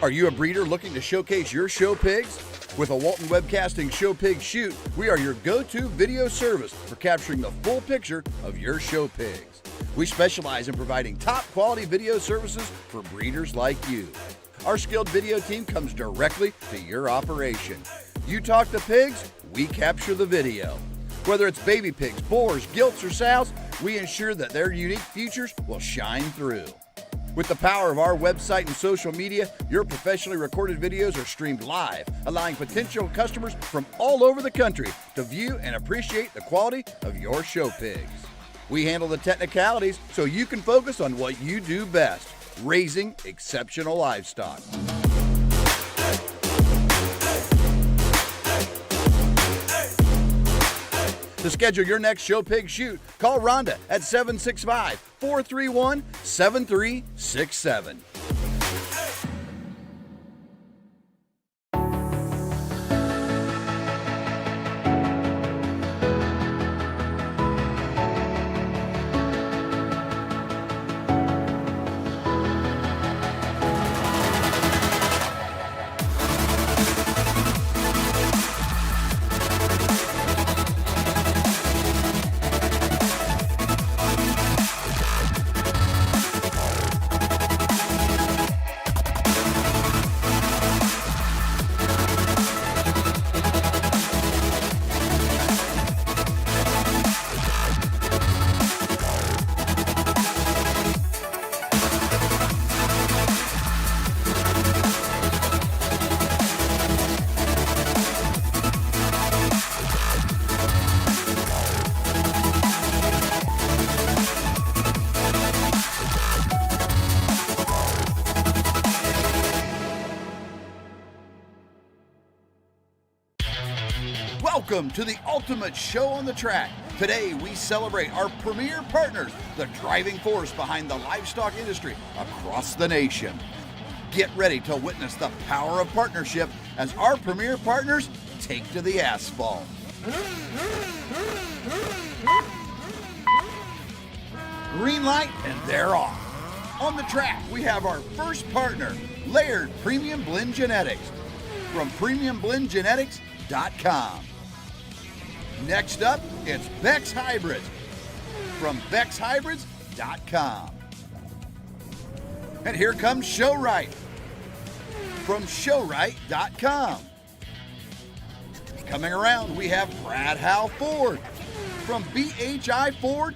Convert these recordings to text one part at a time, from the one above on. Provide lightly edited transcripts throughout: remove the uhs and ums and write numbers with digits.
Are you a breeder looking to showcase your show pigs? With a Walton Webcasting Show Pig Shoot, we are your go-to video service for capturing the full picture of your show pigs. We specialize in providing top quality video services for breeders like you. Our skilled video team comes directly to your operation. You talk the pigs, we capture the video. Whether it's baby pigs, boars, gilts, or sows, we ensure that their unique features will shine through. With the power of our website and social media, your professionally recorded videos are streamed live, allowing potential customers from all over the country to view and appreciate the quality of your show pigs. We handle the technicalities so you can focus on what you do best, raising exceptional livestock. To schedule your next show pig shoot, call Rhonda at 765-431-7367. Welcome to the ultimate show on the track. Today we celebrate our premier partners, the driving force behind the livestock industry across the nation. Get ready to witness the power of partnership as our premier partners take to the asphalt. Green light and they're off. On the track we have our first partner, Laird Premium Blend Genetics from premiumblendgenetics.com. Next up, it's Beck's Hybrids from beckshybrids.com. And here comes Showright from showright.com. Coming around, we have Brad Howe Ford from bhiford.com.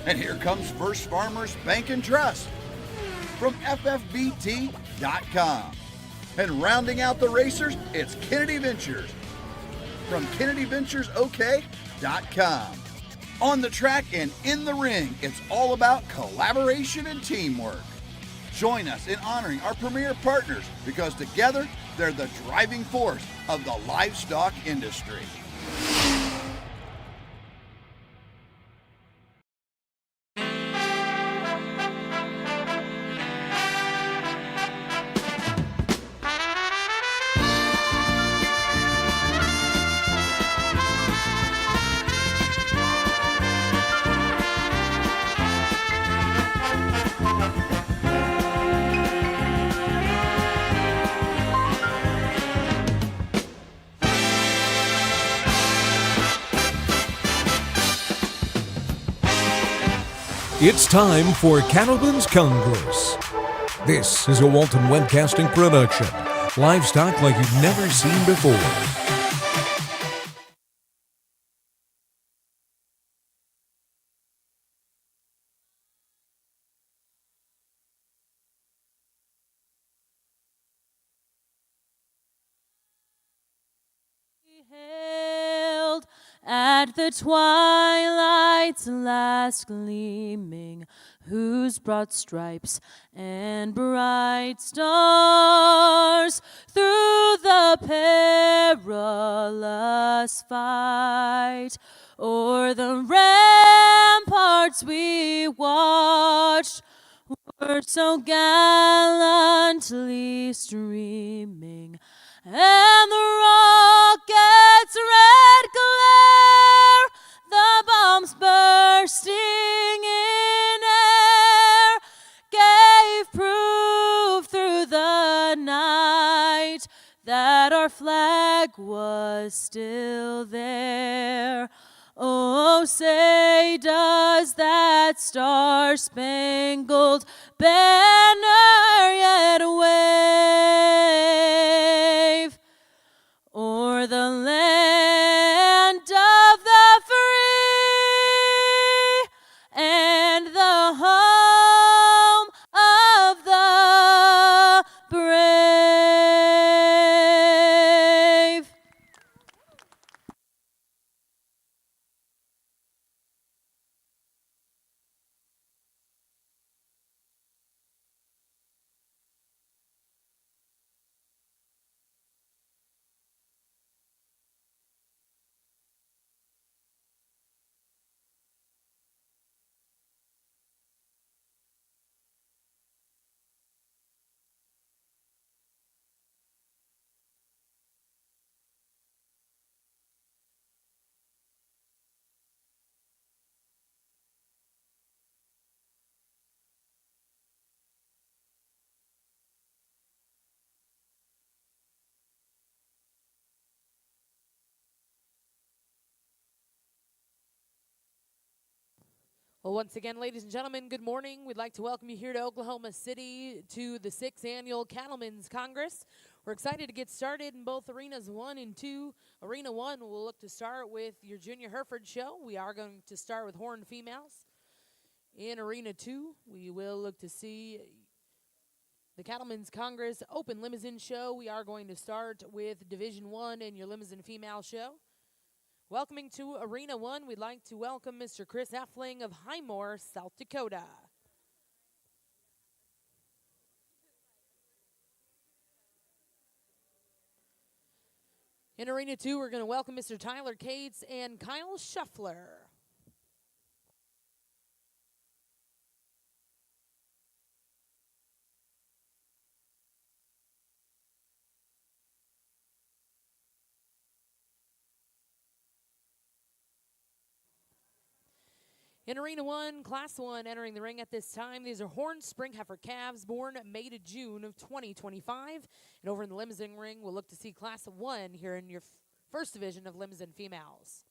And here comes First Farmers Bank and Trust from ffbt.com. And rounding out the racers, it's Kennedy Ventures from kennedyventuresok.com. On the track and in the ring, it's all about collaboration and teamwork. Join us in honoring our premier partners because together they're the driving force of the livestock industry. It's time for Cattleman's Congress. This is a Walton Webcasting production. Livestock like you've never seen before. At the twilight's last gleaming, whose broad stripes and bright stars through the perilous fight o'er the ramparts we watched were so gallantly streaming, and the rocket's red glare, the bombs bursting in air, gave proof that our flag was still there. Oh, say does that star-spangled banner yet wave o'er the land of the free and the home of the brave? Well, once again, ladies and gentlemen, good morning. We'd like to welcome you here to Oklahoma City to the 6th Annual Cattleman's Congress. We're excited to get started in both Arenas 1 and 2. Arena 1, we'll look to start with your Junior Hereford show. We are going to start with horned females. In Arena 2, we will look to see the Cattleman's Congress Open Limousin show. We are going to start with Division 1 and your Limousin female show. Welcoming to Arena 1, we'd like to welcome Mr. Chris Effling of Highmore, South Dakota. In Arena 2, we're going to welcome Mr. Tyler Cates and Kyle Shuffler. In Arena 1, Class 1, entering the ring at this time, these are horned spring heifer calves born May to June of 2025. And over in the Limousin ring, we'll look to see Class 1 here in your first division of Limousin females.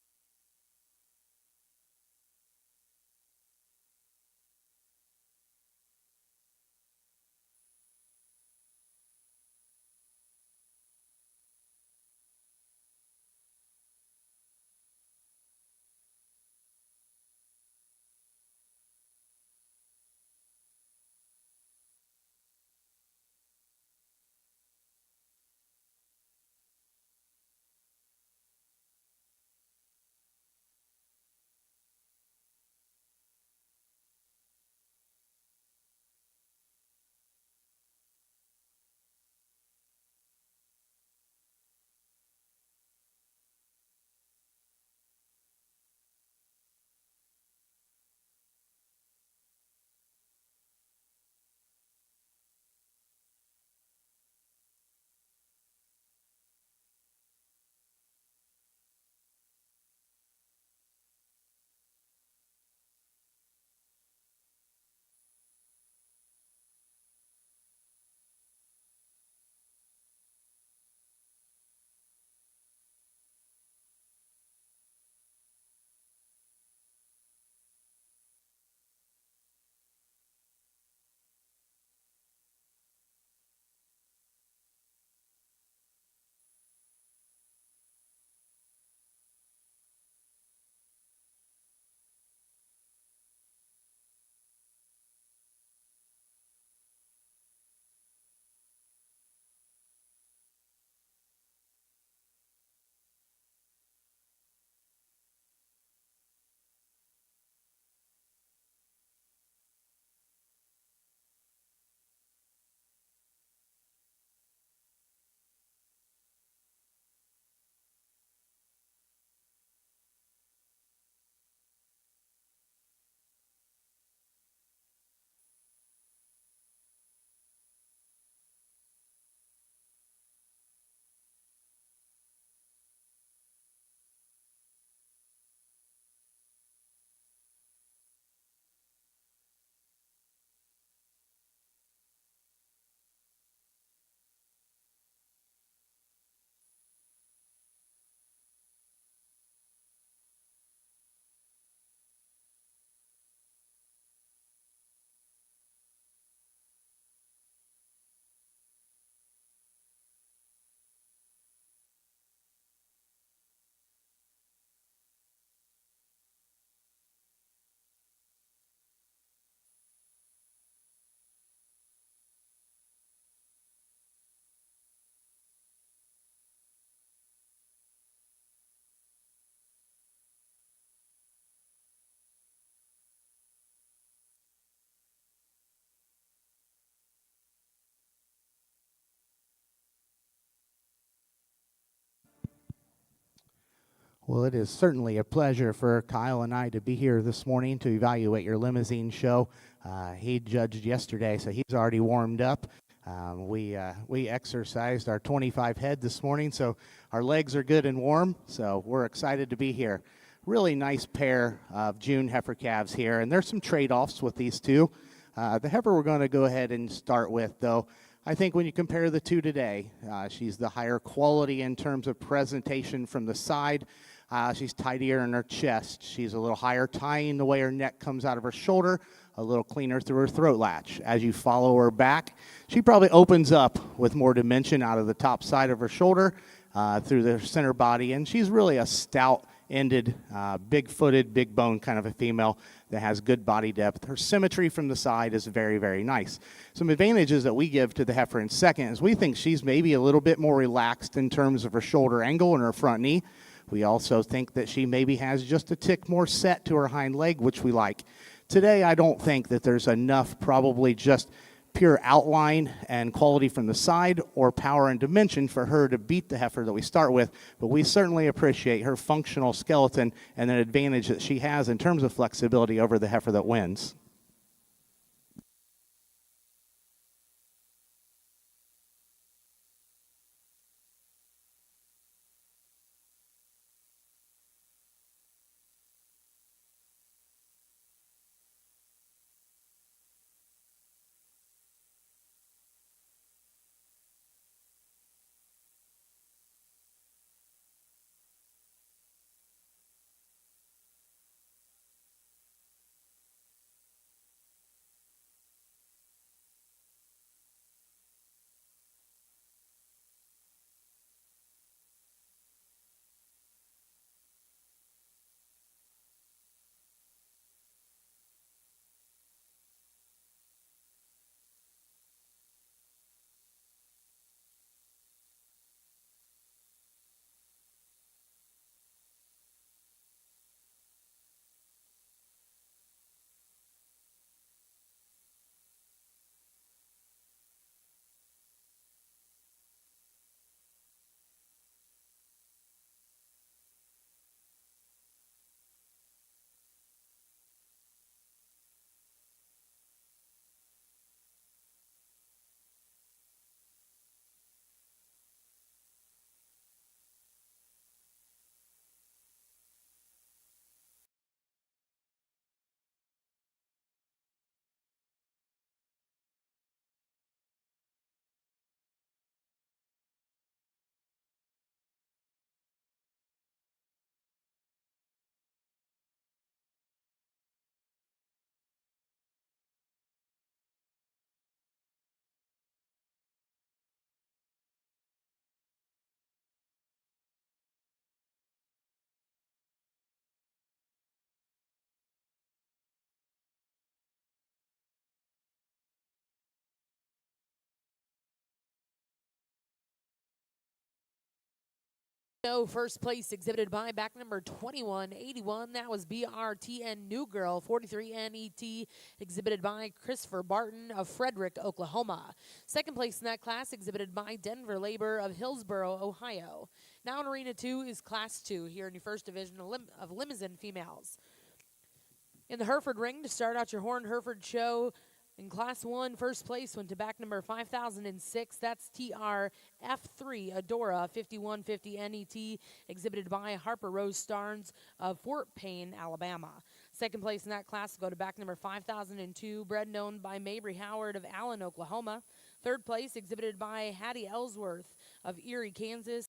Well, it is certainly a pleasure for Kyle and I to be here this morning to evaluate your Limousin show. He judged yesterday, so he's already warmed up. We exercised our 25 head this morning, so our legs are good and warm, so we're excited to be here. Really nice pair of June heifer calves here, and there's some trade-offs with these two. The heifer we're going to go ahead and start with, though, I think when you compare the two today, she's the higher quality in terms of presentation from the side. She's tidier in her chest. She's a little higher tying the way her neck comes out of her shoulder, a little cleaner through her throat latch. As you follow her back, she probably opens up with more dimension out of the top side of her shoulder through the center body, and she's really a stout-ended, big-footed, big-bone kind of a female that has good body depth. Her symmetry from the side is very, very nice. Some advantages that we give to the heifer in second is we think she's maybe a little bit more relaxed in terms of her shoulder angle and her front knee. We also think that she maybe has just a tick more set to her hind leg, which we like. Today, I don't think that there's enough, probably just pure outline and quality from the side or power and dimension for her to beat the heifer that we start with, but we certainly appreciate her functional skeleton and the advantage that she has in terms of flexibility over the heifer that wins. No, first place exhibited by back number 2181. That was BRTN New Girl. 43 NET exhibited by Christopher Barton of Frederick, Oklahoma. Second place in that class exhibited by Denver Labor of Hillsboro, Ohio. Now in Arena 2 is Class 2 here in your first division of Limousin females. In the Hereford ring to start out your Horned Hereford show, in Class 1, first place went to back number 5006. That's TRF3 Adora 5150 NET, exhibited by Harper Rose Starnes of Fort Payne, Alabama. Second place in that class will go to back number 5002, bred and owned by Mabry Howard of Allen, Oklahoma. Third place exhibited by Hattie Ellsworth of Erie, Kansas.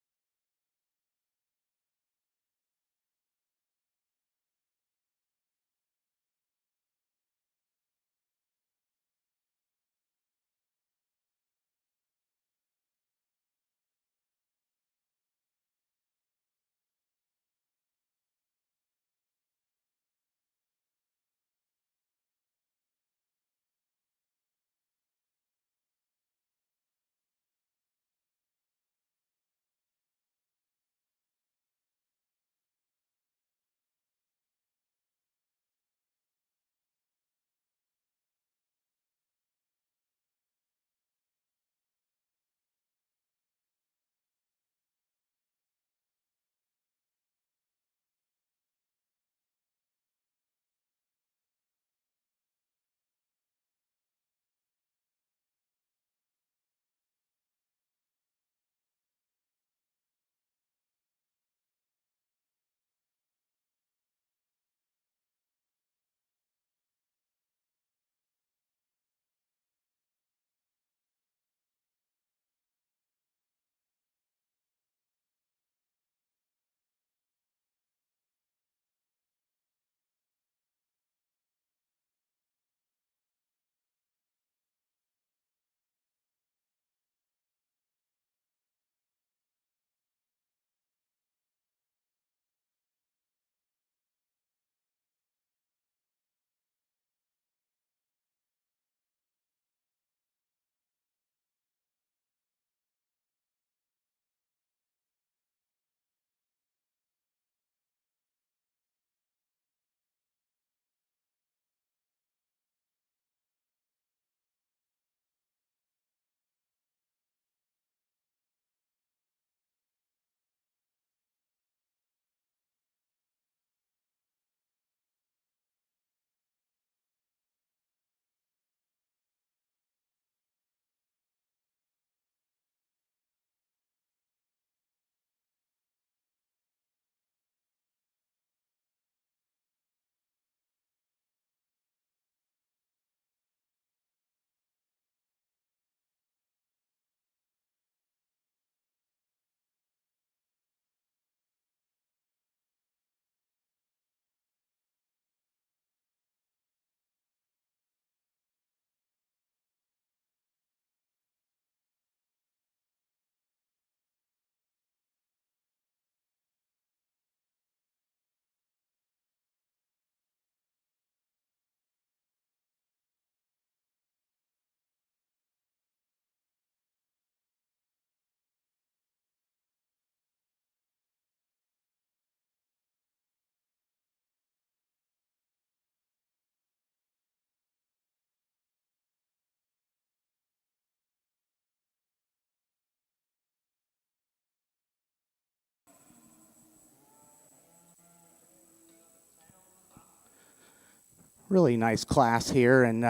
really nice class here, and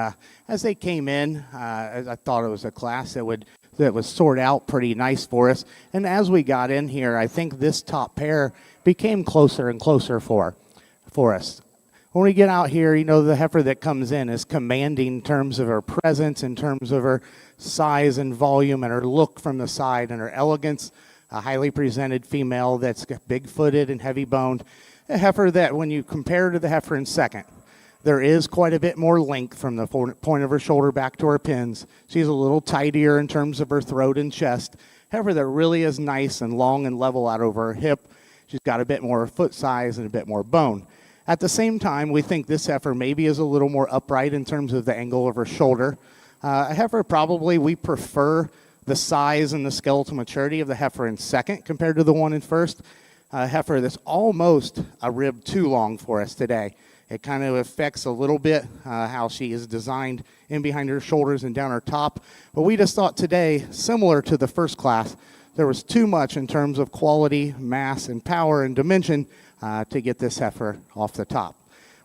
as they came in, I thought it was a class that was sorted out pretty nice for us. And as we got in here, I think this top pair became closer and closer for us. When we get out here, the heifer that comes in is commanding in terms of her presence, in terms of her size and volume, and her look from the side, and her elegance. A highly presented female that's big-footed and heavy-boned. A heifer that, when you compare to the heifer in second, there is quite a bit more length from the point of her shoulder back to her pins. She's a little tidier in terms of her throat and chest. Heifer that really is nice and long and level out over her hip. She's got a bit more foot size and a bit more bone. At the same time, we think this heifer maybe is a little more upright in terms of the angle of her shoulder. A heifer probably we prefer the size and the skeletal maturity of the heifer in second compared to the one in first. A heifer that's almost a rib too long for us today. It kind of affects a little bit how she is designed in behind her shoulders and down her top. But we just thought today, similar to the first class, there was too much in terms of quality, mass, and power and dimension to get this heifer off the top.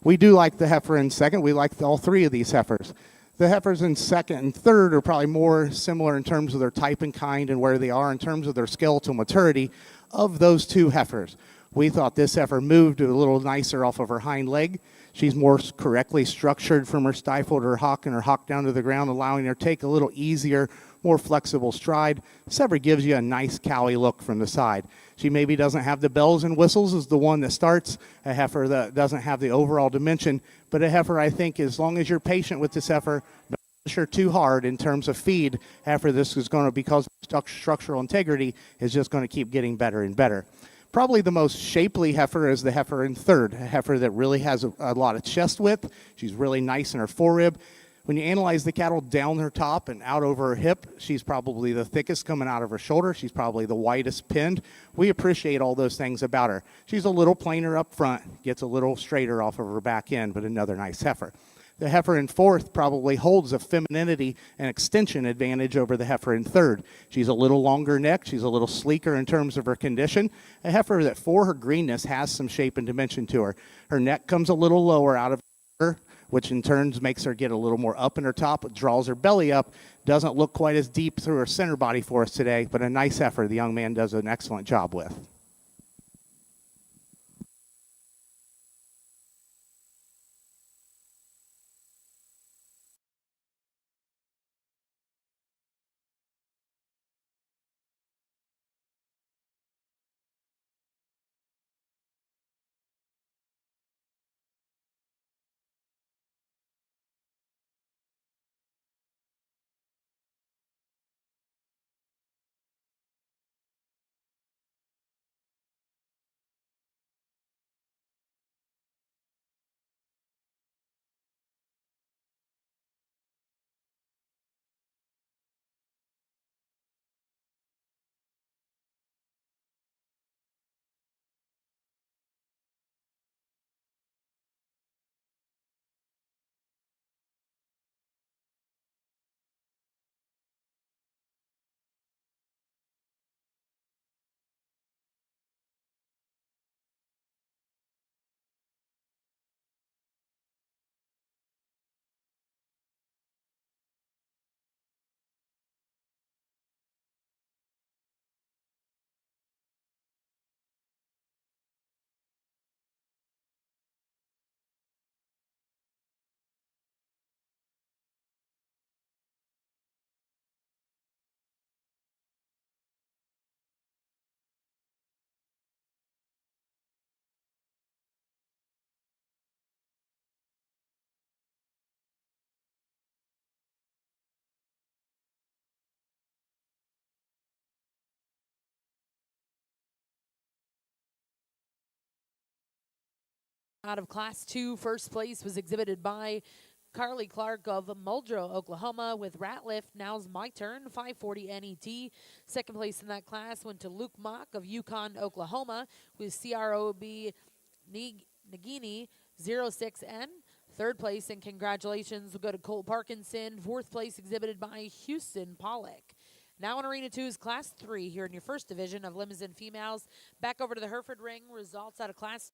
We do like the heifer in second. We like all three of these heifers. The heifers in second and third are probably more similar in terms of their type and kind and where they are in terms of their skeletal maturity of those two heifers. We thought this heifer moved a little nicer off of her hind leg. She's more correctly structured from her stifle to her hock and her hock down to the ground, allowing her to take a little easier, more flexible stride. This heifer gives you a nice cowy look from the side. She maybe doesn't have the bells and whistles as the one that starts, a heifer that doesn't have the overall dimension, but a heifer, I think, as long as you're patient with this heifer, don't push her too hard in terms of feed, heifer this is going to, because of structural integrity, is just going to keep getting better and better. Probably the most shapely heifer is the heifer in third, a heifer that really has a lot of chest width. She's really nice in her forerib. When you analyze the cattle down her top and out over her hip, she's probably the thickest coming out of her shoulder. She's probably the widest pinned. We appreciate all those things about her. She's a little plainer up front, gets a little straighter off of her back end, but another nice heifer. The heifer in fourth probably holds a femininity and extension advantage over the heifer in third. She's a little longer neck. She's a little sleeker in terms of her condition. A heifer that for her greenness has some shape and dimension to her. Her neck comes a little lower out of her, which in turn makes her get a little more up in her top, draws her belly up, doesn't look quite as deep through her center body for us today, but a nice heifer the young man does an excellent job with. Out of Class 2, first place was exhibited by Carly Clark of Muldrow, Oklahoma, with Ratliff. Now's my turn, 540 NET. Second place in that class went to Luke Mock of Yukon, Oklahoma, with CROB Nagini 06N. Third place, and congratulations will go to Cole Parkinson. Fourth place exhibited by Houston Pollock. Now in Arena 2 is Class 3 here in your first division of Limousin females. Back over to the Hereford ring. Results out of Class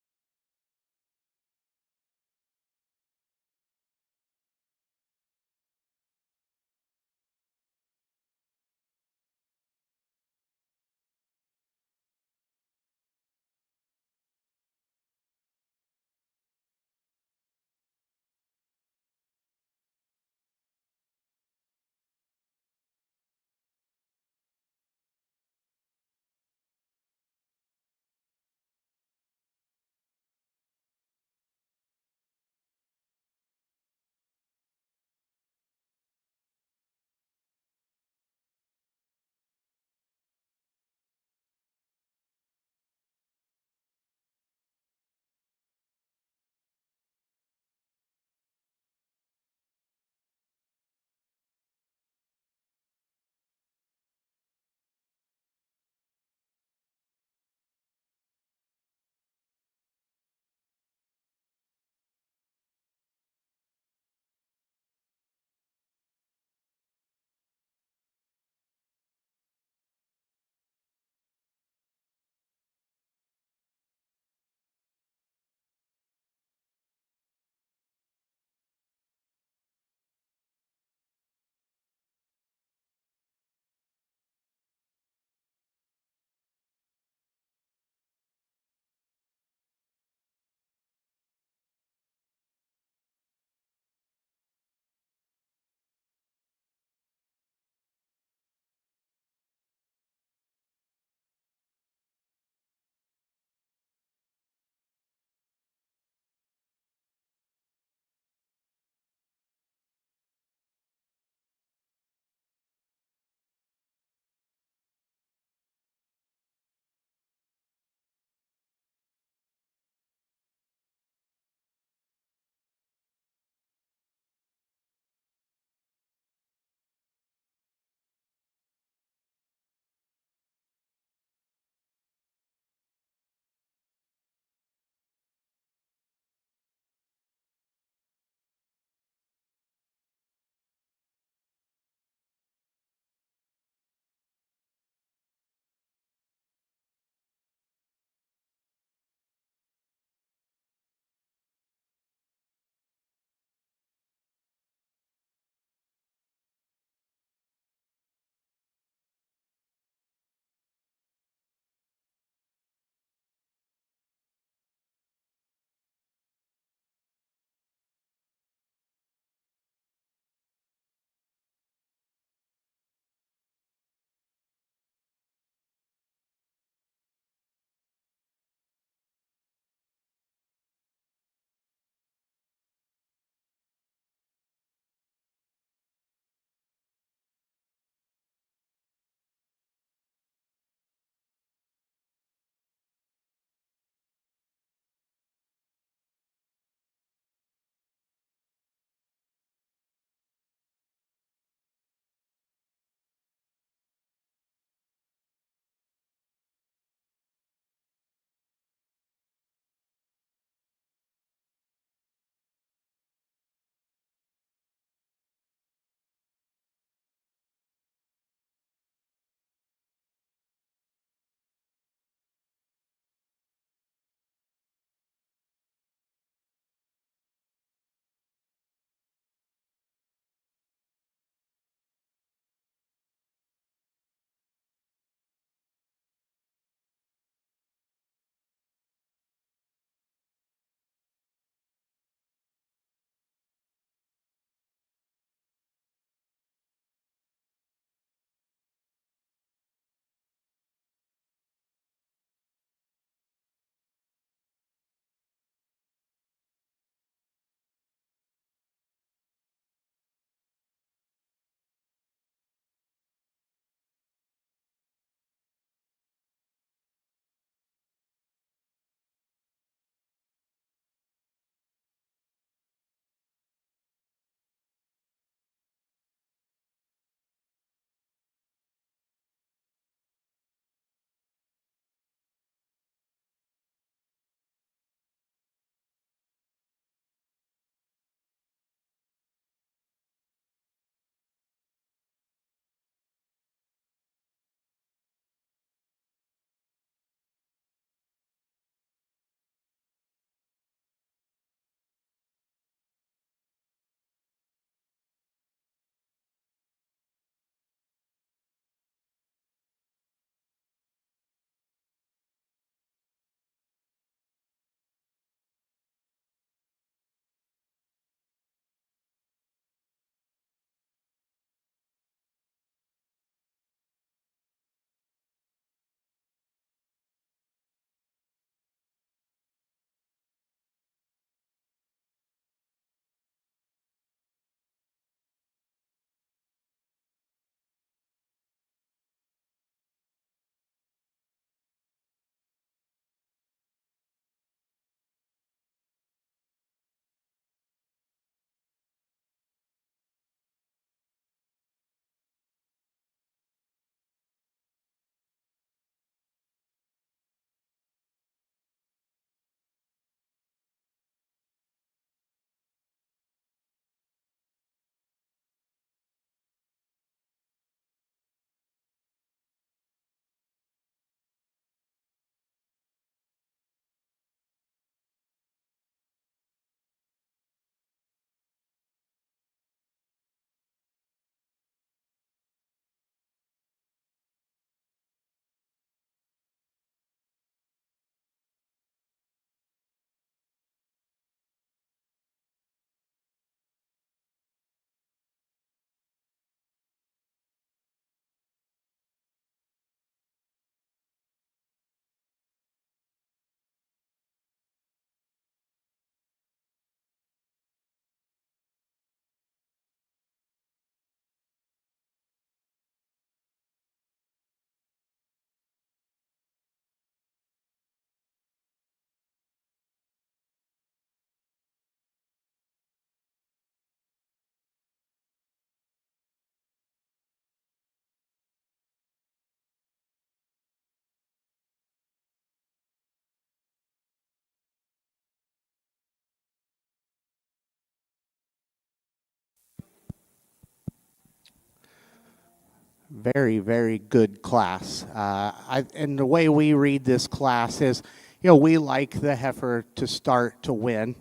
very, very good class. And the way we read this class is, you know, we like the heifer to start to win.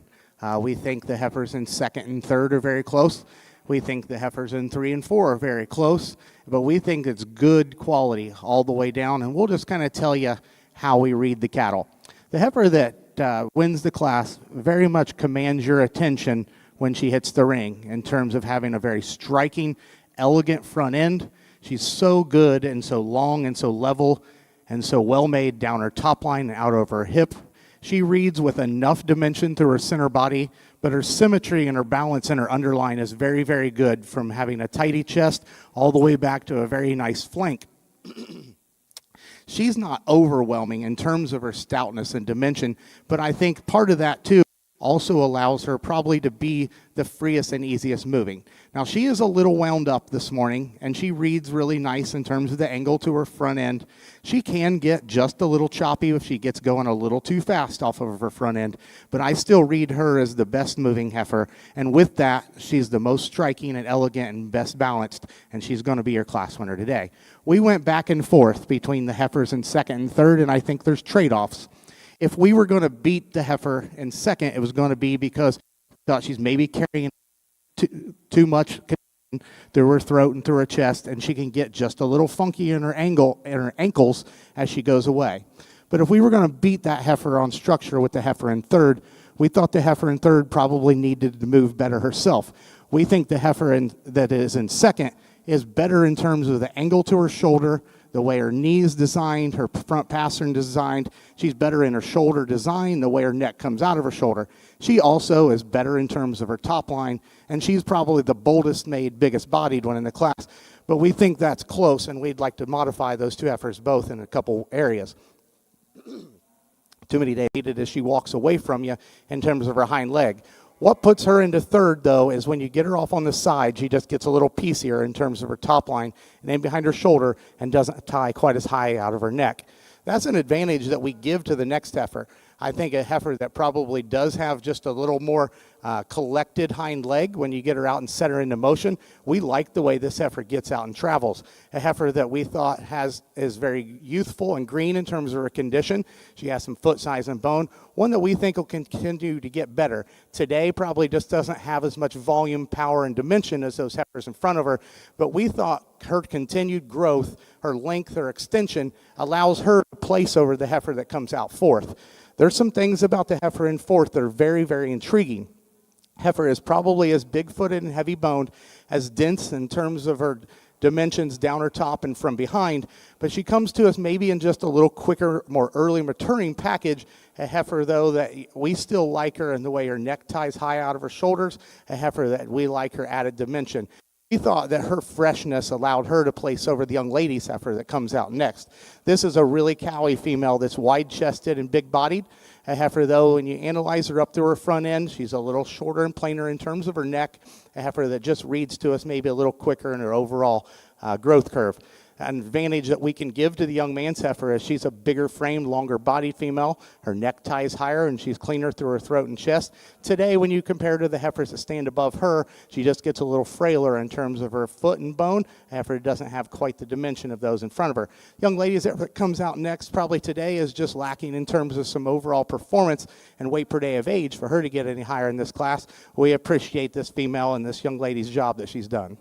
We think the heifers in second and third are very close. We think the heifers in 3 and 4 are very close, but we think it's good quality all the way down, and we'll just kind of tell you how we read the cattle. The heifer that wins the class very much commands your attention when she hits the ring in terms of having a very striking, elegant front end. She's so good and so long and so level and so well made down her top line and out over her hip. She reads with enough dimension through her center body, but her symmetry and her balance in her underline is very, very good, from having a tidy chest all the way back to a very nice flank. She's not overwhelming in terms of her stoutness and dimension, but I think part of that too also allows her probably to be the freest and easiest moving. Now, she is a little wound up this morning, and she reads really nice in terms of the angle to her front end. She can get just a little choppy if she gets going a little too fast off of her front end, but I still read her as the best moving heifer, and with that, she's the most striking and elegant and best balanced, and she's going to be your class winner today. We went back and forth between the heifers in second and third, and I think there's trade-offs. If we were going to beat the heifer in second, it was going to be because we thought she's maybe carrying too much through her throat and through her chest, and she can get just a little funky in her ankles as she goes away. But if we were going to beat that heifer on structure with the heifer in third, we thought the heifer in third probably needed to move better herself. We think the heifer that is in second is better in terms of the angle to her shoulder, the way her knee is designed, her front pastern designed. She's better in her shoulder design, the way her neck comes out of her shoulder. She also is better in terms of her top line, and she's probably the boldest made, biggest bodied one in the class. But we think that's close, and we'd like to modify those two heifers both in a couple areas. Too many days as she walks away from you in terms of her hind leg. What puts her into third, though, is when you get her off on the side, she just gets a little piecier in terms of her top line and then behind her shoulder and doesn't tie quite as high out of her neck. That's an advantage that we give to the next heifer. I think a heifer that probably does have just a little more collected hind leg when you get her out and set her into motion. We like the way this heifer gets out and travels. A heifer that we thought is very youthful and green in terms of her condition. She has some foot size and bone. One that we think will continue to get better. Today probably just doesn't have as much volume, power, and dimension as those heifers in front of her, but we thought her continued growth, her length, her extension allows her to place over the heifer that comes out fourth. There's some things about the heifer in fourth that are very, very intriguing. Heifer is probably as big-footed and heavy-boned, as dense in terms of her dimensions down her top and from behind, but she comes to us maybe in just a little quicker, more early maturing package. A heifer, though, that we still like her in the way her neck ties high out of her shoulders. A heifer that we like her added dimension. We thought that her freshness allowed her to place over the young lady's heifer that comes out next. This is a really cowy female that's wide-chested and big-bodied. A heifer, though, when you analyze her up through her front end, she's a little shorter and plainer in terms of her neck. A heifer that just reads to us maybe a little quicker in her overall growth curve. An advantage that we can give to the young man's heifer is she's a bigger framed, longer bodied female. Her neck ties higher and she's cleaner through her throat and chest. Today, when you compare to the heifers that stand above her, she just gets a little frailer in terms of her foot and bone. A heifer doesn't have quite the dimension of those in front of her. Young ladies that comes out next probably today is just lacking in terms of some overall performance and weight per day of age for her to get any higher in this class. We appreciate this female and this young lady's job that she's done.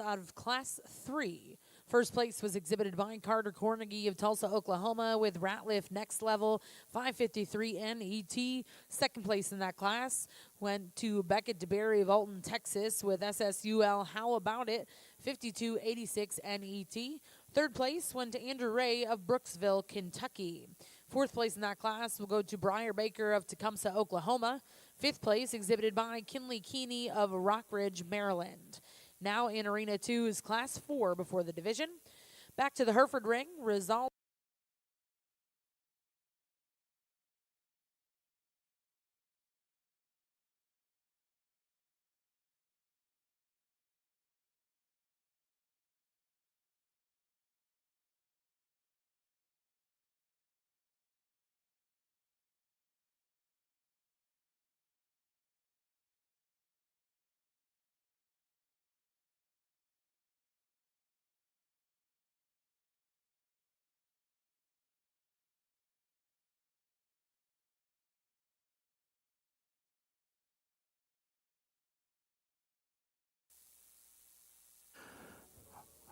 out of Class 3. First place was exhibited by Carter Cornegie of Tulsa, Oklahoma with Ratliff Next Level 553 NET. Second place in that class went to Beckett DeBerry of Alton, Texas with SSUL How About It 5286 NET. Third place went to Andrew Ray of Brooksville, Kentucky. Fourth place in that class will go to Briar Baker of Tecumseh, Oklahoma. Fifth place exhibited by Kinley Keeney of Rockridge, Maryland. Now in Arena 2 is Class 4 before the division. Back to the Hereford ring, Rizal.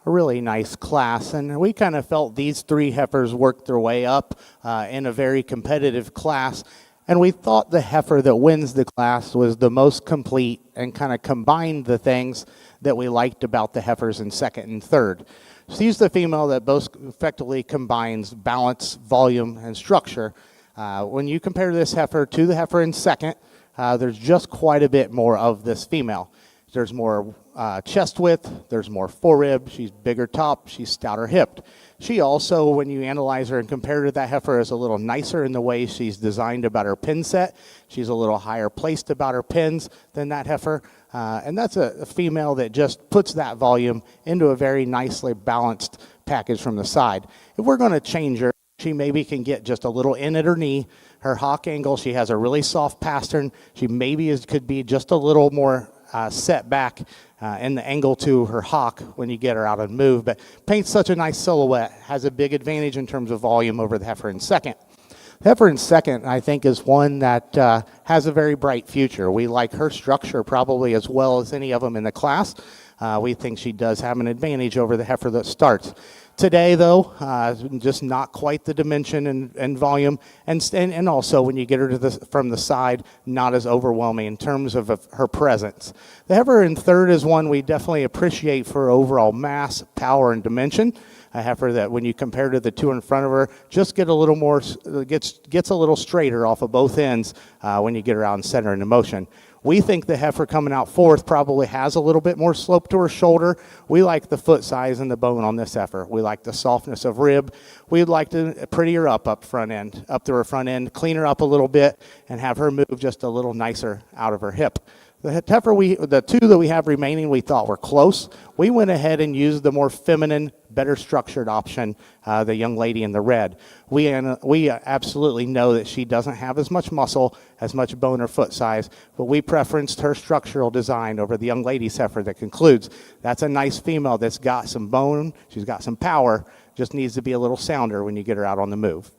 A really nice class, and we kind of felt these three heifers worked their way up in a very competitive class, and we thought the heifer that wins the class was the most complete and kind of combined the things that we liked about the heifers in second and third. She's the female that most effectively combines balance, volume, and structure. When you compare this heifer to the heifer in second, there's just quite a bit more of this female. There's more chest width, there's more forerib, she's bigger top, she's stouter hipped. She also, when you analyze her and compare her to that heifer, is a little nicer in the way she's designed about her pin set. She's a little higher placed about her pins than that heifer. And that's a female that just puts that volume into a very nicely balanced package from the side. If we're going to change her, she maybe can get just a little in at her knee. Her hock angle, she has a really soft pastern. She maybe could be just a little more set back in the angle to her hock when you get her out and move, but paints such a nice silhouette, has a big advantage in terms of volume over the heifer in second. The heifer in second, I think, is one that has a very bright future. We like her structure probably as well as any of them in the class. We think she does have an advantage over the heifer that starts. Today, though, just not quite the dimension and volume, and also when you get her to from the side, not as overwhelming in terms of her presence. The heifer in third is one we definitely appreciate for overall mass, power, and dimension. A heifer that, when you compare to the two in front of her, just get a little more, gets a little straighter off of both ends when you get her out in center and in motion. We think the heifer coming out fourth probably has a little bit more slope to her shoulder. We like the foot size and the bone on this heifer. We like the softness of rib. We'd like to pretty her up front end, up to her front end, clean her up a little bit, and have her move just a little nicer out of her hip. The heifer the two that we have remaining, we thought were close. We went ahead and used the more feminine, better structured option, the young lady in the red. We absolutely know that she doesn't have as much muscle, as much bone or foot size, but we preferenced her structural design over the young lady's heifer that concludes. That's a nice female that's got some bone, she's got some power, just needs to be a little sounder when you get her out on the move.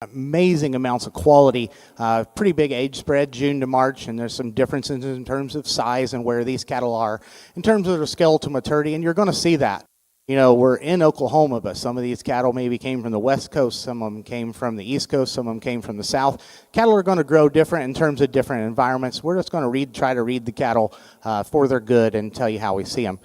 amazing amounts of quality, pretty big age spread, June to March, and there's some differences in terms of size and where these cattle are in terms of their skeletal maturity, and you're going to see that. You know, we're in Oklahoma, but some of these cattle maybe came from the West Coast, some of them came from the East Coast, some of them came from the South. Cattle are going to grow different in terms of different environments. We're just going to try to read the cattle for their good and tell you how we see them.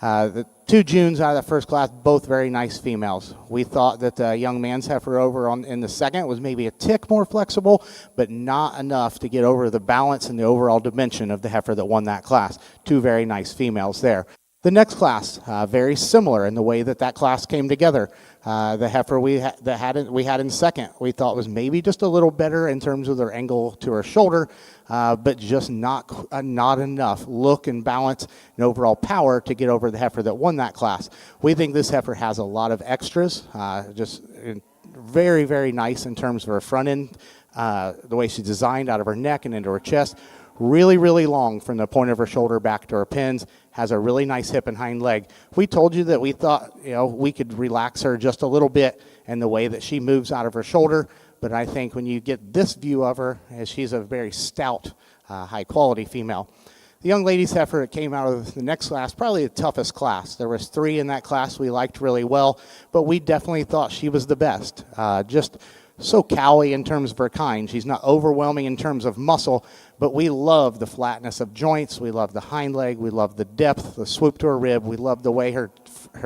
The 2 Junes out of the first class, both very nice females. We thought that the young man's heifer over in the second was maybe a tick more flexible, but not enough to get over the balance and the overall dimension of the heifer that won that class. 2 very nice females there. The next class, very similar in the way that class came together. The heifer we had in second, we thought was maybe just a little better in terms of their angle to her shoulder, but just not enough look and balance and overall power to get over the heifer that won that class. We think this heifer has a lot of extras, just very, very nice in terms of her front end, the way she's designed out of her neck and into her chest. Really, really long from the point of her shoulder back to her pins. Has a really nice hip and hind leg. We told you that we thought, you know, we could relax her just a little bit in the way that she moves out of her shoulder. But I think when you get this view of her, as she's a very stout, high quality female. The young lady's heifer that came out of the next class, probably the toughest class. There was 3 in that class we liked really well, but we definitely thought she was the best. Just so cowy in terms of her kind. She's not overwhelming in terms of muscle, but we love the flatness of joints. We love the hind leg. We love the depth, the swoop to her rib. We love the way her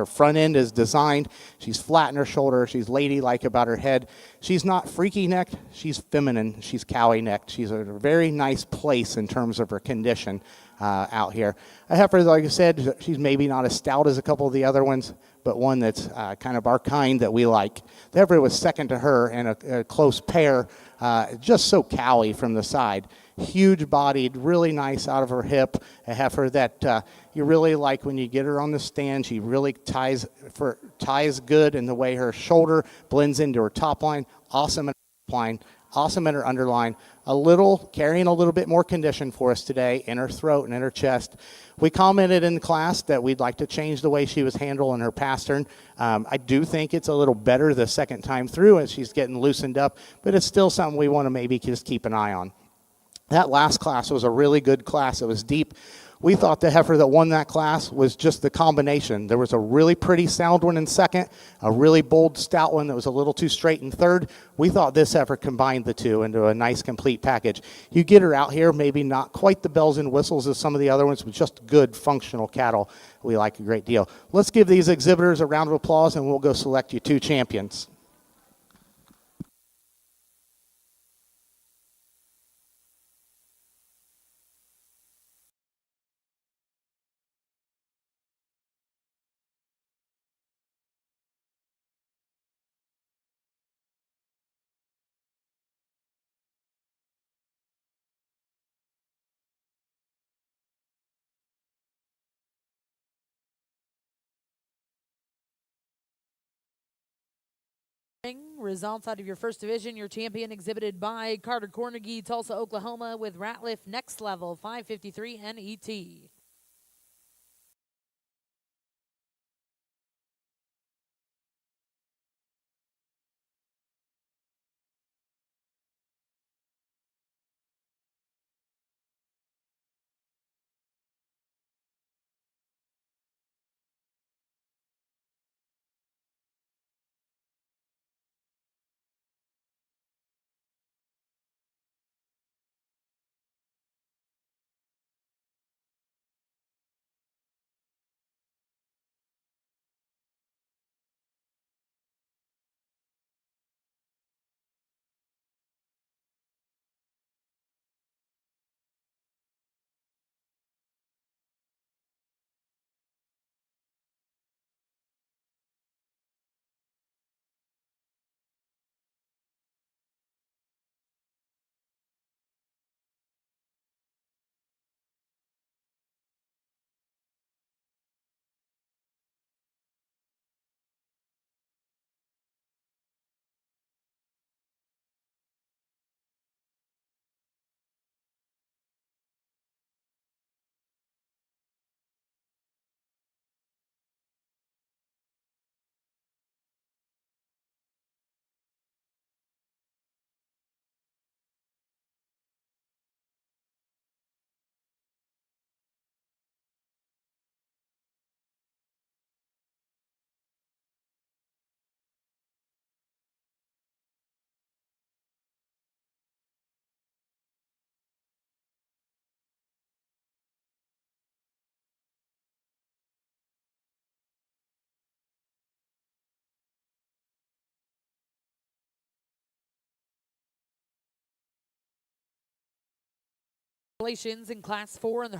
front end is designed. She's flat in her shoulder. She's ladylike about her head. She's not freaky necked. She's feminine. She's cowy necked. She's a very nice place in terms of her condition out here. A heifer, like I said, she's maybe not as stout as a couple of the other ones, but one that's kind of our kind that we like. The heifer was second to her in a close pair, just so cowy from the side. Huge bodied, really nice out of her hip. A heifer that you really like when you get her on the stand. She really ties good in the way her shoulder blends into her top line. Awesome in her top line. Awesome in her underline. Carrying a little bit more condition for us today in her throat and in her chest. We commented in class that we'd like to change the way she was handled in her pastern. I do think it's a little better the second time through as she's getting loosened up, but it's still something we want to maybe just keep an eye on. That last class was a really good class. It was deep. We thought the heifer that won that class was just the combination. There was a really pretty sound one in second, a really bold, stout one that was a little too straight in third. We thought this heifer combined the two into a nice, complete package. You get her out here, maybe not quite the bells and whistles of some of the other ones, but just good, functional cattle we like a great deal. Let's give these exhibitors a round of applause, and we'll go select you 2 champions. Results out of your first division. Your champion exhibited by Carter Carnegie, Tulsa, Oklahoma, with Ratliff Next Level 553 NET. Congratulations in Class 4 in the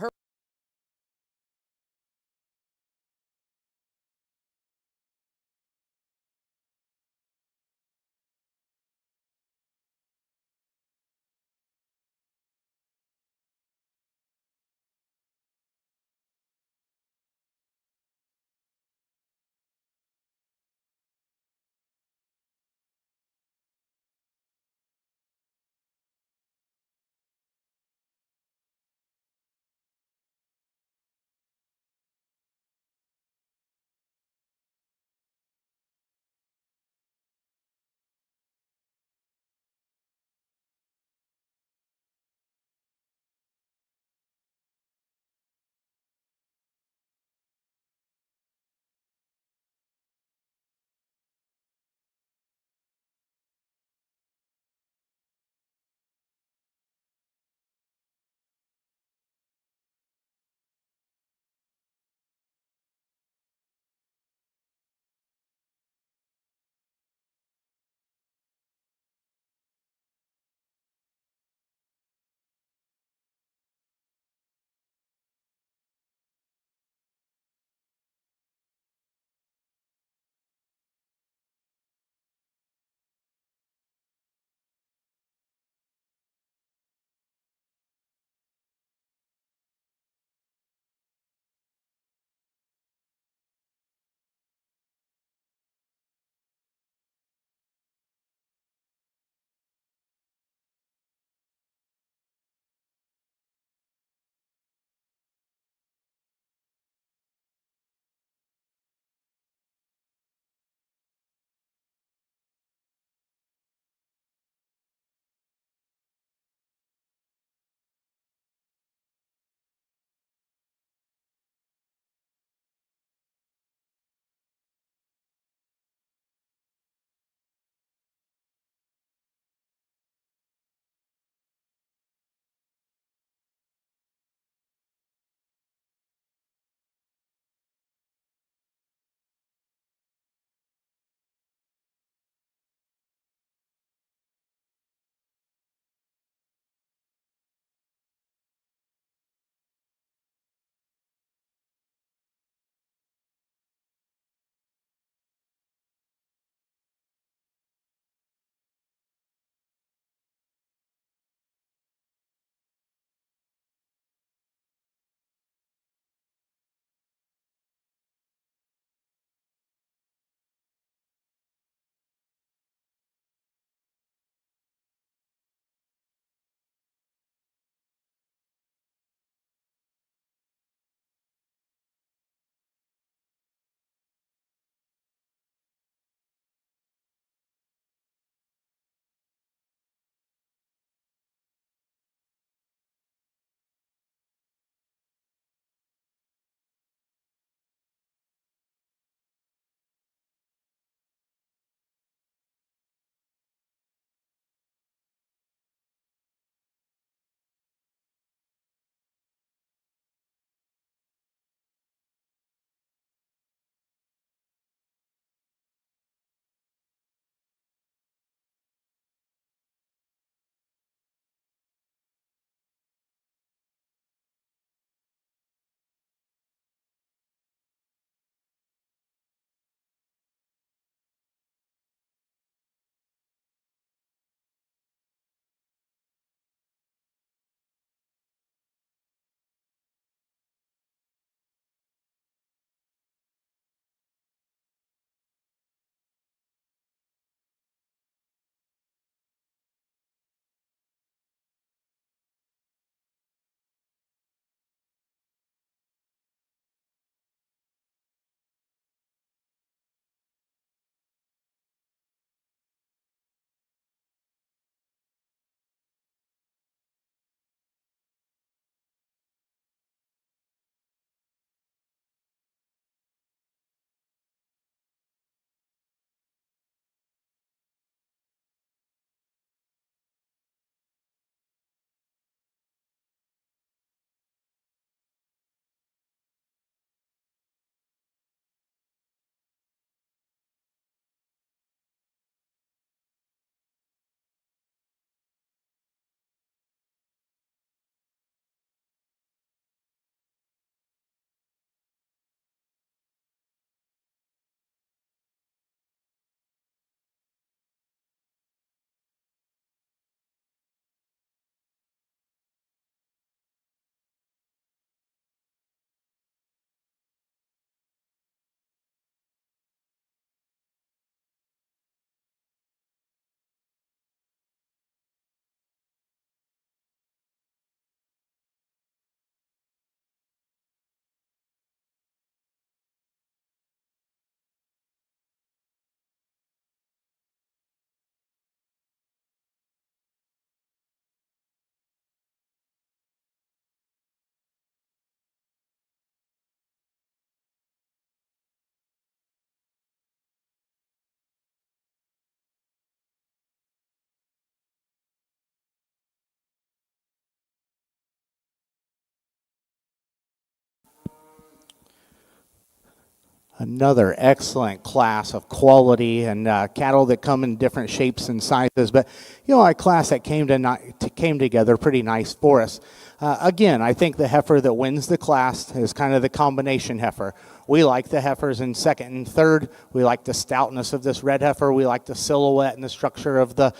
Another excellent class of quality and cattle that come in different shapes and sizes, but a class that came together pretty nice for us. Again, I think the heifer that wins the class is kind of the combination heifer. We like the heifers in second and third. We like the stoutness of this red heifer. We like the silhouette and the structure of the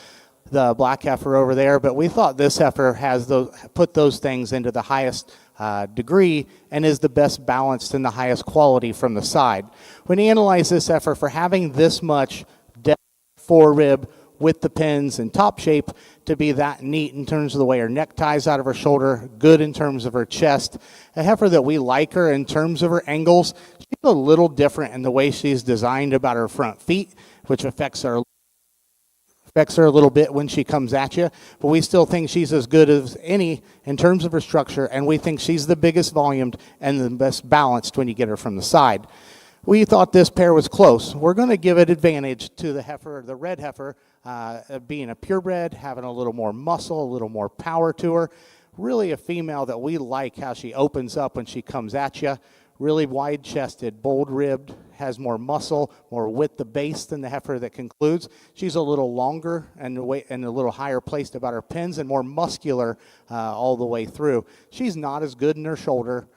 black heifer over there, but we thought this heifer has put those things into the highest degree and is the best balanced and the highest quality from the side. When you analyze this heifer for having this much depth forerib with the pins and top shape to be that neat in terms of the way her neck ties out of her shoulder, good in terms of her chest, a heifer that we like her in terms of her angles. She's a little different in the way she's designed about her front feet, which affects her a little bit when she comes at you, but we still think she's as good as any in terms of her structure, and we think she's the biggest volumed and the best balanced when you get her from the side. We thought this pair was close. We're going to give it advantage to the heifer, the red heifer, being a purebred, having a little more muscle, a little more power to her. Really a female that we like how she opens up when she comes at you. Really wide-chested, bold-ribbed, has more muscle, more width the base than the heifer that concludes. She's a little longer and a little higher placed about her pins and more muscular all the way through. She's not as good in her shoulder.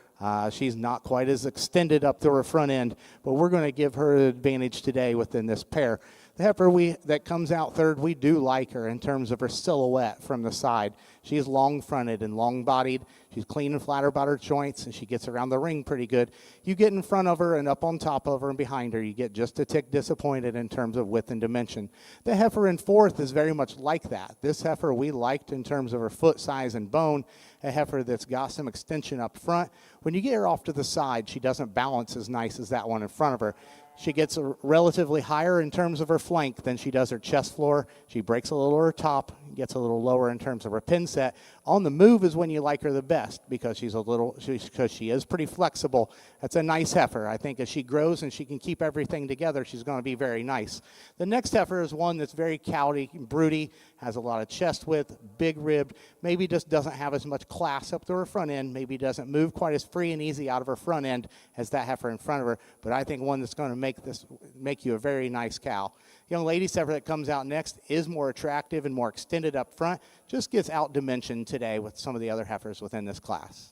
She's not quite as extended up to her front end, but we're going to give her an advantage today within this pair. The heifer that comes out third, we do like her in terms of her silhouette from the side. She's long-fronted and long-bodied. She's clean and flat about her joints, and she gets around the ring pretty good. You get in front of her and up on top of her and behind her, you get just a tick disappointed in terms of width and dimension. The heifer in fourth is very much like that. This heifer we liked in terms of her foot size and bone, a heifer that's got some extension up front. When you get her off to the side, she doesn't balance as nice as that one in front of her. She gets relatively higher in terms of her flank than she does her chest floor. She breaks a little her top, gets a little lower in terms of her pin set. On the move is when you like her the best because she is pretty flexible. That's a nice heifer. I think as she grows and she can keep everything together, she's going to be very nice. The next heifer is one that's very cowdy and broody, has a lot of chest width, big ribbed, maybe just doesn't have as much class up to her front end, maybe doesn't move quite as free and easy out of her front end as that heifer in front of her, but I think one that's going to make you a very nice cow. Young lady's heifer that comes out next is more attractive and more extended up front, just gets out-dimensioned today with some of the other heifers within this class.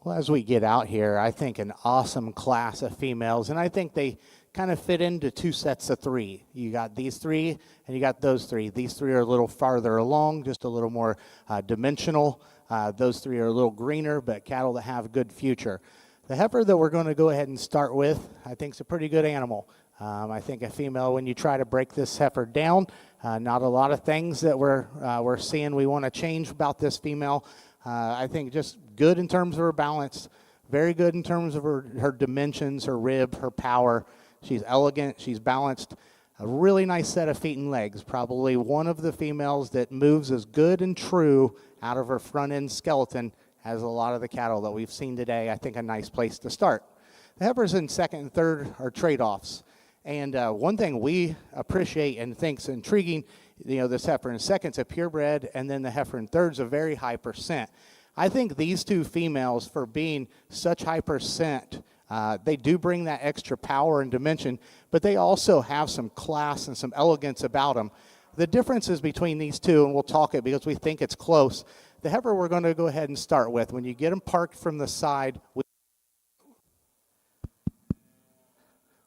Well, as we get out here, I think an awesome class of females, and I think they kind of fit into two sets of three. You got these three, and you got those three. These three are a little farther along, just a little more dimensional. Those three are a little greener, but cattle that have a good future. The heifer that we're going to go ahead and start with, I think is a pretty good animal. I think a female, when you try to break this heifer down, not a lot of things that we're seeing we want to change about this female. I think just good in terms of her balance, very good in terms of her dimensions, her rib, her power. She's elegant, she's balanced. A really nice set of feet and legs. Probably one of the females that moves as good and true out of her front end skeleton as a lot of the cattle that we've seen today. I think a nice place to start. The heifers in second and third are trade-offs. And one thing we appreciate and think's intriguing, this heifer in second's a purebred, and then the heifer in third's a very high percent. I think these two females, for being such high percent, they do bring that extra power and dimension, but they also have some class and some elegance about them. The differences between these two, and we'll talk it because we think it's close. The heifer we're going to go ahead and start with, when you get them parked from the side,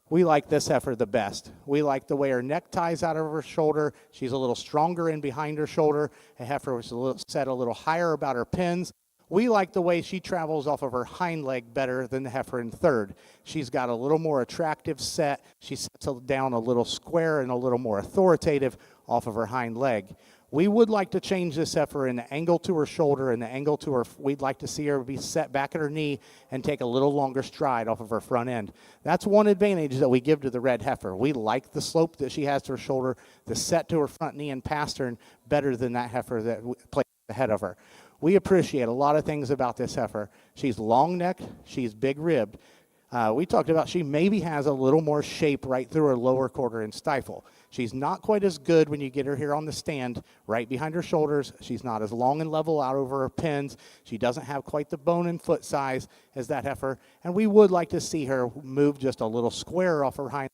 we like this heifer the best. We like the way her neck ties out of her shoulder. She's a little stronger in behind her shoulder. A heifer was set a little higher about her pins. We like the way she travels off of her hind leg better than the heifer in third. She's got a little more attractive set. She sets down a little square and a little more authoritative off of her hind leg. We would like to change this heifer in the angle to her shoulder and the angle to her. We'd like to see her be set back at her knee and take a little longer stride off of her front end. That's one advantage that we give to the red heifer. We like the slope that she has to her shoulder, the set to her front knee and pastern better than that heifer that plays ahead of her. We appreciate a lot of things about this heifer. She's long necked, she's big ribbed. We talked about she maybe has a little more shape right through her lower quarter and stifle. She's not quite as good when you get her here on the stand, right behind her shoulders. She's not as long and level out over her pins. She doesn't have quite the bone and foot size as that heifer. And we would like to see her move just a little square off her hind,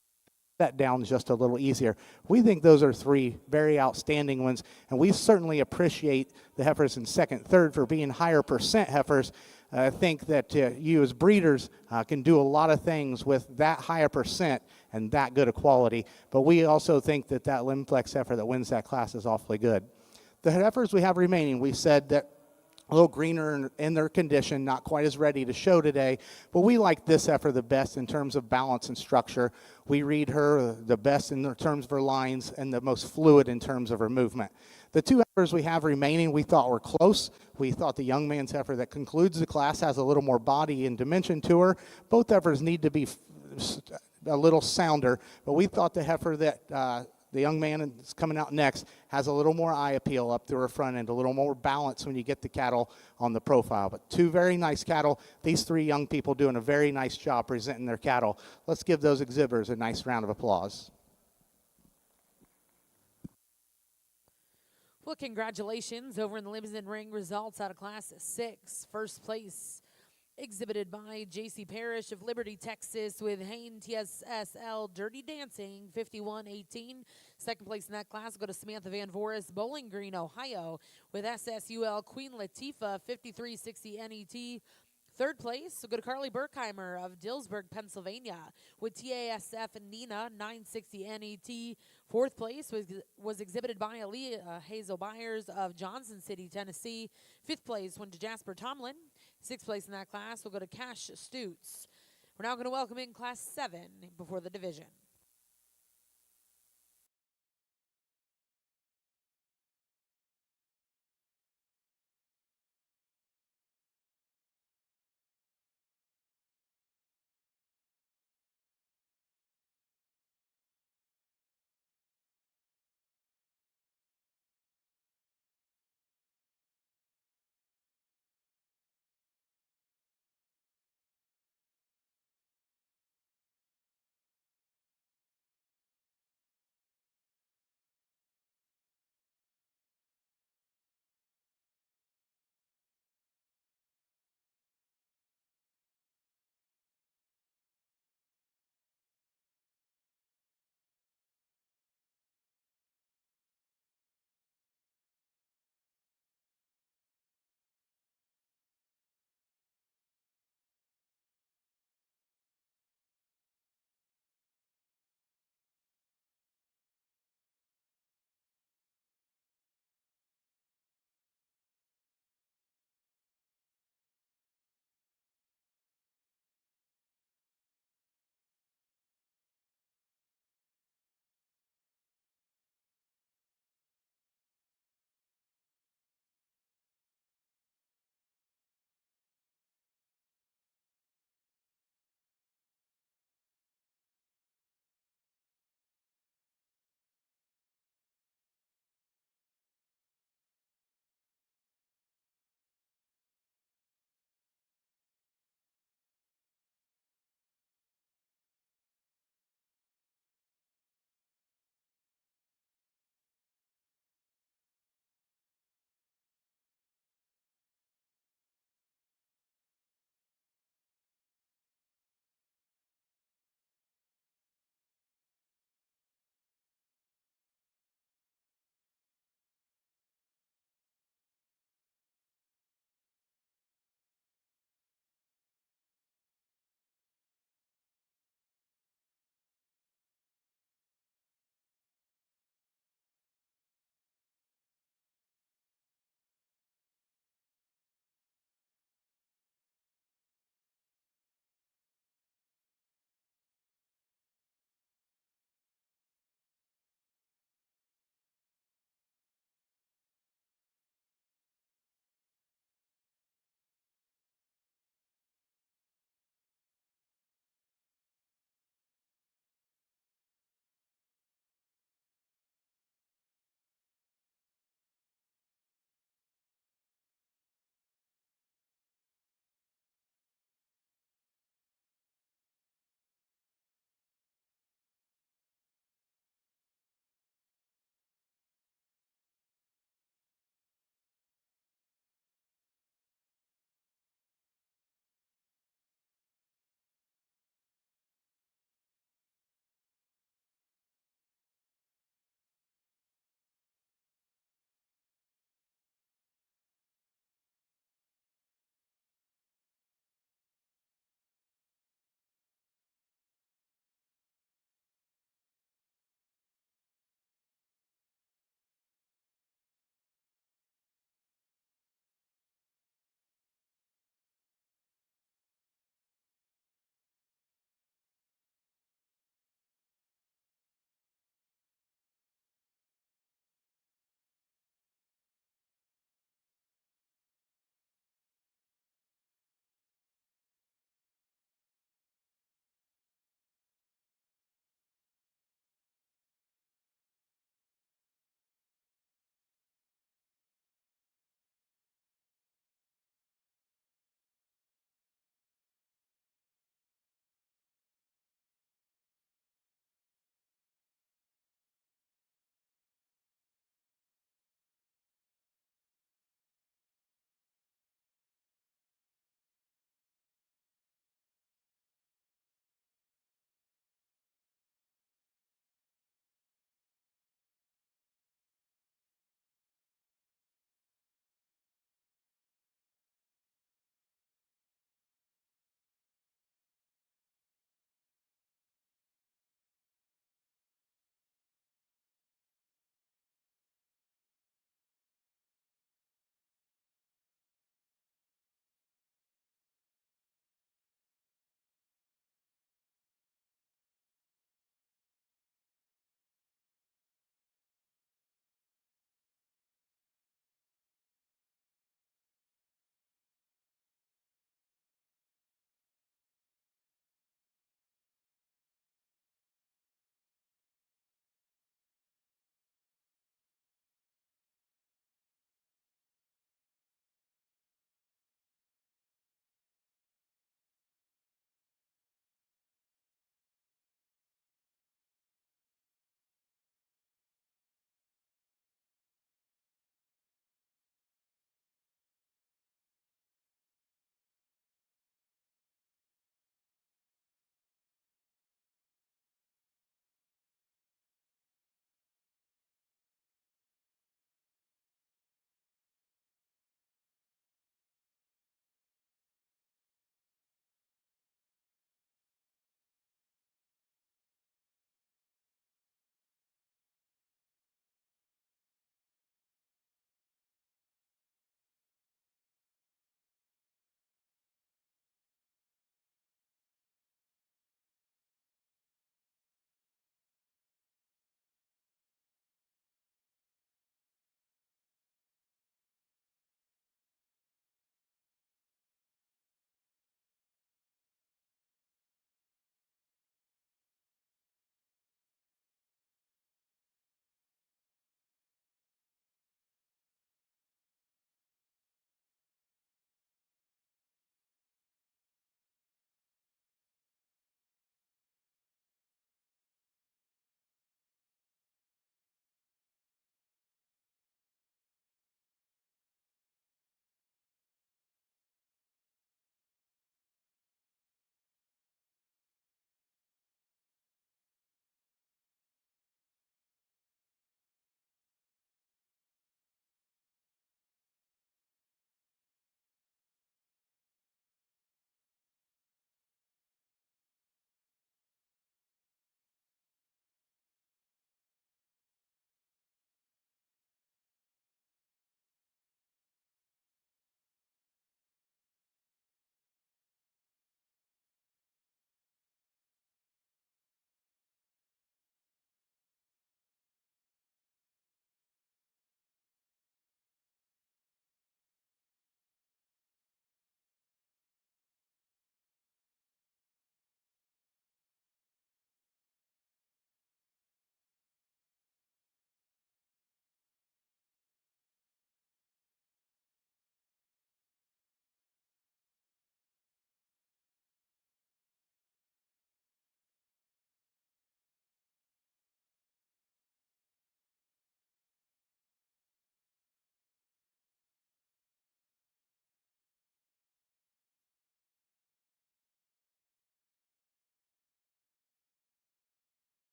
that down just a little easier. We think those are three very outstanding ones, and we certainly appreciate the heifers in second, third for being higher percent heifers. I think that you as breeders can do a lot of things with that higher percent and that good a quality, but we also think that that Limflex heifer that wins that class is awfully good. The heifers we have remaining, we said that a little greener in their condition, not quite as ready to show today, but we like this heifer the best in terms of balance and structure. We read her the best in terms of her lines and the most fluid in terms of her movement. The two heifers we have remaining we thought were close. We thought the young man's heifer that concludes the class has a little more body and dimension to her. Both heifers need to be a little sounder, but we thought the heifer that the young man that's coming out next has a little more eye appeal up through her front end, a little more balance when you get the cattle on the profile. But two very nice cattle. These three young people doing a very nice job presenting their cattle. Let's give those exhibitors a nice round of applause. Well, congratulations over in the Limousin ring. Results out of Class 6. First place exhibited by J.C. Parrish of Liberty, Texas, with Hain TSSL Dirty Dancing, 51-18. Second place in that class will go to Samantha Van Voris, Bowling Green, Ohio, with SSUL Queen Latifah, 53-60 NET. Third place will go to Carly Berkheimer of Dillsburg, Pennsylvania, with TASF Nina, 960 NET. Fourth place was exhibited by Aaliyah Hazel Byers of Johnson City, Tennessee. Fifth place went to Jasper Tomlin. Sixth place in that class will go to Cash Stutes. We're now going to welcome in Class 7 before the division.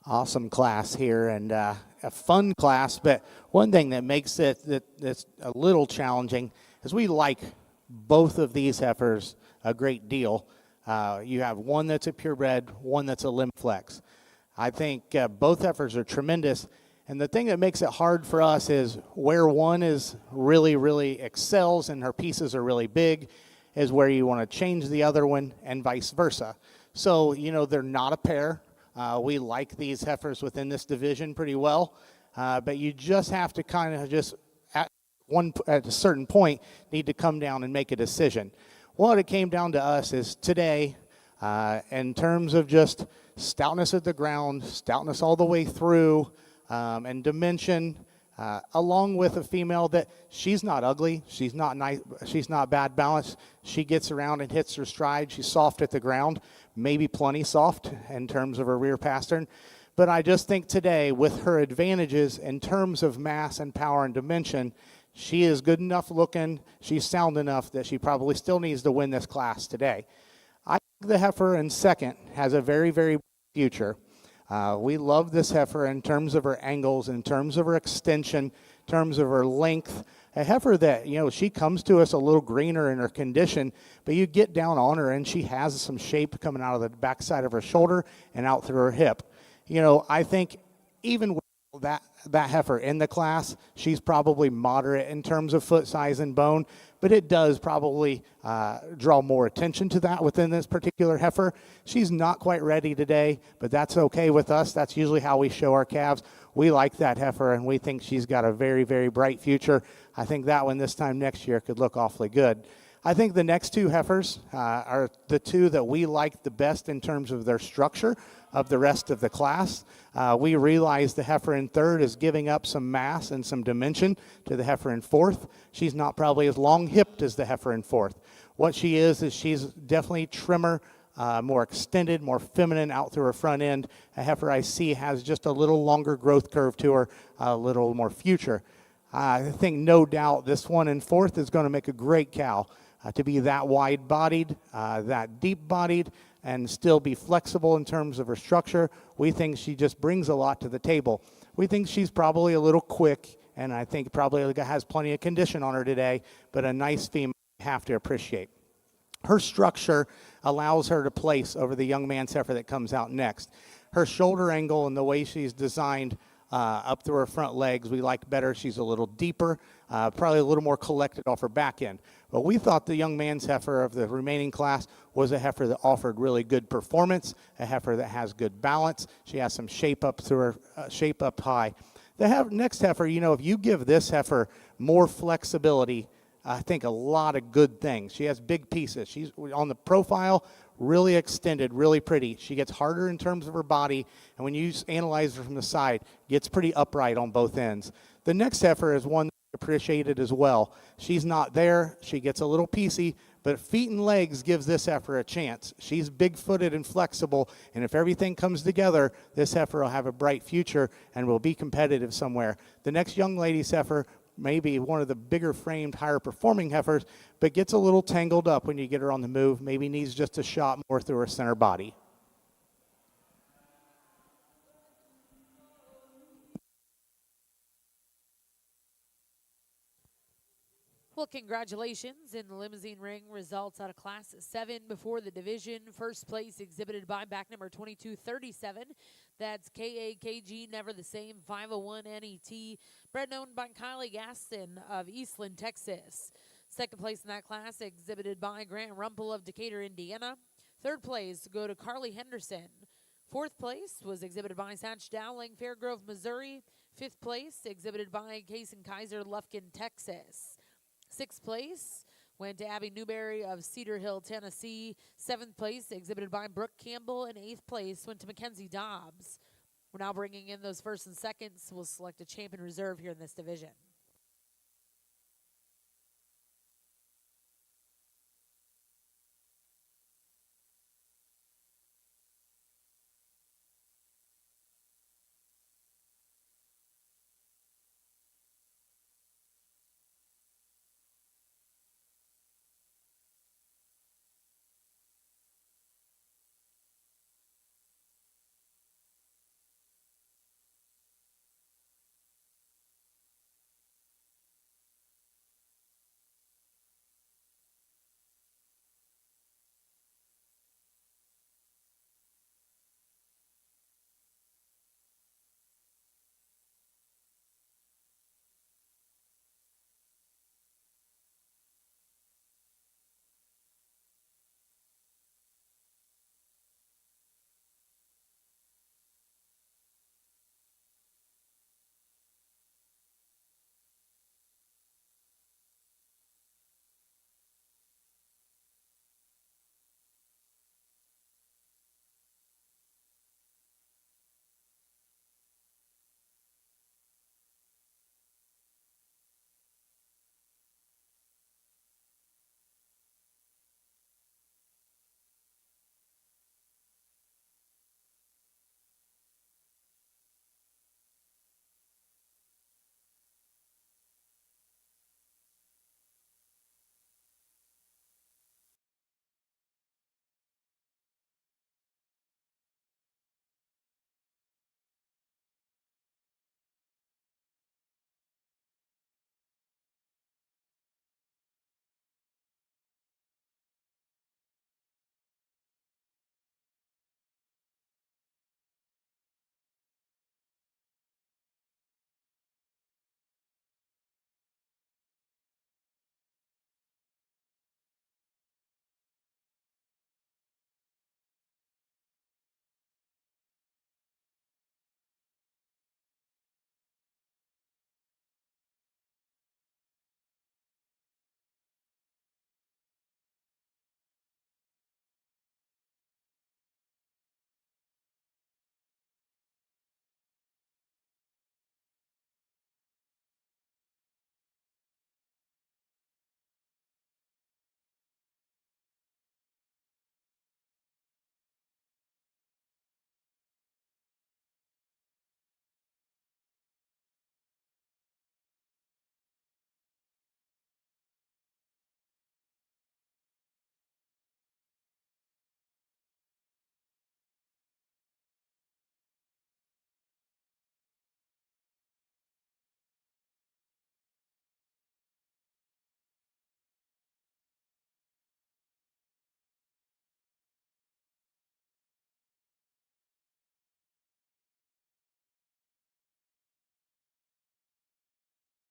Awesome class here, and a fun class, but one thing that makes that's a little challenging is we like both of these heifers a great deal. You have one that's a purebred, one that's a limb flex. I think both heifers are tremendous, and the thing that makes it hard for us is where one is really excels and her pieces are really big is where you want to change the other one, and vice versa. So, they're not a pair. We like these heifers within this division pretty well, but you just have to kind of just at a certain point need to come down and make a decision. What it came down to us is today, in terms of just stoutness at the ground, stoutness all the way through, and dimension, along with a female that she's not ugly, she's not nice, she's not bad balanced. She gets around and hits her stride. She's soft at the ground, maybe plenty soft in terms of her rear pastern. But I just think today, with her advantages in terms of mass and power and dimension, she is good enough looking, she's sound enough that she probably still needs to win this class today. I think the heifer in second has a very bright future. We love this heifer in terms of her angles, in terms of her extension, in terms of her length. A heifer that, she comes to us a little greener in her condition, but you get down on her and she has some shape coming out of the backside of her shoulder and out through her hip. I think even with that heifer in the class, she's probably moderate in terms of foot size and bone, but it does probably draw more attention to that within this particular heifer. She's not quite ready today, but that's okay with us. That's usually how we show our calves. We like that heifer, and we think she's got a very bright future. I think that one this time next year could look awfully good. I think the next two heifers are the two that we like the best in terms of their structure of the rest of the class. We realize the heifer in third is giving up some mass and some dimension to the heifer in fourth. She's not probably as long-hipped as the heifer in fourth. What she is she's definitely trimmer, more extended, more feminine out through her front end. A heifer I see has just a little longer growth curve to her, a little more future. I think no doubt this one in fourth is going to make a great cow. To be that wide-bodied, that deep-bodied, and still be flexible in terms of her structure. We think she just brings a lot to the table. We think she's probably a little quick, and I think probably has plenty of condition on her today, but a nice female you have to appreciate. Her structure allows her to place over the young man's heifer that comes out next. Her shoulder angle and the way she's designed up through her front legs, we like better. She's a little deeper, probably a little more collected off her back end. But we thought the young man's heifer of the remaining class was a heifer that offered really good performance, a heifer that has good balance. She has some shape up through her, shape up high. The next heifer, if you give this heifer more flexibility, I think a lot of good things. She has big pieces. She's on the profile, really extended, really pretty. She gets harder in terms of her body, and when you analyze her from the side, gets pretty upright on both ends. The next heifer is one appreciated as well. She's not there. She gets a little piecey, but feet and legs gives this heifer a chance. She's big-footed and flexible, and if everything comes together, this heifer will have a bright future and will be competitive somewhere. The next young lady's heifer may be one of the bigger framed, higher performing heifers, but gets a little tangled up when you get her on the move, maybe needs just a shot more through her center body. Well, congratulations in the Limousin ring. Results out of Class 7 before the division. First place exhibited by back number 2237. That's KAKG, Never the Same, 501 NET. Bred known by Kylie Gaston of Eastland, Texas. Second place in that class exhibited by Grant Rumpel of Decatur, Indiana. Third place go to Carly Henderson. Fourth place was exhibited by Satch Dowling, Fairgrove, Missouri. Fifth place exhibited by Kason Kaiser, Lufkin, Texas. Sixth place went to Abby Newberry of Cedar Hill, Tennessee. Seventh place exhibited by Brooke Campbell. And eighth place went to Mackenzie Dobbs. We're now bringing in those first and seconds. We'll select a champion reserve here in this division.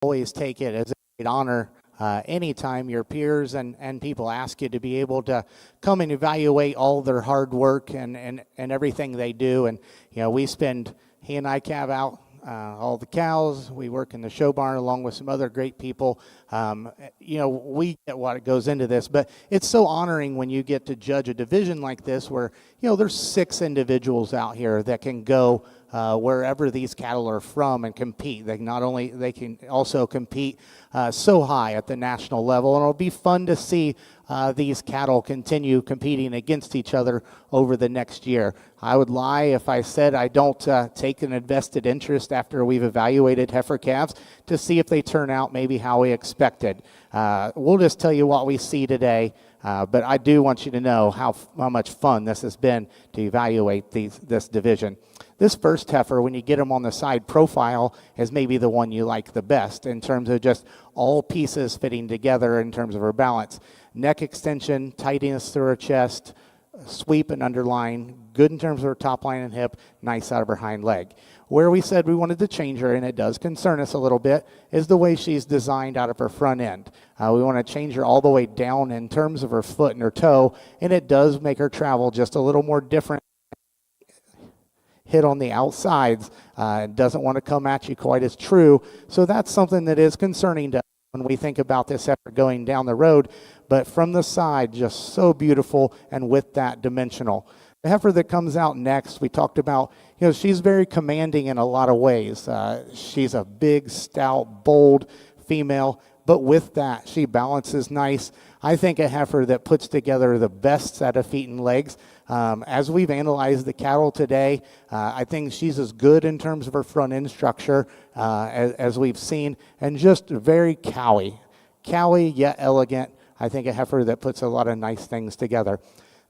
always take it as a great honor anytime your peers and people ask you to be able to come and evaluate all their hard work and everything they do. And, he and I calve out all the cows. We work in the show barn along with some other great people. We get what goes into this, but it's so honoring when you get to judge a division like this where, there's 6 individuals out here that can go wherever these cattle are from and compete. They can also compete so high at the national level, and it'll be fun to see these cattle continue competing against each other over the next year. I would lie if I said I don't take an invested interest after we've evaluated heifer calves to see if they turn out maybe how we expected. We'll just tell you what we see today, but I do want you to know how much fun this has been to evaluate this division. This first heifer, when you get them on the side profile, is maybe the one you like the best in terms of just all pieces fitting together in terms of her balance. Neck extension, tidiness through her chest, sweep and underline, good in terms of her top line and hip, nice out of her hind leg. Where we said we wanted to change her, and it does concern us a little bit, is the way she's designed out of her front end. We want to change her all the way down in terms of her foot and her toe, and it does make her travel just a little more different. Hit on the outsides, doesn't want to come at you quite as true. So that's something that is concerning to us when we think about this heifer going down the road. But from the side, just so beautiful, and with that dimensional. The heifer that comes out next, we talked about, she's very commanding in a lot of ways. She's a big, stout, bold female, but with that, she balances nice. I think a heifer that puts together the best set of feet and legs. As we've analyzed the cattle today, I think she's as good in terms of her front end structure as we've seen, and just very cowy yet elegant. I think a heifer that puts a lot of nice things together.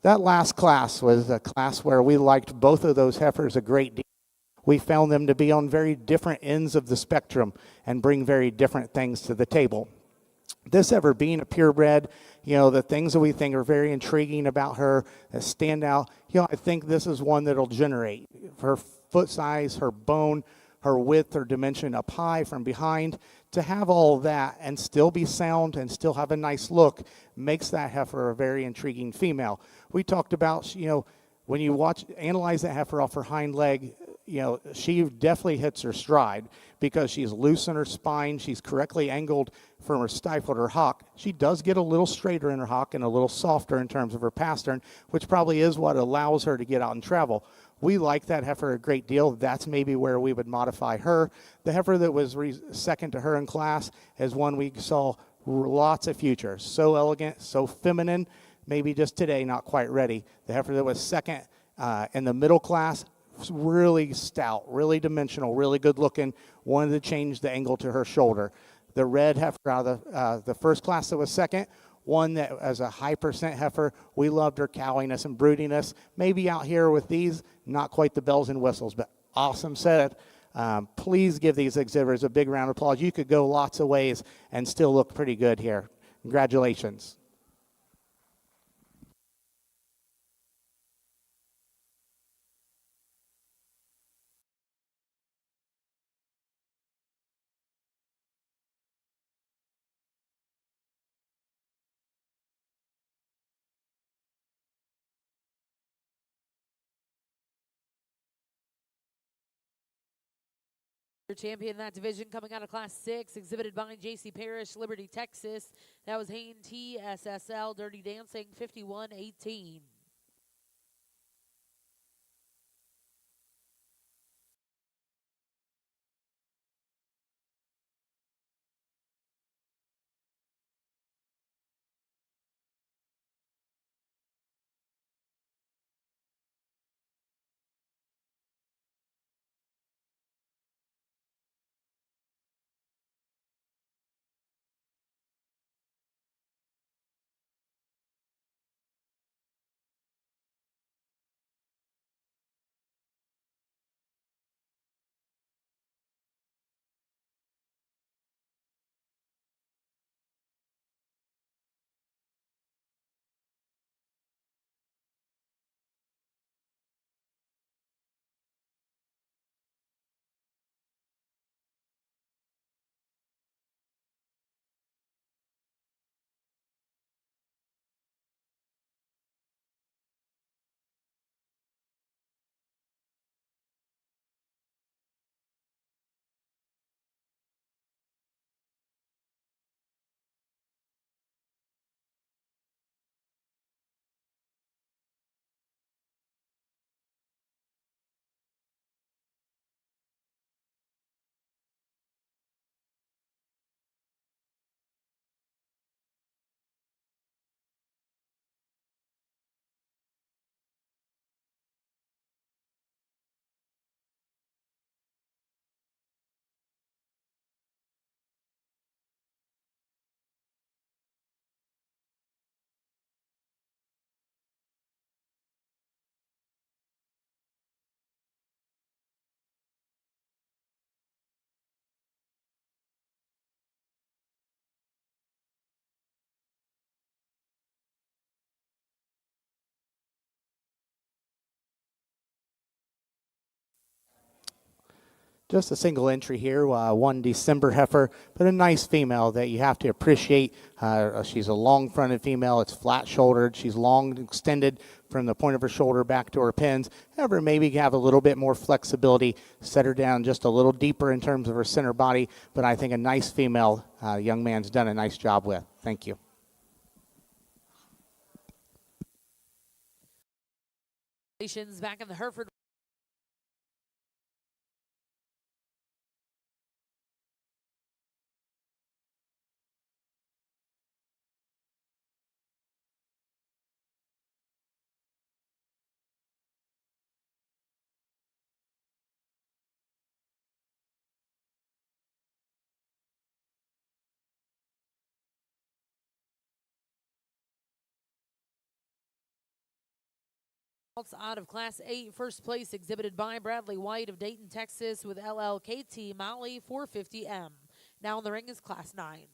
That last class was a class where we liked both of those heifers a great deal. We found them to be on very different ends of the spectrum and bring very different things to the table. This heifer being a purebred, the things that we think are very intriguing about her that stand out, I think this is one that'll generate. Her foot size, her bone, her width, her dimension up high from behind, to have all of that and still be sound and still have a nice look makes that heifer a very intriguing female. We talked about, when you analyze that heifer off her hind leg, she definitely hits her stride because she's loose in her spine. She's correctly angled from her stifle to her hock. She does get a little straighter in her hock and a little softer in terms of her pastern, which probably is what allows her to get out and travel. We like that heifer a great deal. That's maybe where we would modify her. The heifer that was second to her in class is one we saw lots of future. So elegant, so feminine, maybe just today not quite ready. The heifer that was second in the middle class, really stout, really dimensional, really good looking, wanted to change the angle to her shoulder. The red heifer out of the first class that was second, one that as a high percent heifer, we loved her cowiness and broodiness. Maybe out here with these, not quite the bells and whistles, but awesome set. Please give these exhibitors a big round of applause. You could go lots of ways and still look pretty good here. Congratulations. Your champion in that division coming out of Class 6, exhibited by J.C. Parrish, Liberty, Texas. That was Hayne TSSL, Dirty Dancing, 51-18. Just a single entry here, one December heifer, but a nice female that you have to appreciate. She's a long-fronted female. It's flat-shouldered. She's long extended from the point of her shoulder back to her pins. However, maybe have a little bit more flexibility, set her down just a little deeper in terms of her center body, but I think a nice female young man's done a nice job with. Thank you. Back in the Hereford. Out of Class 8, first place exhibited by Bradley White of Dayton, Texas with LLKT Molly 450M. Now in the ring is Class 9.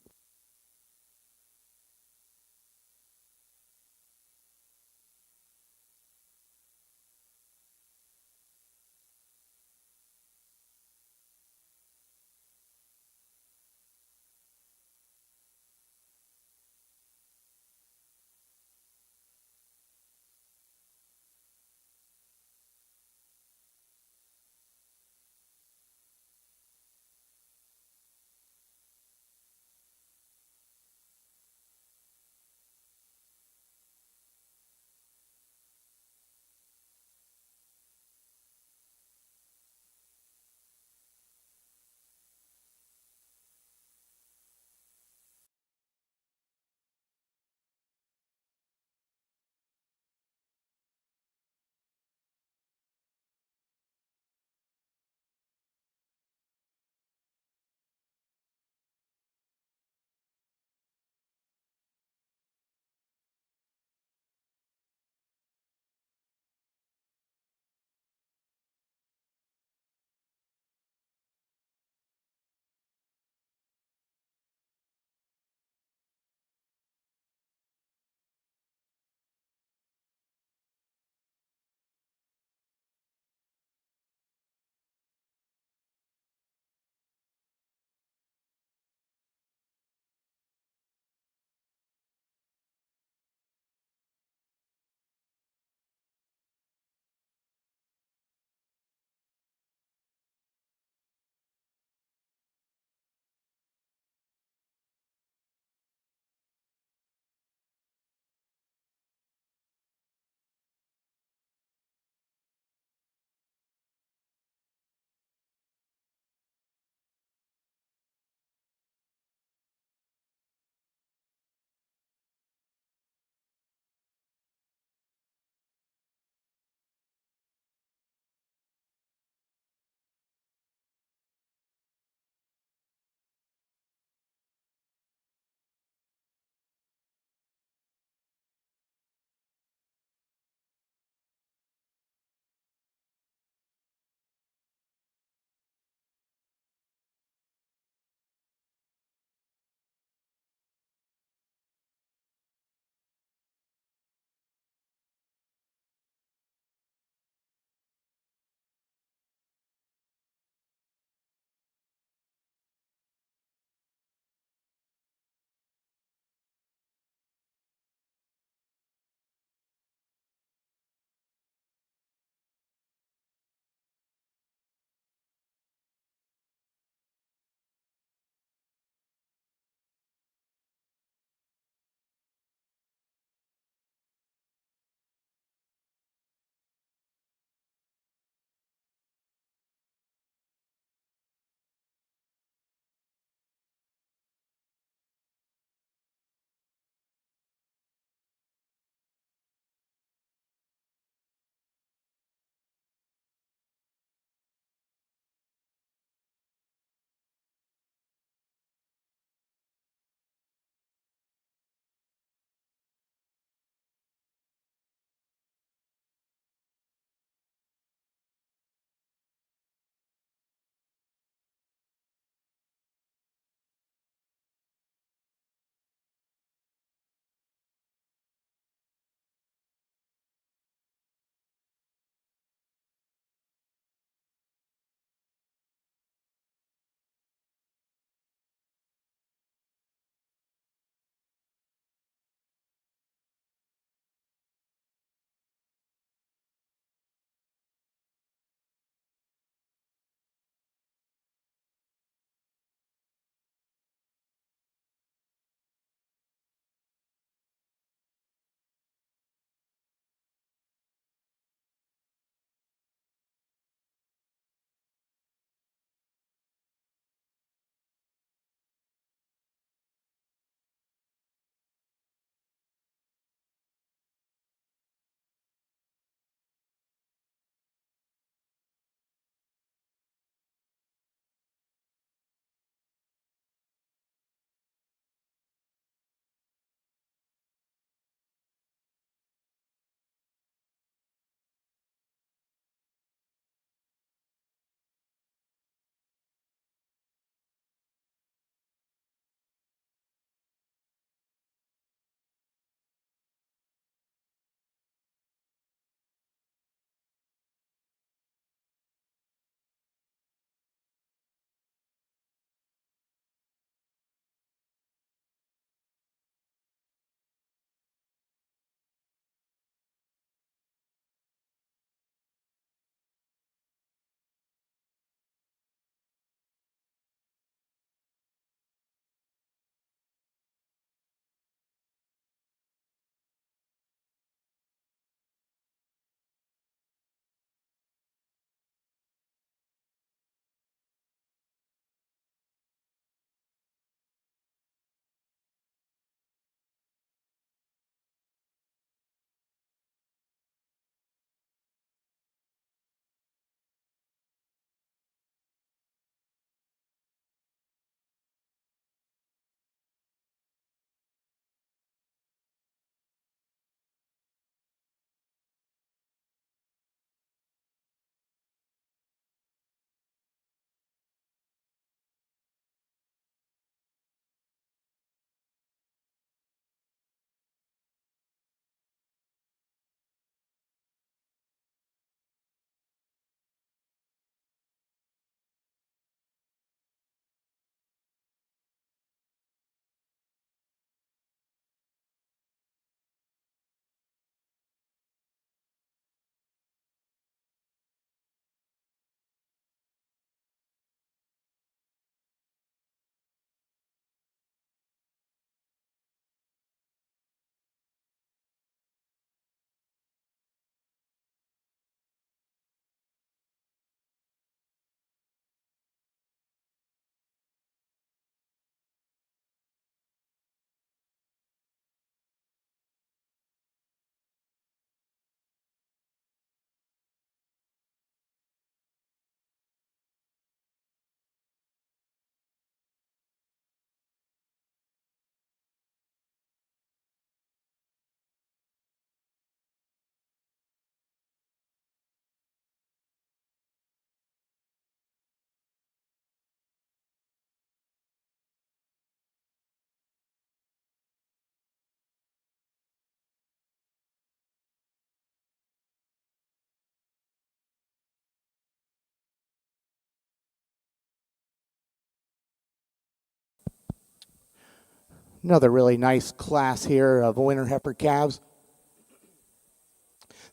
Another really nice class here of winter heifer calves.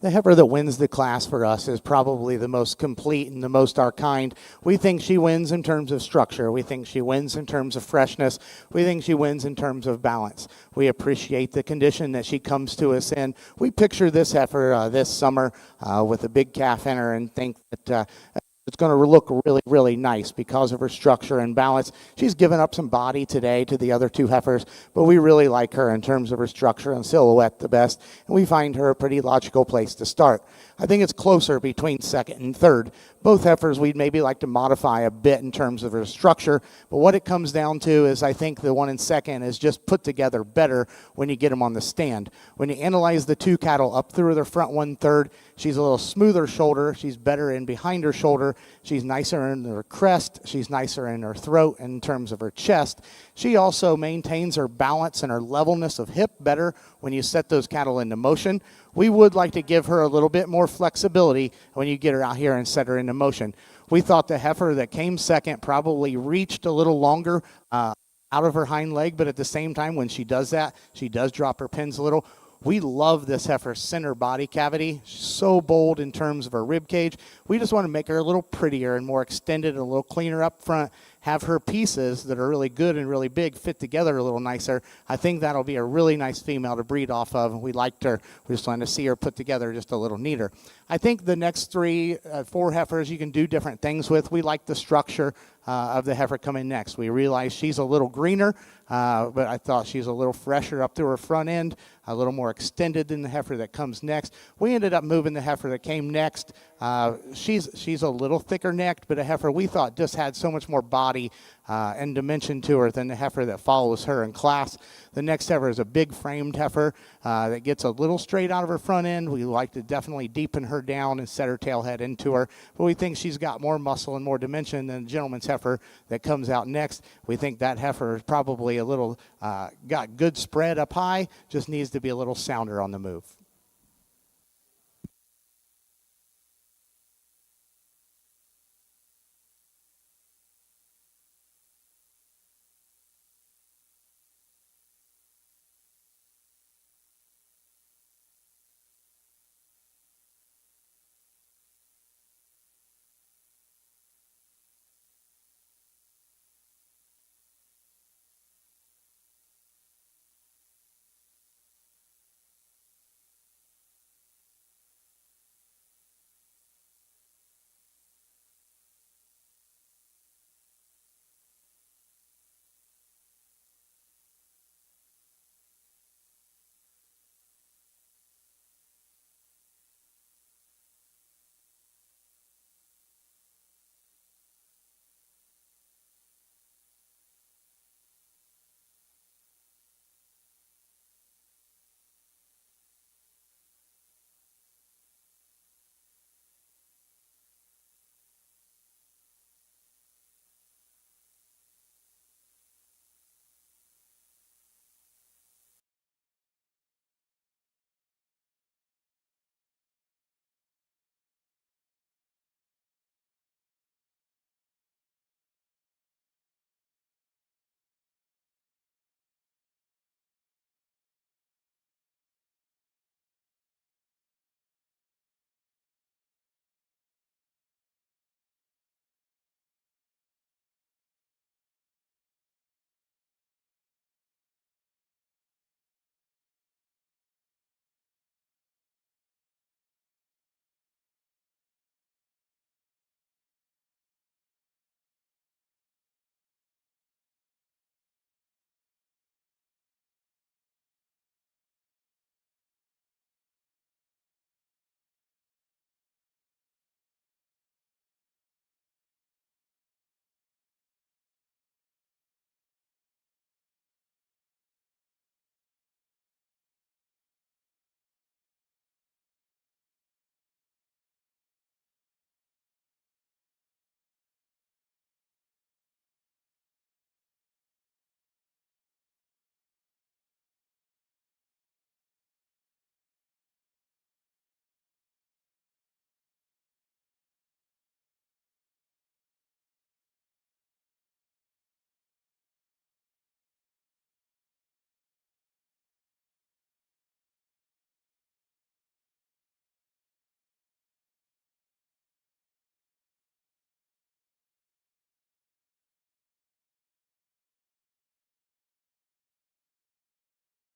The heifer that wins the class for us is probably the most complete and the most our kind. We think she wins in terms of structure. We think she wins in terms of freshness. We think she wins in terms of balance. We appreciate the condition that she comes to us in. We picture this heifer this summer with a big calf in her and think that it's going to look really, really nice because of her structure and balance. She's given up some body today to the other two heifers, but we really like her in terms of her structure and silhouette the best, and we find her a pretty logical place to start. I think it's closer between second and third. Both heifers we'd maybe like to modify a bit in terms of her structure, but what it comes down to is I think the one in second is just put together better when you get them on the stand. When you analyze the two cattle up through their front 1/3, she's a little smoother shoulder. She's better in behind her shoulder. She's nicer in her crest. She's nicer in her throat in terms of her chest. She also maintains her balance and her levelness of hip better when you set those cattle into motion. We would like to give her a little bit more flexibility when you get her out here and set her into motion. We thought the heifer that came second probably reached a little longer out of her hind leg, but at the same time, when she does that, she does drop her pins a little. We love this heifer's center body cavity. She's so bold in terms of her rib cage. We just want to make her a little prettier and more extended and a little cleaner up front. Have her pieces that are really good and really big fit together a little nicer. I think that'll be a really nice female to breed off of. We liked her. We just wanted to see her put together just a little neater. I think the next four heifers you can do different things with. We like the structure of the heifer coming next. We realize she's a little greener, but I thought she's a little fresher up through her front end, a little more extended than the heifer that comes next. We ended up moving the heifer that came next. She's a little thicker necked, but a heifer we thought just had so much more body and dimension to her than the heifer that follows her in class. The next heifer is a big framed heifer that gets a little straight out of her front end. We like to definitely deepen her down and set her tail head into her, but we think she's got more muscle and more dimension than the gentleman's heifer that comes out next. We think that heifer is probably a little got good spread up high, just needs to be a little sounder on the move.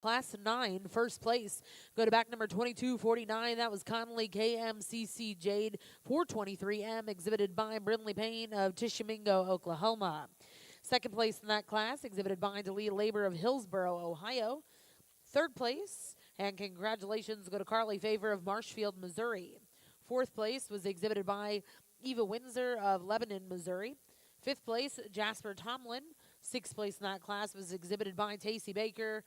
Class 9, first place. Go to back number 2249. That was Connolly KMCC Jade 423M, exhibited by Brinley Payne of Tishomingo, Oklahoma. Second place in that class, exhibited by Delia Labor of Hillsboro, Ohio. Third place, and congratulations go to Carly Favor of Marshfield, Missouri. Fourth place was exhibited by Eva Windsor of Lebanon, Missouri. Fifth place, Jasper Tomlin. Sixth place in that class was exhibited by Tacey Baker.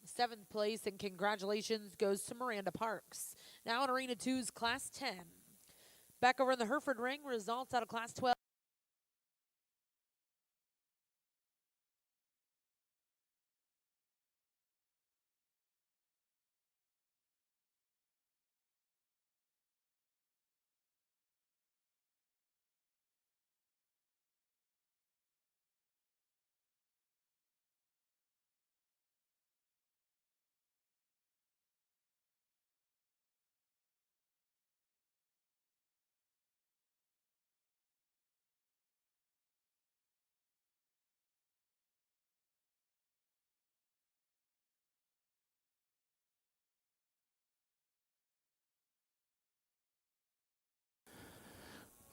Seventh place, and congratulations goes to Miranda Parks. Now in Arena 2's Class 10. Back over in the Hereford ring, results out of Class 12.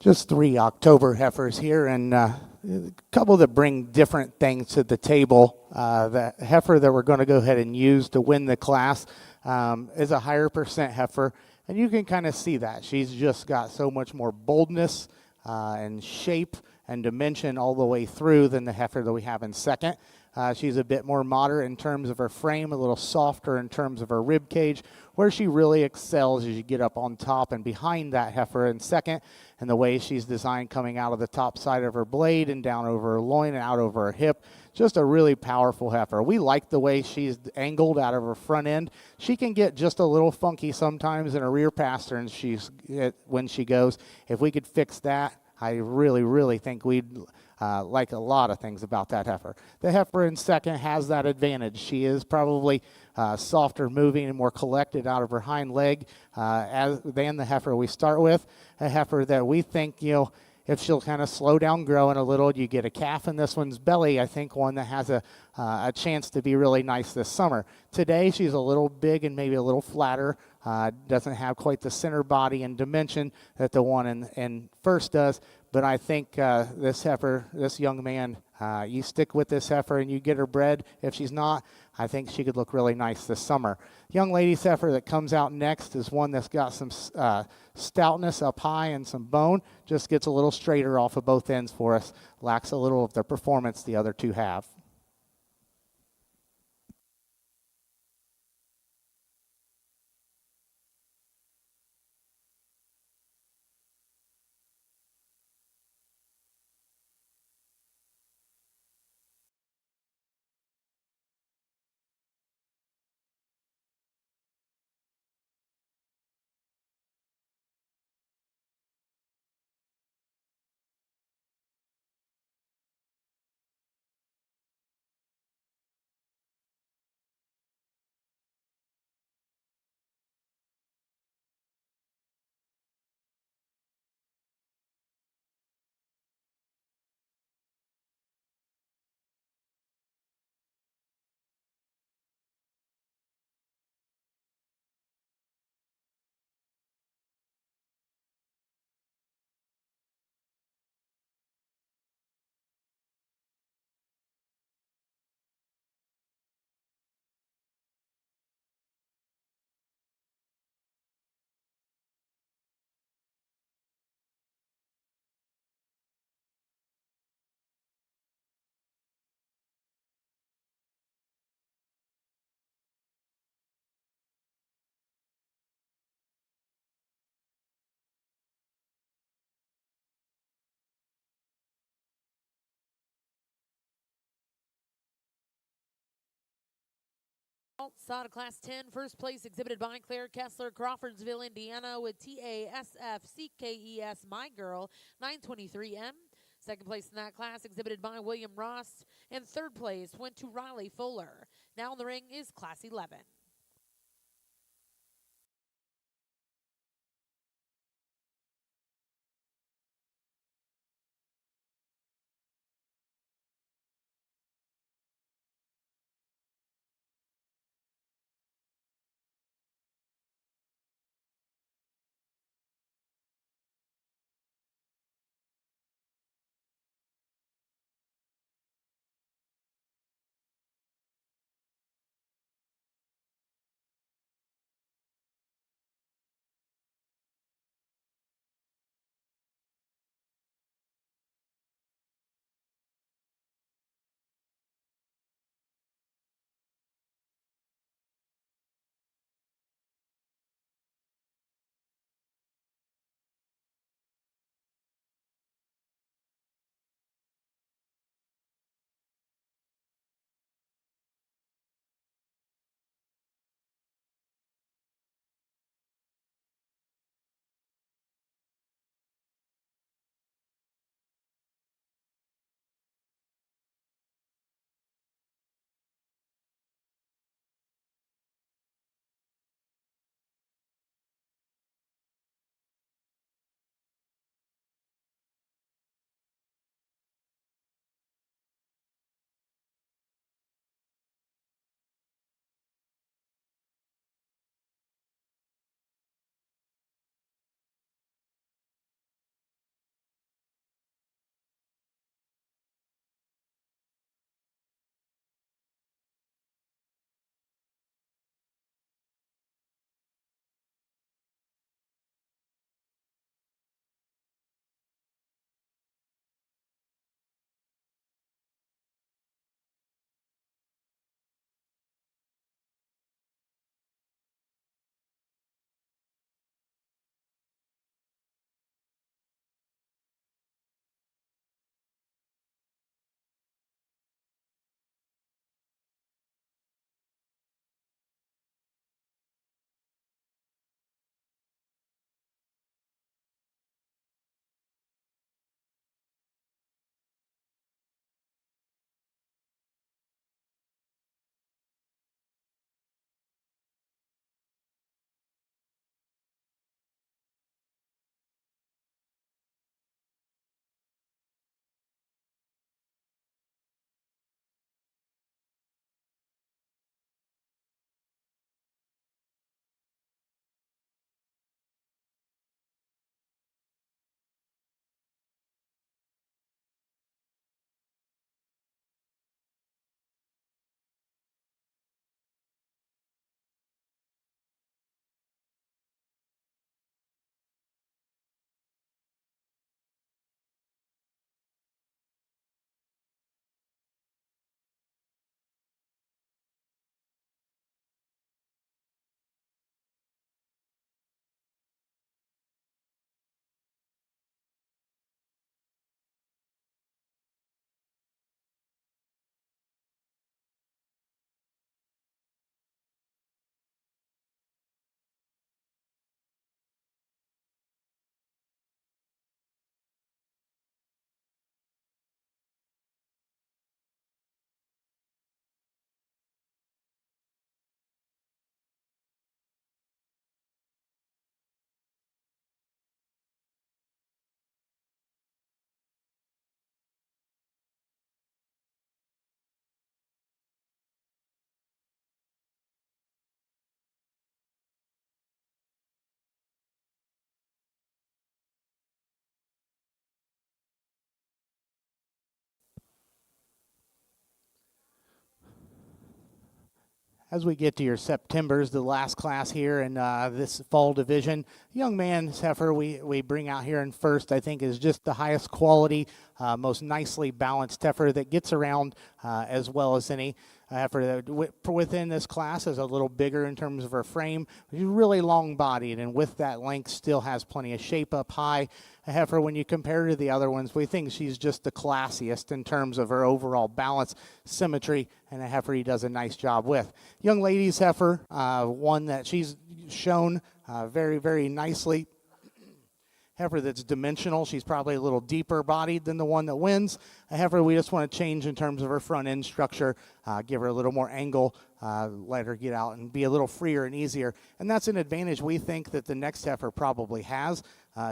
Just 3 October heifers here, and a couple that bring different things to the table. The heifer that we're going to go ahead and use to win the class is a higher percent heifer, and you can kind of see that. She's just got so much more boldness and shape and dimension all the way through than the heifer that we have in second. She's a bit more moderate in terms of her frame, a little softer in terms of her rib cage. Where she really excels is you get up on top and behind that heifer in second, and the way she's designed coming out of the top side of her blade and down over her loin and out over her hip. Just a really powerful heifer. We like the way she's angled out of her front end. She can get just a little funky sometimes in her rear pastern when she goes. If we could fix that, I really think we'd like a lot of things about that heifer. The heifer in second has that advantage. She is probably softer moving and more collected out of her hind leg than the heifer we start with. A heifer that we think, if she'll kind of slow down growing a little, you get a calf in this one's belly. I think one that has a chance to be really nice this summer. Today, she's a little big and maybe a little flatter. Doesn't have quite the center body and dimension that the one in first does. But I think this heifer, this young man, you stick with this heifer and you get her bred. If she's not, I think she could look really nice this summer. Young lady's heifer that comes out next is one that's got some stoutness up high and some bone. Just gets a little straighter off of both ends for us. Lacks a little of the performance the other two have. Out of Class 10, first place exhibited by Claire Kessler, Crawfordsville, Indiana, with TASFCKES My Girl 923M. Second place in that class exhibited by William Ross, and third place went to Riley Fuller. Now in the ring is Class 11. As we get to your Septembers, the last class here in this fall division, young man's heifer we bring out here in first, I think, is just the highest quality, most nicely balanced heifer that gets around as well as any heifer that within this class is a little bigger in terms of her frame. She's really long-bodied, and with that length still has plenty of shape up high. A heifer, when you compare her to the other ones, we think she's just the classiest in terms of her overall balance, symmetry, and a heifer he does a nice job with. Young lady's heifer, one that she's shown very, very nicely. Heifer that's dimensional. She's probably a little deeper bodied than the one that wins. A heifer we just want to change in terms of her front end structure, give her a little more angle, let her get out and be a little freer and easier. And that's an advantage we think that the next heifer probably has.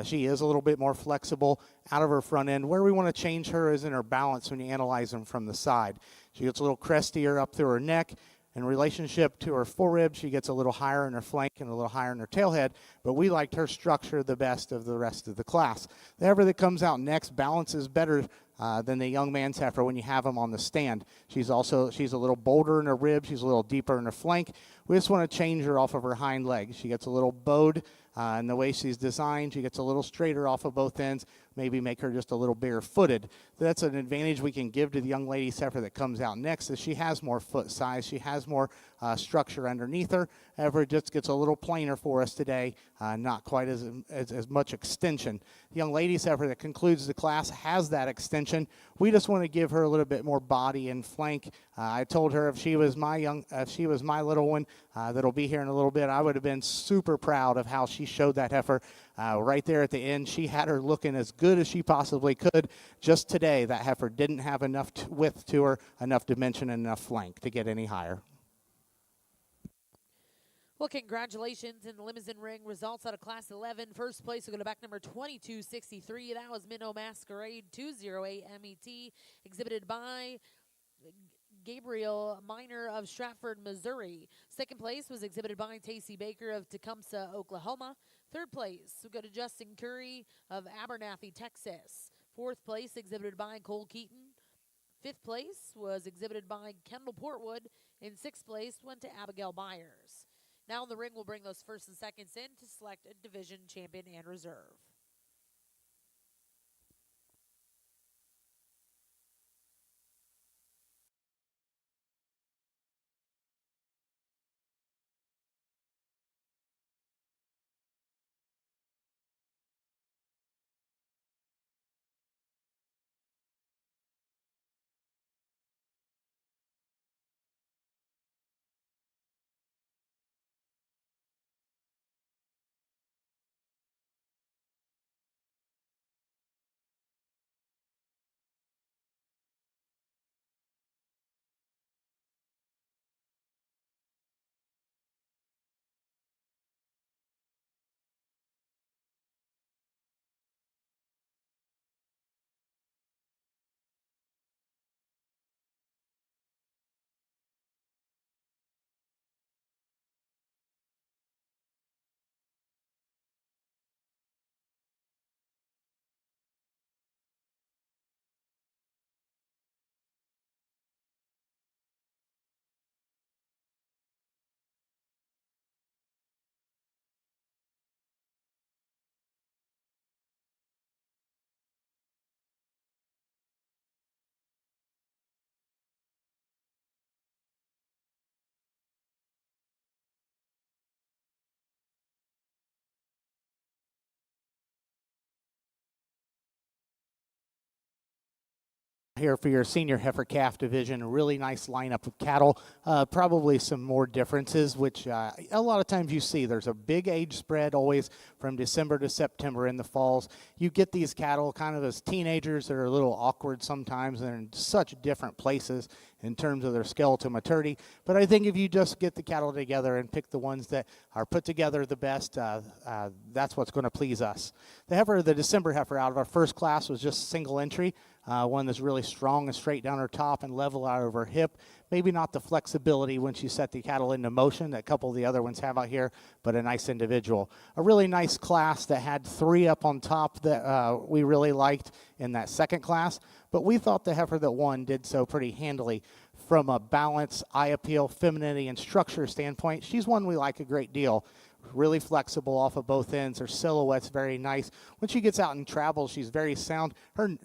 She is a little bit more flexible out of her front end. Where we want to change her is in her balance when you analyze them from the side. She gets a little crestier up through her neck. In relationship to her forerib, she gets a little higher in her flank and a little higher in her tailhead, but we liked her structure the best of the rest of the class. The heifer that comes out next balances better than the young man's heifer when you have him on the stand. She's a little bolder in her rib. She's a little deeper in her flank. We just want to change her off of her hind legs. She gets a little bowed in the way she's designed. She gets a little straighter off of both ends, maybe make her just a little bigger footed. That's an advantage we can give to the young lady's heifer that comes out next, is she has more foot size. She has more structure underneath her. However, it just gets a little plainer for us today, not quite as much extension. The young lady's heifer that concludes the class has that extension. We just want to give her a little bit more body and flank. I told her if she was my little one that'll be here in a little bit, I would have been super proud of how she showed that heifer right there at the end. She had her looking as good as she possibly could. Just today, that heifer didn't have enough width to her, enough dimension, and enough flank to get any higher. Well, congratulations in the Limousin ring. Results out of Class 11. First place will go to back number 2263. That was Minnow Masquerade 208 MET, exhibited by Gabriel Miner of Stratford, Missouri. Second place was exhibited by Tacey Baker of Tecumseh, Oklahoma. Third place will go to Justin Curry of Abernathy, Texas. Fourth place exhibited by Cole Keaton. Fifth place was exhibited by Kendall Portwood. And sixth place went to Abigail Byers. Now in the ring, we'll bring those first and seconds in to select a division champion and reserve. Here for your senior heifer calf division, a really nice lineup of cattle. Probably some more differences, which a lot of times you see. There's a big age spread always from December to September in the falls. You get these cattle kind of as teenagers that are a little awkward sometimes. They're in such different places in terms of their skeletal maturity. But I think if you just get the cattle together and pick the ones that are put together the best, that's what's going to please us. The December heifer out of our first class was just single entry. one that's really strong and straight down her top and level out of her hip. Maybe not the flexibility when she set the cattle into motion that a couple of the other ones have out here, but a nice individual. A really nice class that had 3 up on top that we really liked in that second class, but we thought the heifer that won did so pretty handily. From a balance, eye appeal, femininity, and structure standpoint, she's one we like a great deal. Really flexible off of both ends. Her silhouette's very nice. When she gets out and travels, she's very sound.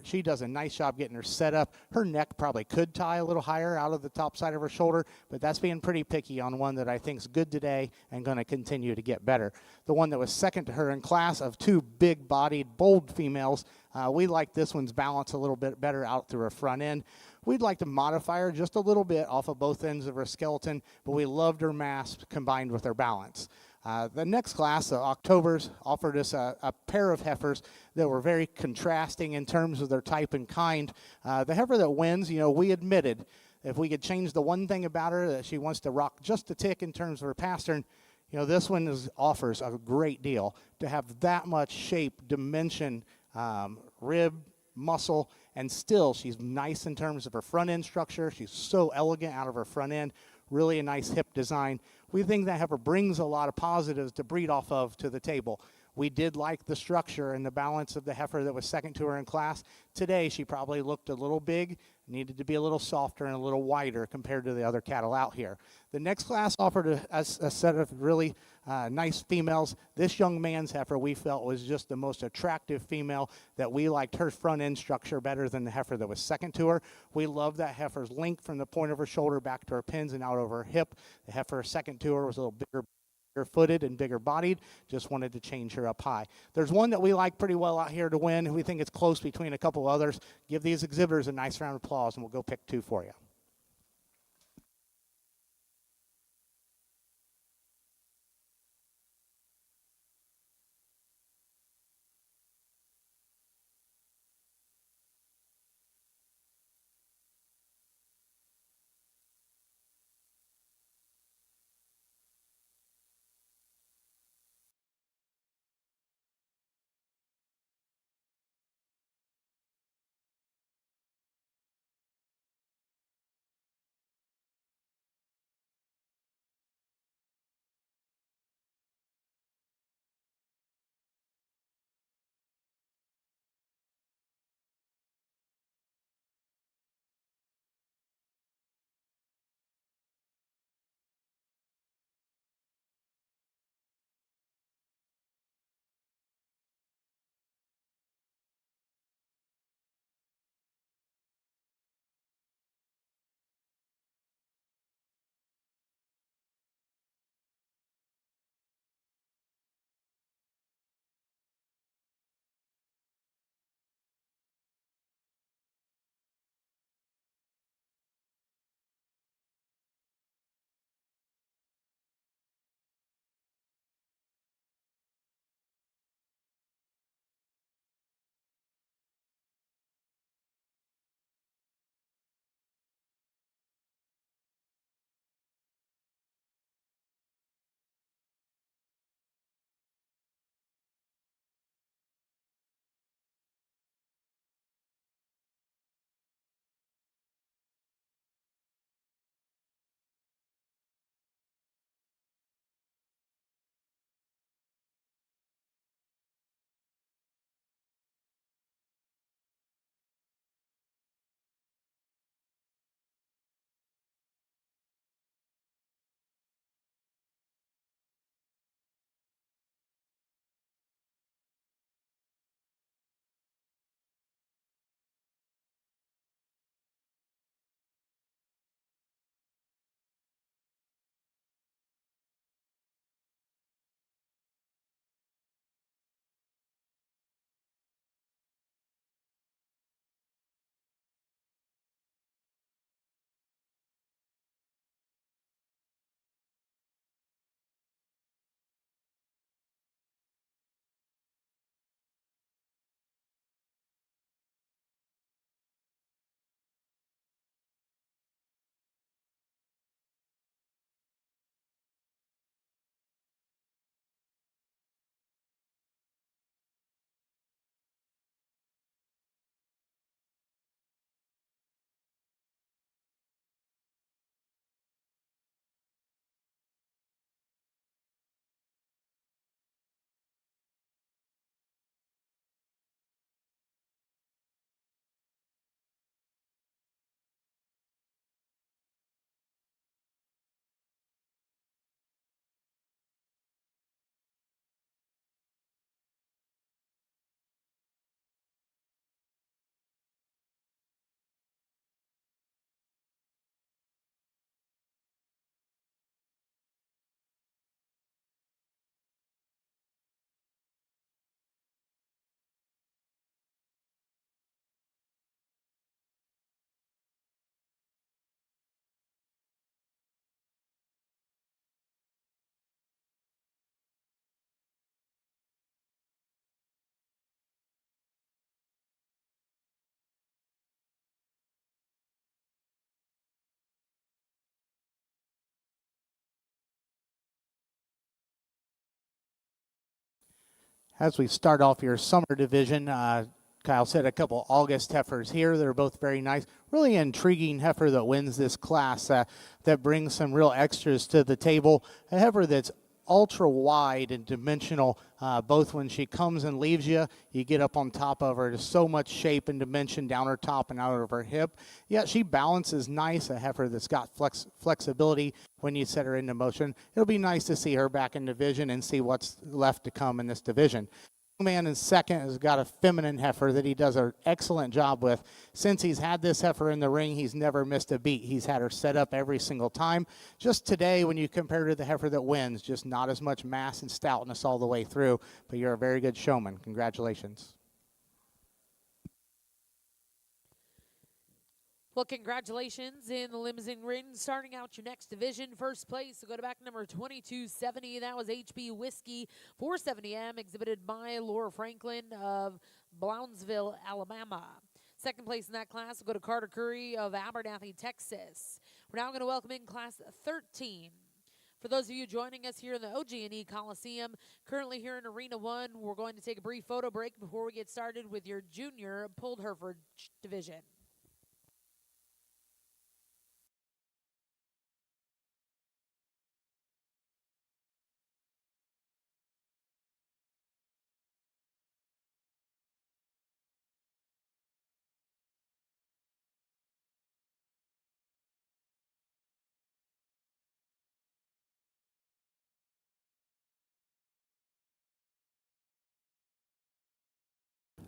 She does a nice job getting her set up. Her neck probably could tie a little higher out of the top side of her shoulder, but that's being pretty picky on one that I think is good today and going to continue to get better. The one that was second to her in class of 2 big-bodied, bold females, we like this one's balance a little bit better out through her front end. We'd like to modify her just a little bit off of both ends of her skeleton, but we loved her mass combined with her balance. The next class, October's, offered us a pair of heifers that were very contrasting in terms of their type and kind. The heifer that wins, we admitted if we could change the one thing about her, that she wants to rock just a tick in terms of her pastern, this one offers a great deal. To have that much shape, dimension, rib, muscle, and still she's nice in terms of her front end structure. She's so elegant out of her front end. Really a nice hip design. We think that heifer brings a lot of positives to breed off of to the table. We did like the structure and the balance of the heifer that was second to her in class. Today, she probably looked a little big, needed to be a little softer and a little wider compared to the other cattle out here. The next class offered a set of really nice females. This young man's heifer we felt was just the most attractive female that we liked her front end structure better than the heifer that was second to her. We love that heifer's length from the point of her shoulder back to her pins and out over her hip. The heifer second to her was a little bigger footed and bigger bodied. Just wanted to change her up high. There's one that we like pretty well out here to win. We think it's close between a couple others. Give these exhibitors a nice round of applause and we'll go pick 2 for you. As we start off your summer division, Kyle said a couple August heifers here. They're both very nice. Really intriguing heifer that wins this class that brings some real extras to the table. A heifer that's ultra wide and dimensional, both when she comes and leaves you, you get up on top of her. There's so much shape and dimension down her top and out of her hip. Yeah, she balances nice, a heifer that's got flexibility when you set her into motion. It'll be nice to see her back in division and see what's left to come in this division. Man in second has got a feminine heifer that he does an excellent job with. Since he's had this heifer in the ring, he's never missed a beat. He's had her set up every single time. Just today, when you compare to the heifer that wins, just not as much mass and stoutness all the way through, but you're a very good showman. Congratulations. Well, congratulations in the Limousin ring. Starting out your next division, first place, we'll go to back number 2270. That was HB Whiskey 470M, exhibited by Laura Franklin of Brownsville, Alabama. Second place in that class will go to Carter Curry of Abernathy, Texas. We're now going to welcome in class 13. For those of you joining us here in the OG&E Coliseum, currently here in Arena 1, we're going to take a brief photo break before we get started with your junior pulled Hereford division.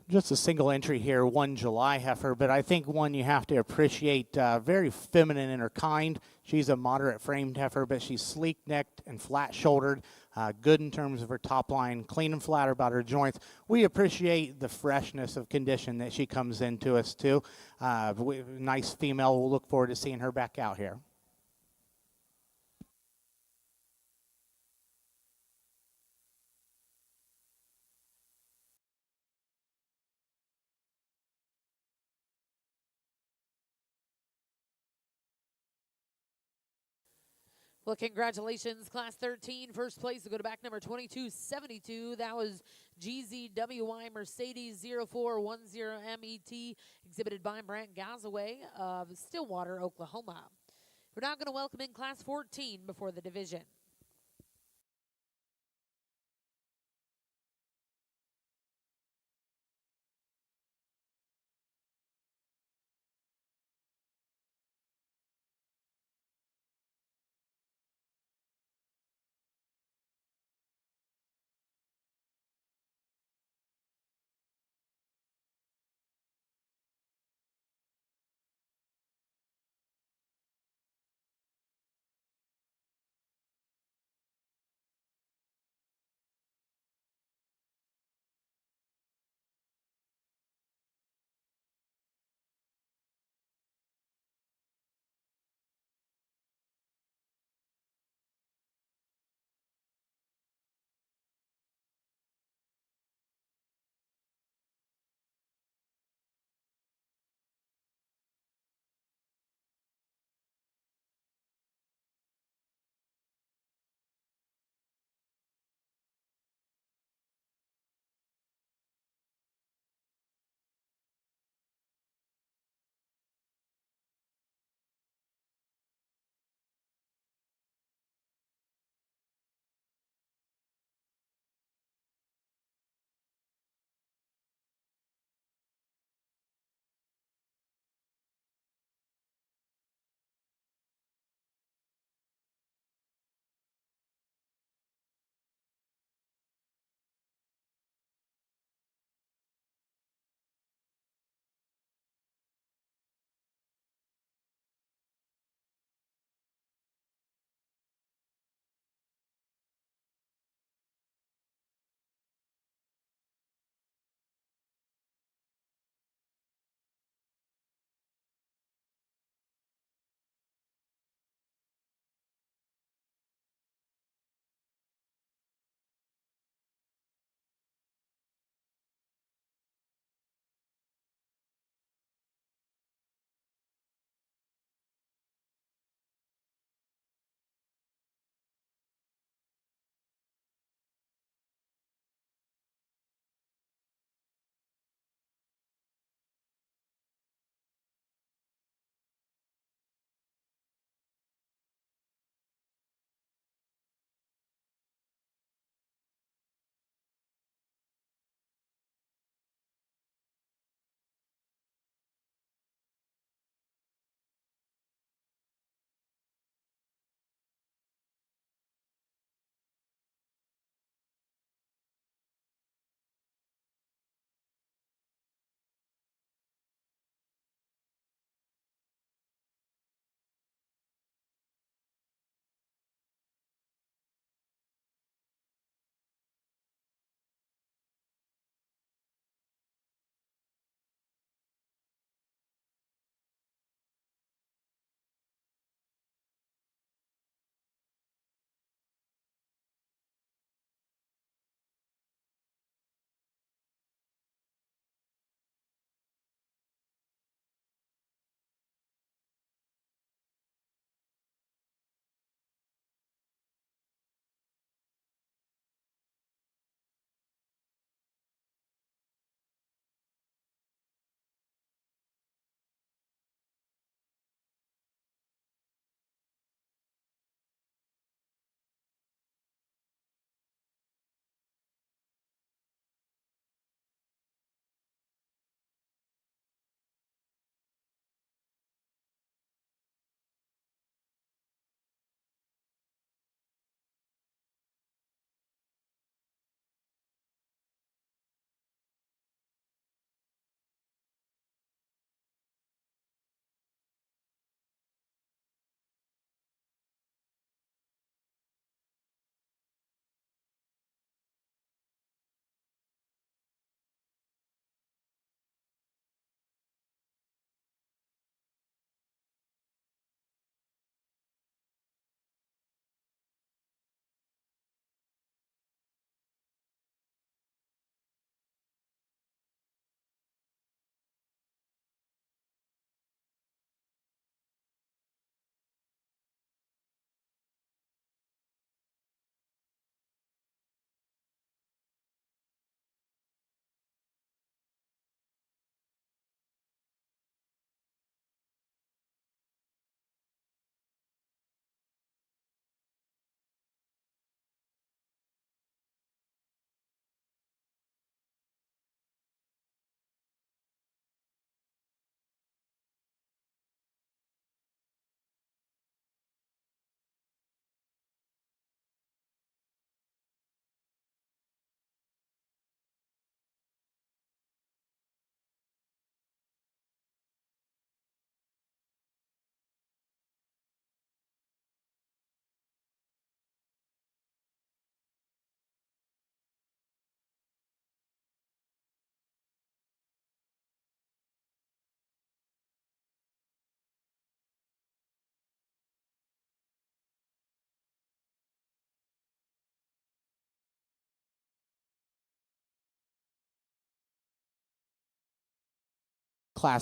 Just a single entry here, 1 July heifer, but I think one you have to appreciate, very feminine in her kind. She's a moderate framed heifer, but she's sleek necked and flat shouldered, good in terms of her top line, clean and flat about her joints. We appreciate the freshness of condition that she comes into us too. Nice female. We'll look forward to seeing her back out here. Well, congratulations, Class 13. First place will go to back number 2272. That was GZWY Mercedes 0410MET, exhibited by Brant Gazaway of Stillwater, Oklahoma. We're now going to welcome in Class 14 before the division.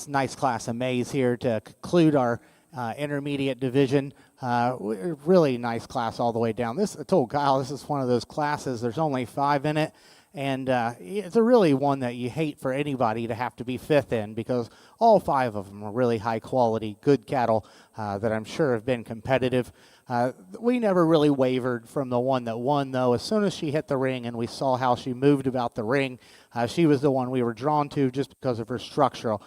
nice class of maize here to conclude our intermediate division. Really nice class all the way down. I told Kyle, this is one of those classes, there's only 5 in it, and it's a really one that you hate for anybody to have to be 5th in, because all 5 of them are really high quality, good cattle that I'm sure have been competitive. We never really wavered from the one that won, though. As soon as she hit the ring and we saw how she moved about the ring, she was the one we were drawn to just because of her structural.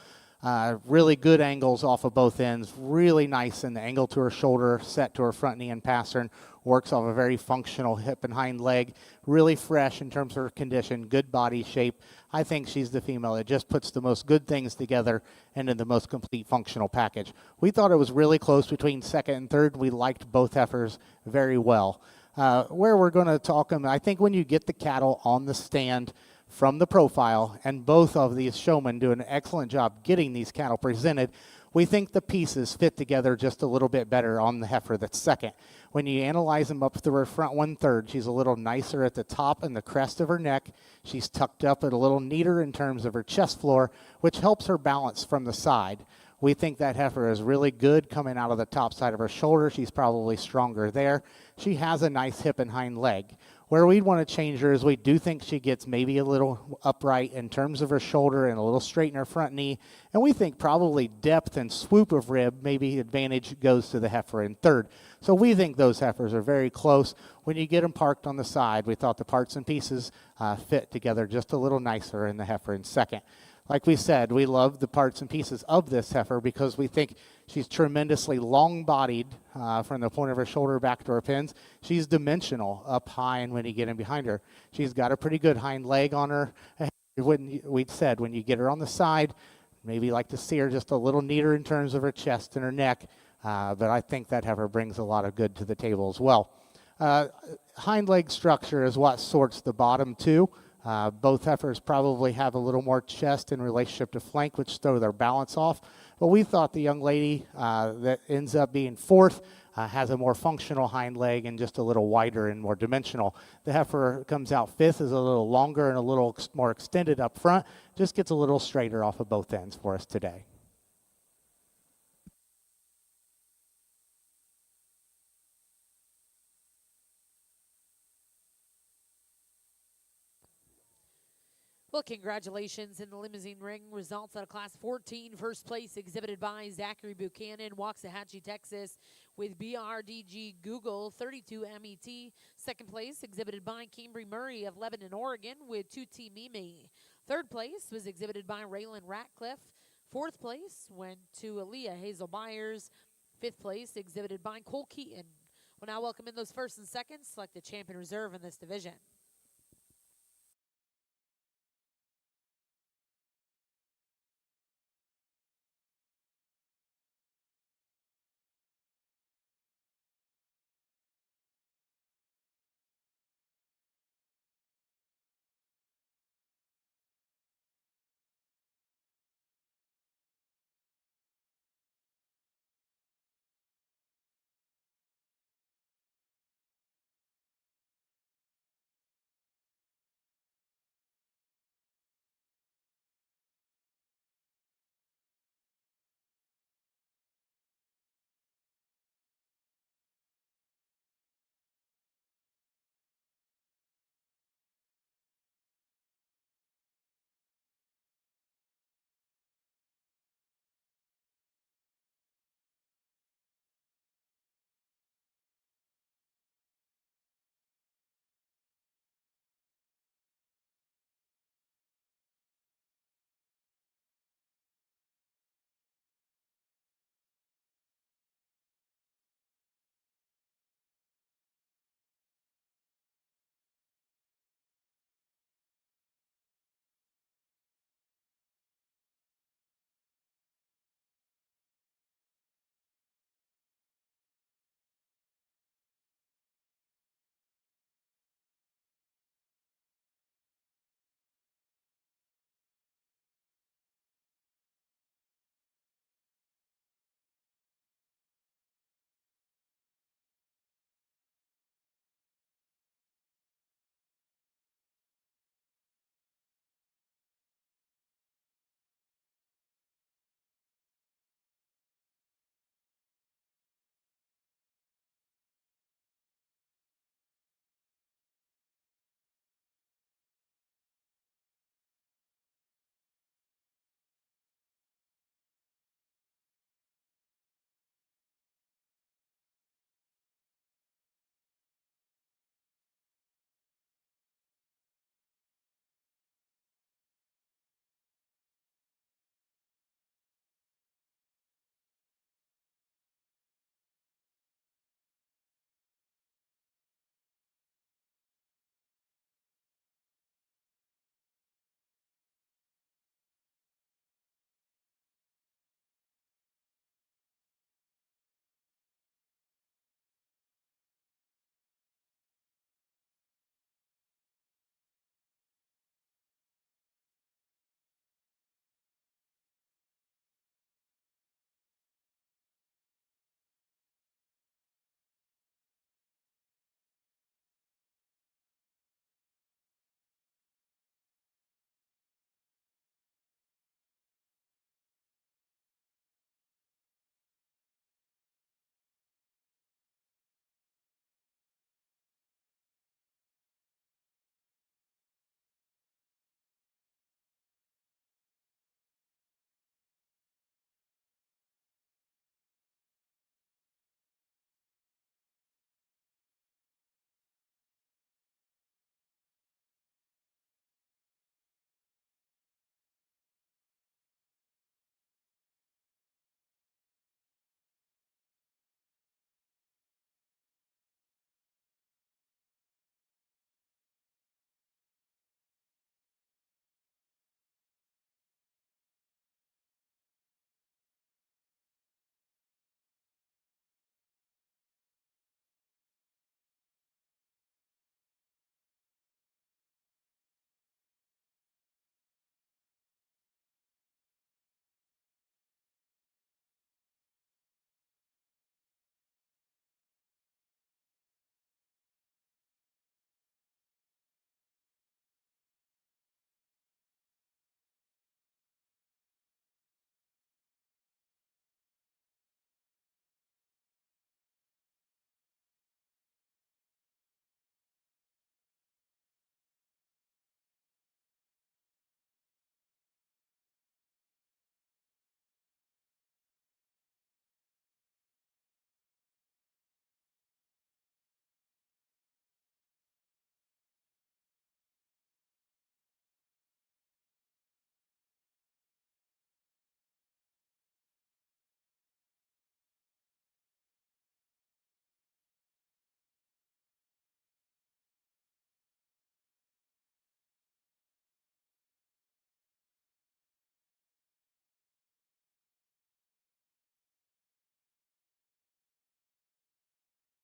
Really good angles off of both ends, really nice in the angle to her shoulder, set to her front knee and pastern, works off a very functional hip and hind leg, really fresh in terms of her condition, good body shape. I think she's the female that just puts the most good things together and in the most complete functional package. We thought it was really close between second and third. We liked both heifers very well. Where we're going to talk them, I think when you get the cattle on the stand from the profile, and both of these showmen do an excellent job getting these cattle presented, we think the pieces fit together just a little bit better on the heifer that's second. When you analyze them up through her front 1/3, she's a little nicer at the top and the crest of her neck. She's tucked up a little neater in terms of her chest floor, which helps her balance from the side. We think that heifer is really good coming out of the top side of her shoulder. She's probably stronger there. She has a nice hip and hind leg. Where we'd want to change her is we do think she gets maybe a little upright in terms of her shoulder and a little straight in her front knee. And we think probably depth and swoop of rib, maybe advantage goes to the heifer in third. So we think those heifers are very close. When you get them parked on the side, we thought the parts and pieces fit together just a little nicer in the heifer in second. Like we said, we love the parts and pieces of this heifer because we think she's tremendously long-bodied from the point of her shoulder back to her pins. She's dimensional up high and when you get in behind her. She's got a pretty good hind leg on her. We'd said when you get her on the side, maybe like to see her just a little neater in terms of her chest and her neck, but I think that heifer brings a lot of good to the table as well. Hind leg structure is what sorts the bottom two. Both heifers probably have a little more chest in relationship to flank, which throw their balance off. But we thought the young lady that ends up being fourth has a more functional hind leg and just a little wider and more dimensional. The heifer comes out fifth, is a little longer and a little more extended up front, just gets a little straighter off of both ends for us today. Well, congratulations in the Limousin ring. Results out of Class 14. First place exhibited by Zachary Buchanan, Waxahachie, Texas, with BRDG Google 32 MET. Second place exhibited by Cambry Murray of Lebanon, Oregon, with 2T Mimi. Third place was exhibited by Raylan Ratcliffe. Fourth place went to Aaliyah Hazel Byers. Fifth place exhibited by Cole Keaton. We'll now welcome in those first and seconds, select the champion reserve in this division.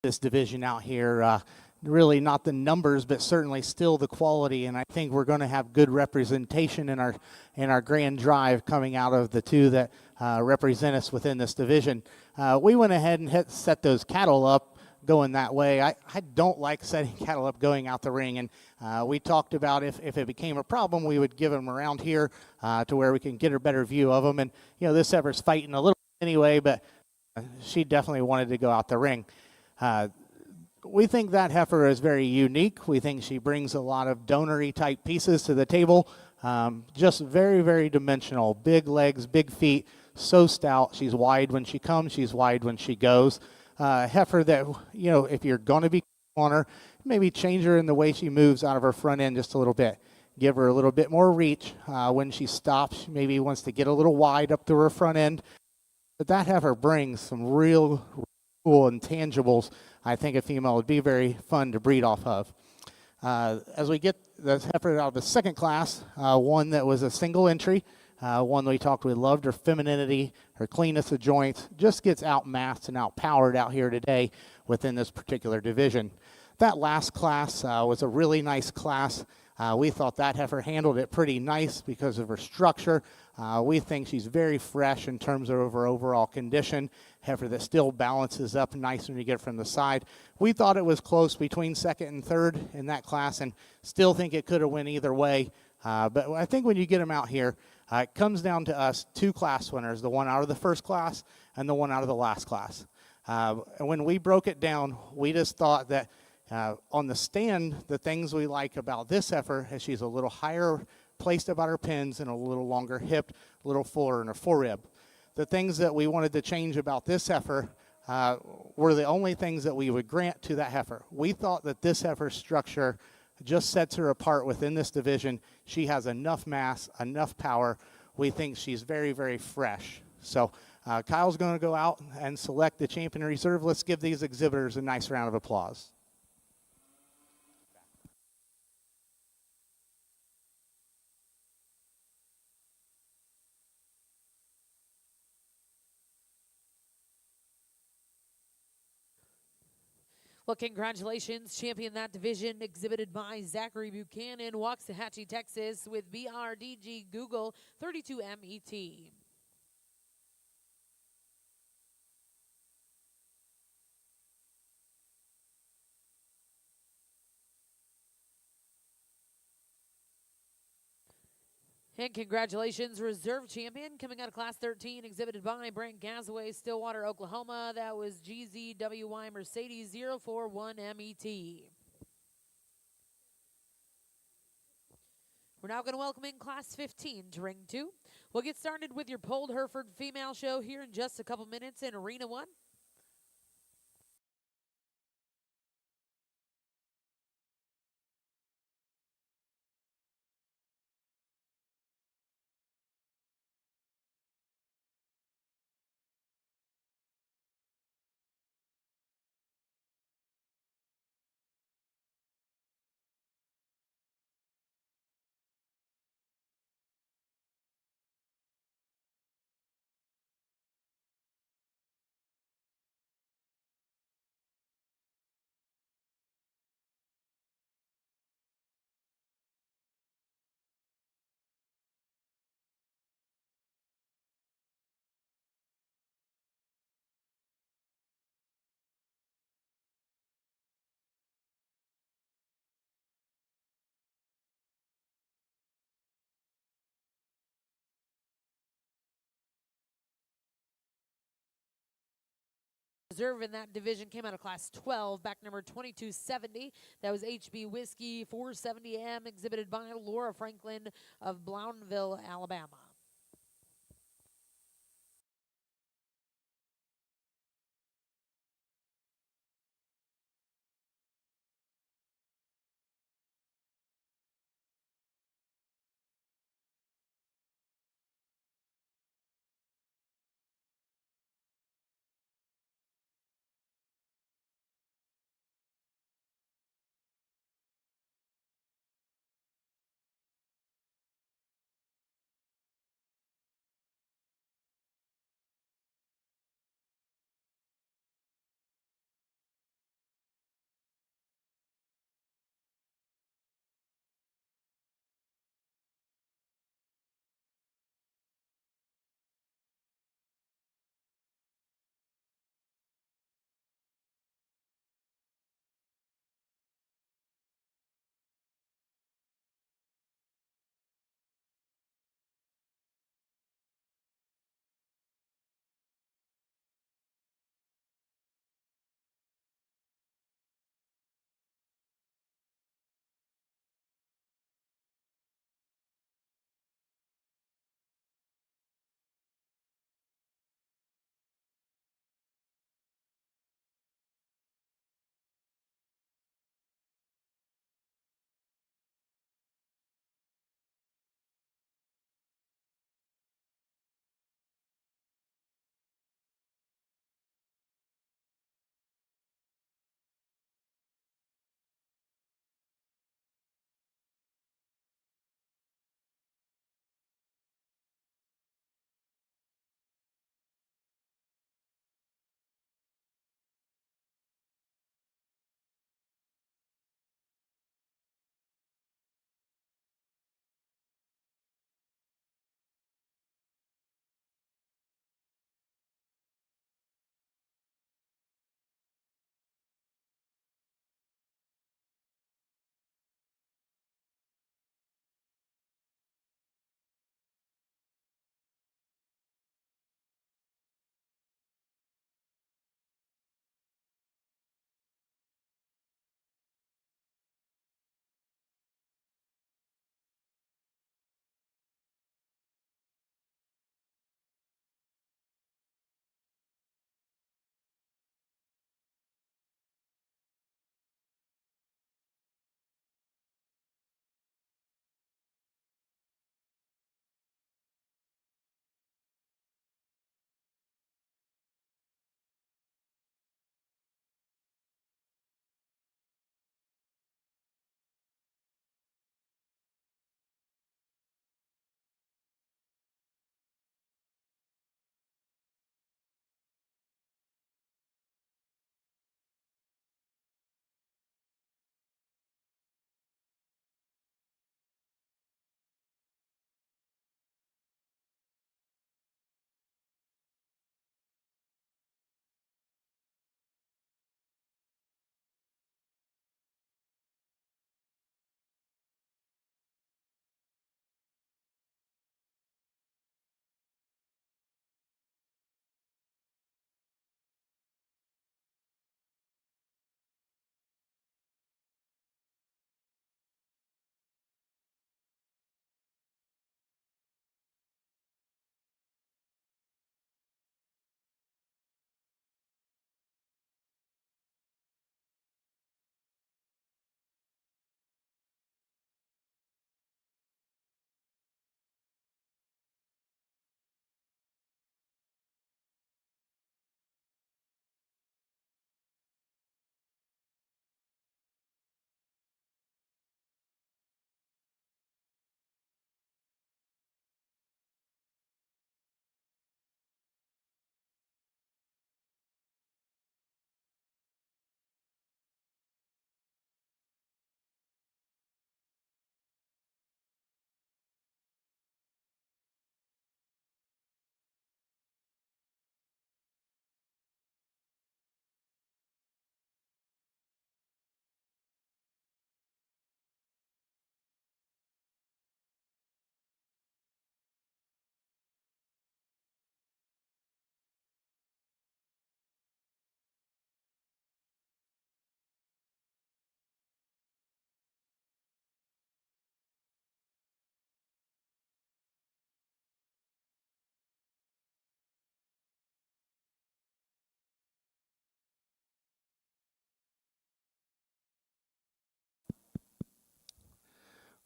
this division out here. Really not the numbers, but certainly still the quality. And I think we're going to have good representation in our grand drive coming out of the two that represent us within this division. We went ahead and set those cattle up going that way. I don't like setting cattle up going out the ring, and we talked about if it became a problem, we would give them around here to where we can get a better view of them. And this heifer's fighting a little anyway, but she definitely wanted to go out the ring. We think that heifer is very unique. We think she brings a lot of donery type pieces to the table. Just very, very dimensional. Big legs, big feet, so stout. She's wide when she comes. She's wide when she goes. Heifer that, if you're going to be on her, maybe change her in the way she moves out of her front end just a little bit. Give her a little bit more reach. When she stops, maybe wants to get a little wide up to her front end. But that heifer brings some real cool intangibles. I think a female would be very fun to breed off of. As we get the heifer out of the second class, one that was a single entry, one we loved her femininity, her cleanness of joints, just gets outmassed and outpowered out here today within this particular division. That last class was a really nice class. We thought that heifer handled it pretty nice because of her structure. We think she's very fresh in terms of her overall condition. Heifer that still balances up nice when you get it from the side. We thought it was close between second and third in that class, and still think it could have went either way. But I think when you get them out here, it comes down to us two class winners, the one out of the first class and the one out of the last class. And when we broke it down, we just thought that on the stand, the things we like about this heifer is she's a little higher placed about her pins and a little longer hipped, a little fuller in her forerib. The things that we wanted to change about this heifer were the only things that we would grant to that heifer. We thought that this heifer's structure just sets her apart within this division. She has enough mass, enough power. We think she's very, very fresh. So Kyle's going to go out and select the champion reserve. Let's give these exhibitors a nice round of applause. Well, congratulations, champion that division, exhibited by Zachary Buchanan, Waxahachie, Texas, with BRDG Google 32MET. And congratulations, reserve champion, coming out of Class 13, exhibited by Brent Gazaway, Stillwater, Oklahoma. That was GZWY Mercedes 041MET. We're now going to welcome in Class 15 to Ring 2. We'll get started with your Polled Hereford female show here in just a couple minutes in Arena 1. Reserve in that division came out of Class 12, back number 2270. That was HB Whiskey 470M, exhibited by Laura Franklin of Blounville, Alabama.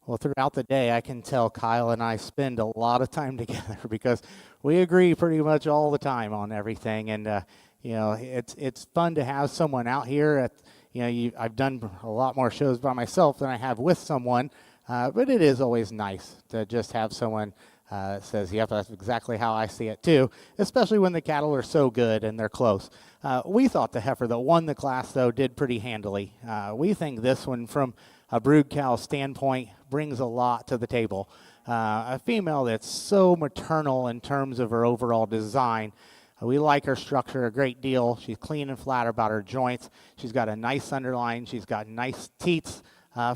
Well, throughout the day, I can tell Kyle and I spend a lot of time together because we agree pretty much all the time on everything. And it's fun to have someone out here. I've done a lot more shows by myself than I have with someone, but it is always nice to just have someone that says, "Yep, that's exactly how I see it too." Especially when the cattle are so good and they're close. We thought the heifer that won the class though did pretty handily. We think this one, from a brood cow standpoint, brings a lot to the table. A female that's so maternal in terms of her overall design. We like her structure a great deal. She's clean and flat about her joints. She's got a nice underline. She's got nice teats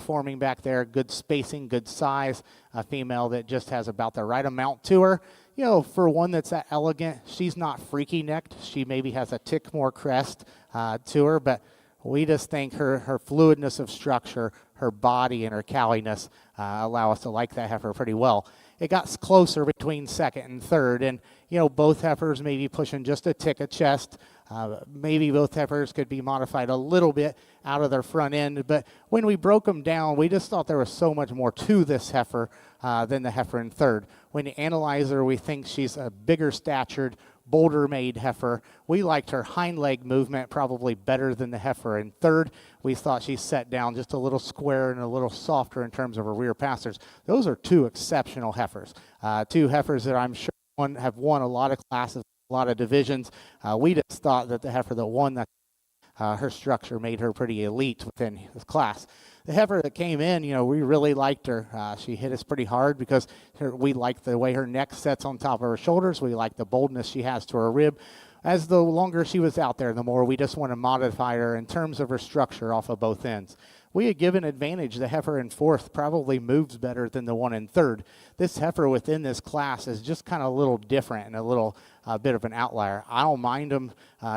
forming back there, good spacing, good size. A female that just has about the right amount to her. For one that's that elegant, she's not freaky necked. She maybe has a tick more crest to her, but we just think her fluidness of structure, her body, and her cowiness allow us to like that heifer pretty well. It got closer between second and third, and both heifers maybe pushing just a tick of chest. Maybe both heifers could be modified a little bit out of their front end, but when we broke them down, we just thought there was so much more to this heifer than the heifer in third. When you analyze her, we think she's a bigger statured, bolder made heifer. We liked her hind leg movement probably better than the heifer in third. We thought she set down just a little square and a little softer in terms of her rear pastures. Those are two exceptional heifers. Two heifers that I'm sure have won a lot of classes, a lot of divisions. We just thought that the heifer that won that her structure made her pretty elite within this class. The heifer that came in, we really liked her. She hit us pretty hard because we liked the way her neck sets on top of her shoulders. We like the boldness she has to her rib. As the longer she was out there, the more we just want to modify her in terms of her structure off of both ends. We had given advantage. The heifer in fourth probably moves better than the one in third. This heifer within this class is just kind of a little different and a little bit of an outlier. I don't mind them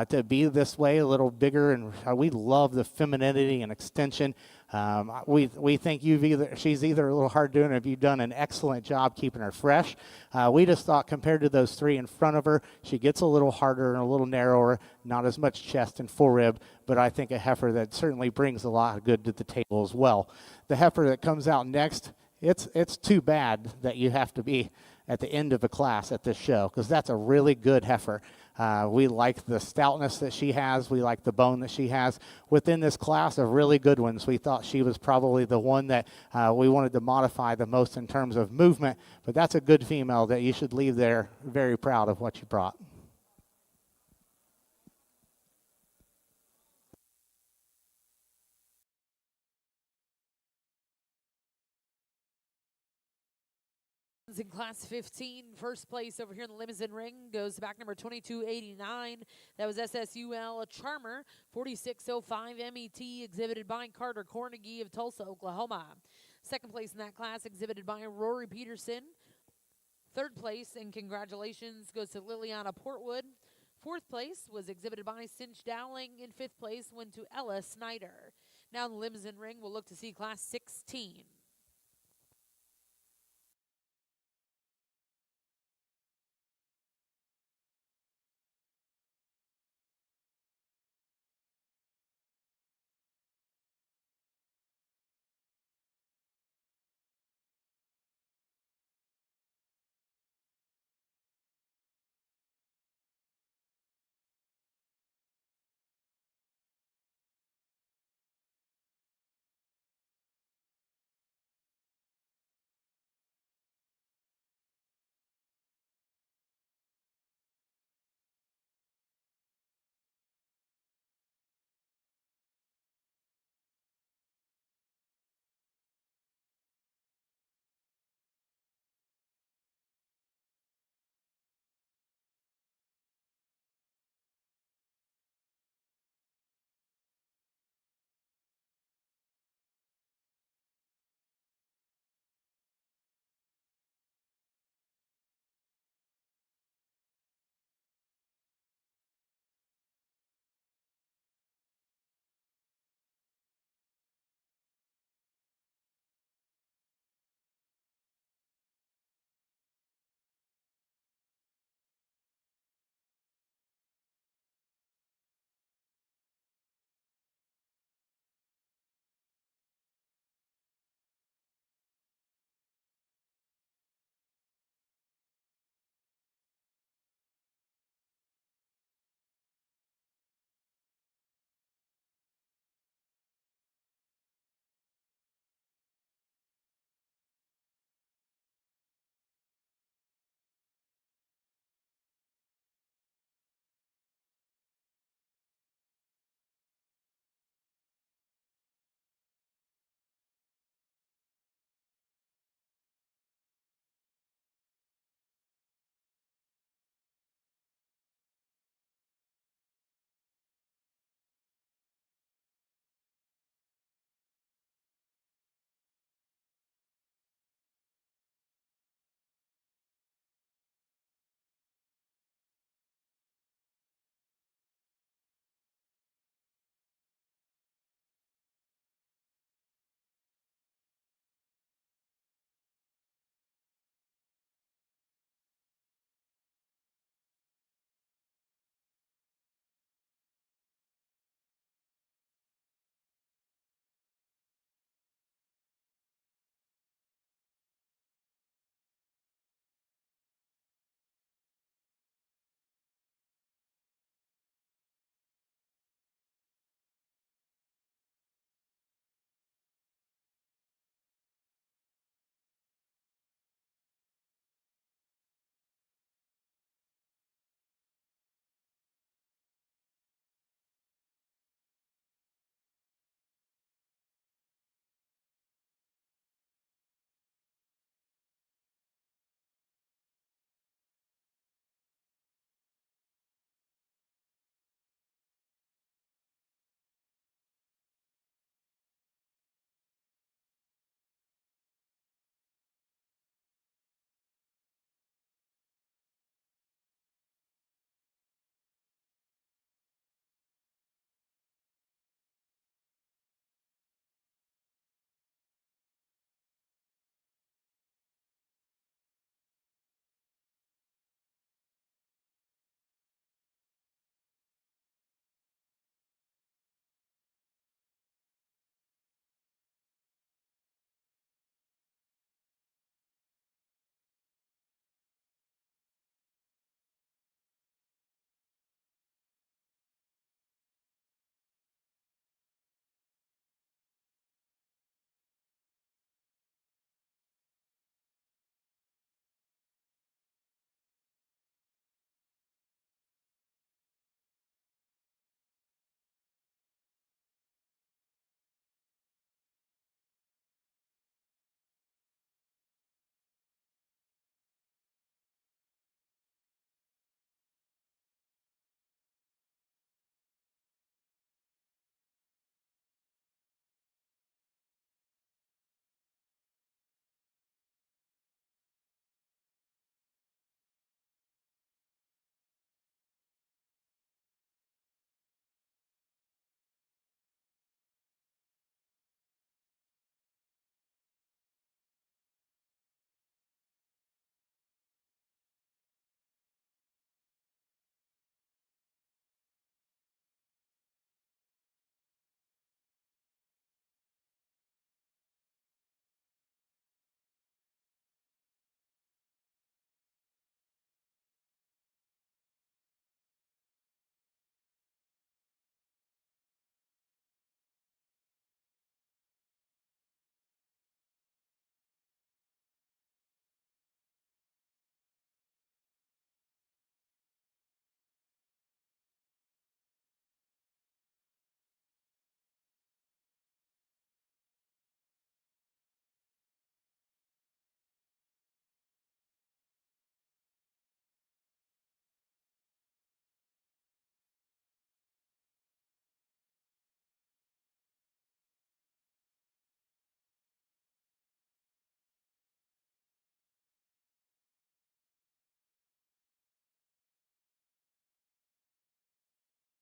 to be this way, a little bigger, and we love the femininity and extension. We think she's either a little hard doing, or you've done an excellent job keeping her fresh. We just thought compared to those three in front of her, she gets a little harder and a little narrower, not as much chest and forerib, but I think a heifer that certainly brings a lot of good to the table as well. The heifer that comes out next, it's too bad that you have to be at the end of a class at this show, because that's a really good heifer. We like the stoutness that she has. We like the bone that she has. Within this class of really good ones, we thought she was probably the one that we wanted to modify the most in terms of movement, but that's a good female that you should leave there very proud of what you brought. In Class 15, first place over here in the Limousin ring goes to back number 2289. That was SSUL Charmer, 4605 MET, exhibited by Carter Cornegie of Tulsa, Oklahoma. Second place in that class, exhibited by Rory Peterson. Third place, and congratulations, goes to Liliana Portwood. Fourth place was exhibited by Cinch Dowling, and fifth place went to Ella Snyder. Now in the Limousin ring, we'll look to see Class 16.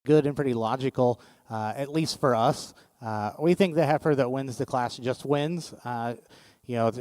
good and pretty logical, at least for us. We think the heifer that wins the class just wins.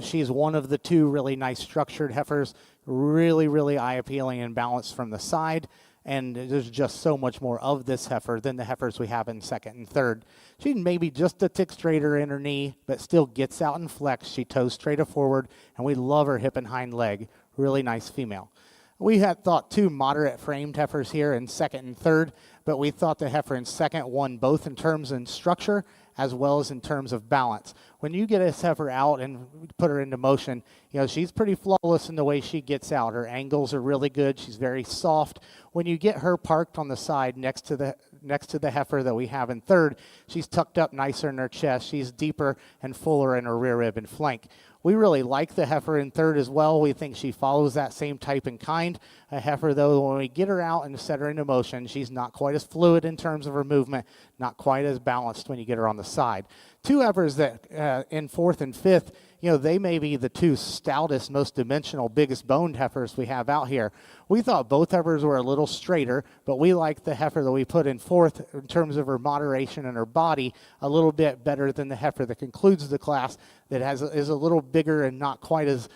She's one of the two really nice structured heifers, really eye appealing and balanced from the side. And there's just so much more of this heifer than the heifers we have in second and third. She maybe just a tick straighter in her knee, but still gets out and flex. She toes straighter forward, and we love her hip and hind leg. Really nice female. We had thought two moderate framed heifers here in second and third, but we thought the heifer in second won both in terms of structure as well as in terms of balance. When you get this heifer out and put her into motion, she's pretty flawless in the way she gets out. Her angles are really good. She's very soft. When you get her parked on the side next to the heifer that we have in third, she's tucked up nicer in her chest. She's deeper and fuller in her rear rib and flank. We really like the heifer in third as well. We think she follows that same type and kind. A heifer, though, when we get her out and set her into motion, she's not quite as fluid in terms of her movement, not quite as balanced when you get her on the side. Two heifers that in fourth and fifth, they may be the two stoutest, most dimensional, biggest boned heifers we have out here. We thought both heifers were a little straighter, but we like the heifer that we put in fourth in terms of her moderation and her body a little bit better than the heifer that concludes the class that is a little bigger and not quite as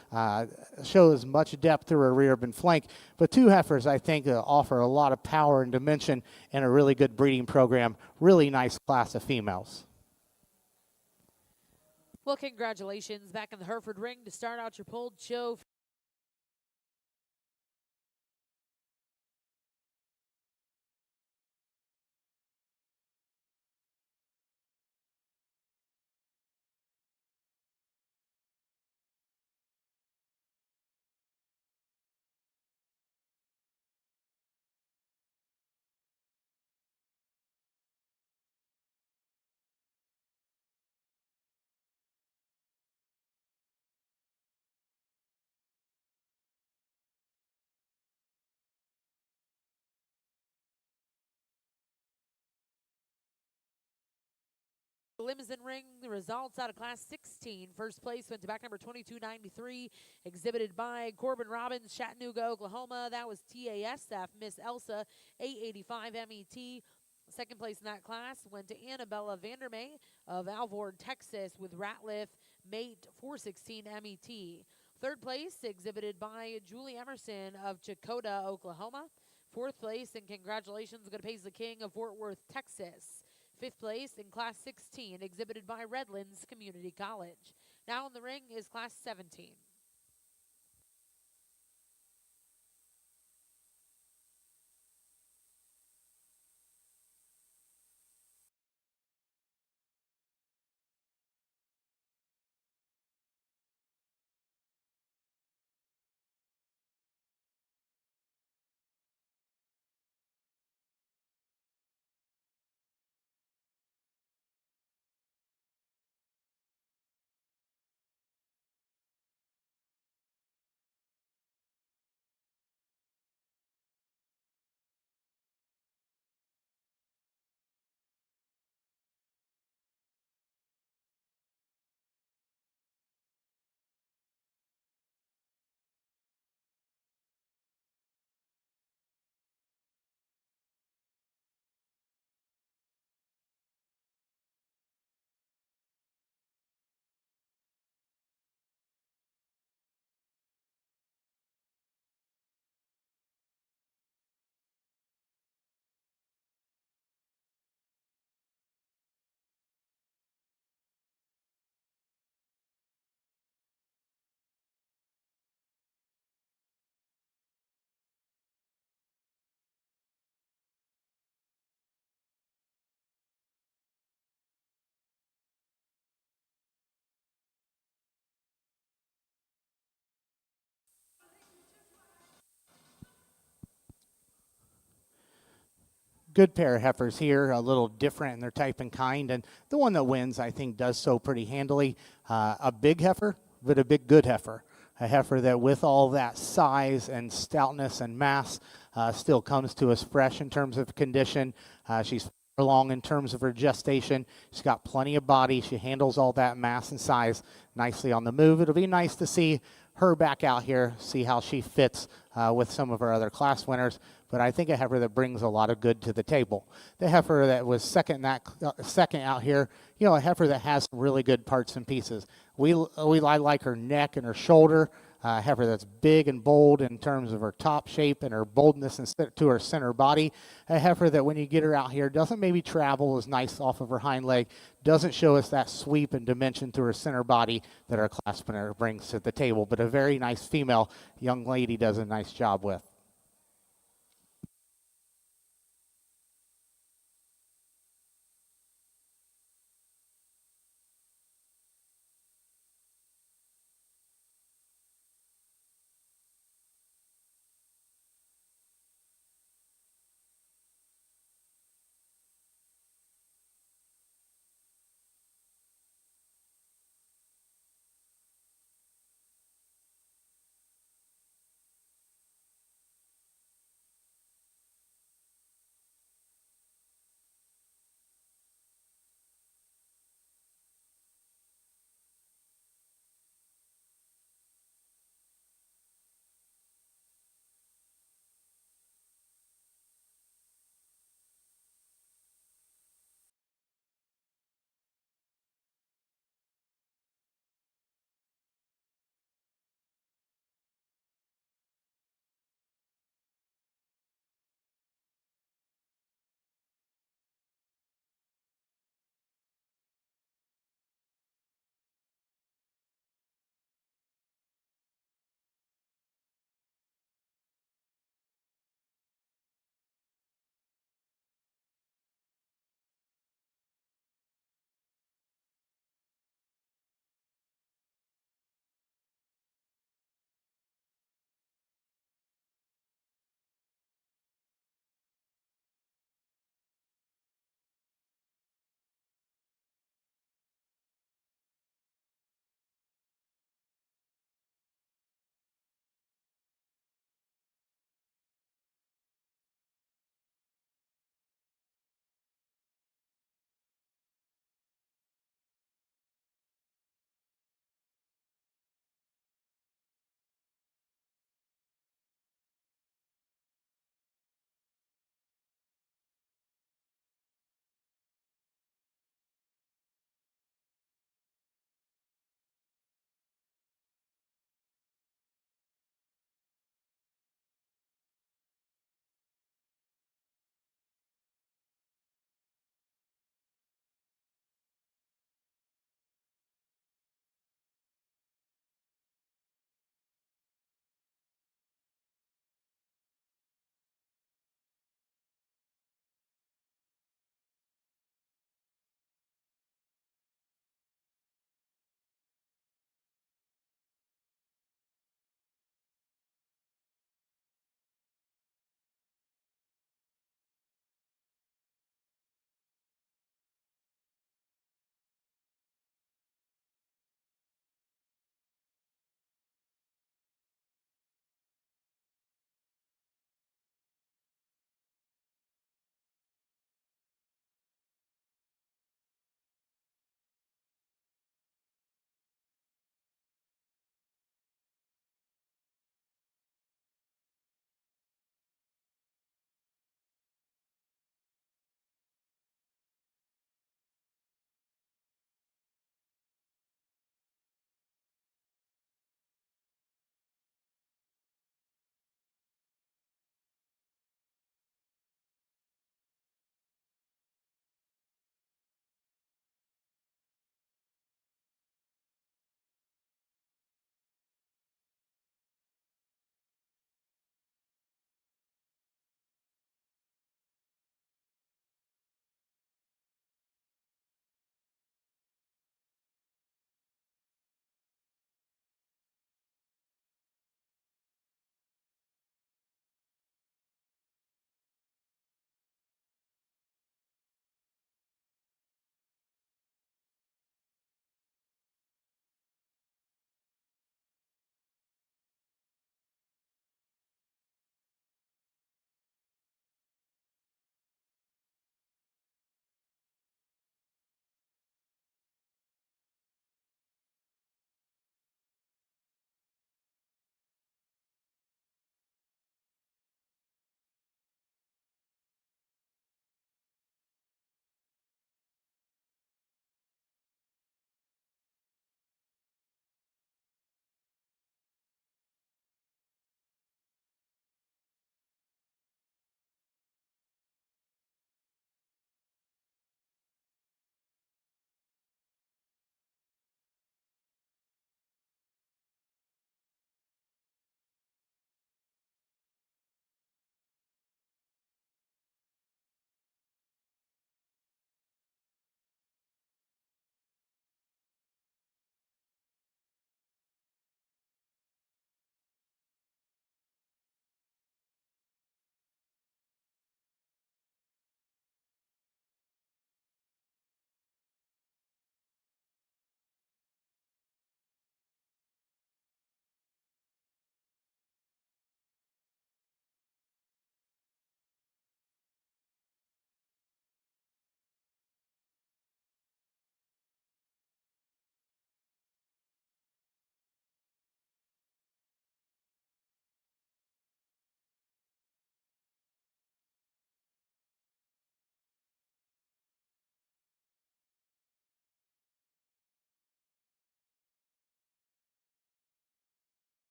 shows much depth through her rear and flank. But two heifers, I think, offer a lot of power and dimension and a really good breeding program. Really nice class of females. Well, congratulations back in the Hereford ring to start out your pulled show. Limousin ring, the results out of Class 16. First place went to back number 2293, exhibited by Corbin Robbins, Chattanooga, Oklahoma. That was TASF, Miss Elsa, 885 MET. Second place in that class went to Annabella Vandermay of Alvord, Texas, with Ratliff, mate 416 MET. Third place exhibited by Julie Emerson of Chakota, Oklahoma. Fourth place, and congratulations, go to Paisley King of Fort Worth, Texas. Fifth place in Class 16, exhibited by Redlands Community College. Now in the ring is Class 17. Good pair of heifers here, a little different in their type and kind, and the one that wins, I think, does so pretty handily. A big heifer, but a big good heifer. A heifer that with all that size and stoutness and mass still comes to us fresh in terms of condition. She's along in terms of her gestation. She's got plenty of body. She handles all that mass and size nicely on the move. It'll be nice to see her back out here, see how she fits with some of our other class winners. But I think a heifer that brings a lot of good to the table. The heifer that was second out here, you know, a heifer that has some really good parts and pieces. I like her neck and her shoulder. Heifer that's big and bold in terms of her top shape and her boldness and to her center body. A heifer that when you get her out here doesn't maybe travel as nice off of her hind leg, doesn't show us that sweep and dimension to her center body that our class winner brings to the table, but a very nice female young lady does a nice job with.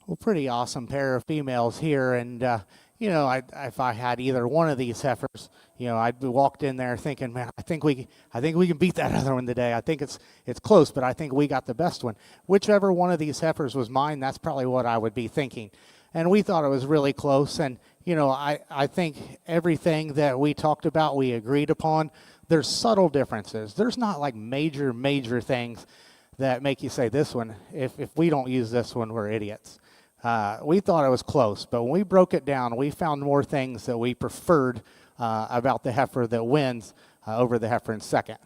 Well, pretty awesome pair of females here, and if I had either one of these heifers, I'd be walked in there thinking, man, I think we can beat that other one today. I think it's close, but I think we got the best one. Whichever one of these heifers was mine, that's probably what I would be thinking. And we thought it was really close, and I think everything that we talked about, we agreed upon. There's subtle differences. There's not like major things that make you say this one, if we don't use this one, we're idiots. We thought it was close, but when we broke it down, we found more things that we preferred about the heifer that wins over the heifer in second.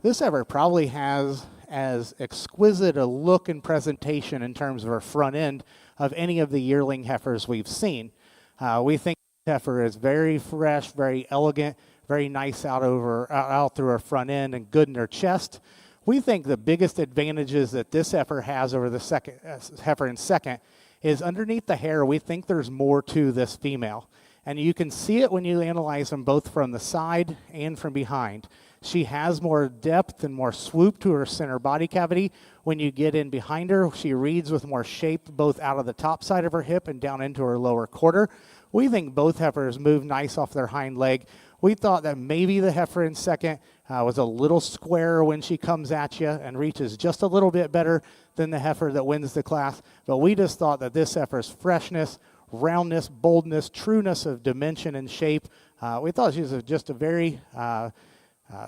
This heifer probably has as exquisite a look and presentation in terms of her front end of any of the yearling heifers we've seen. We think the heifer is very fresh, very elegant, very nice out through her front end and good in her chest. We think the biggest advantages that this heifer has over the heifer in second is underneath the hair. We think there's more to this female, and you can see it when you analyze them both from the side and from behind. She has more depth and more swoop to her center body cavity. When you get in behind her, she reads with more shape both out of the top side of her hip and down into her lower quarter. We think both heifers move nice off their hind leg. We thought that maybe the heifer in second was a little squarer when she comes at you and reaches just a little bit better than the heifer that wins the class. But we just thought that this heifer's freshness, roundness, boldness, trueness of dimension and shape, we thought she was just a very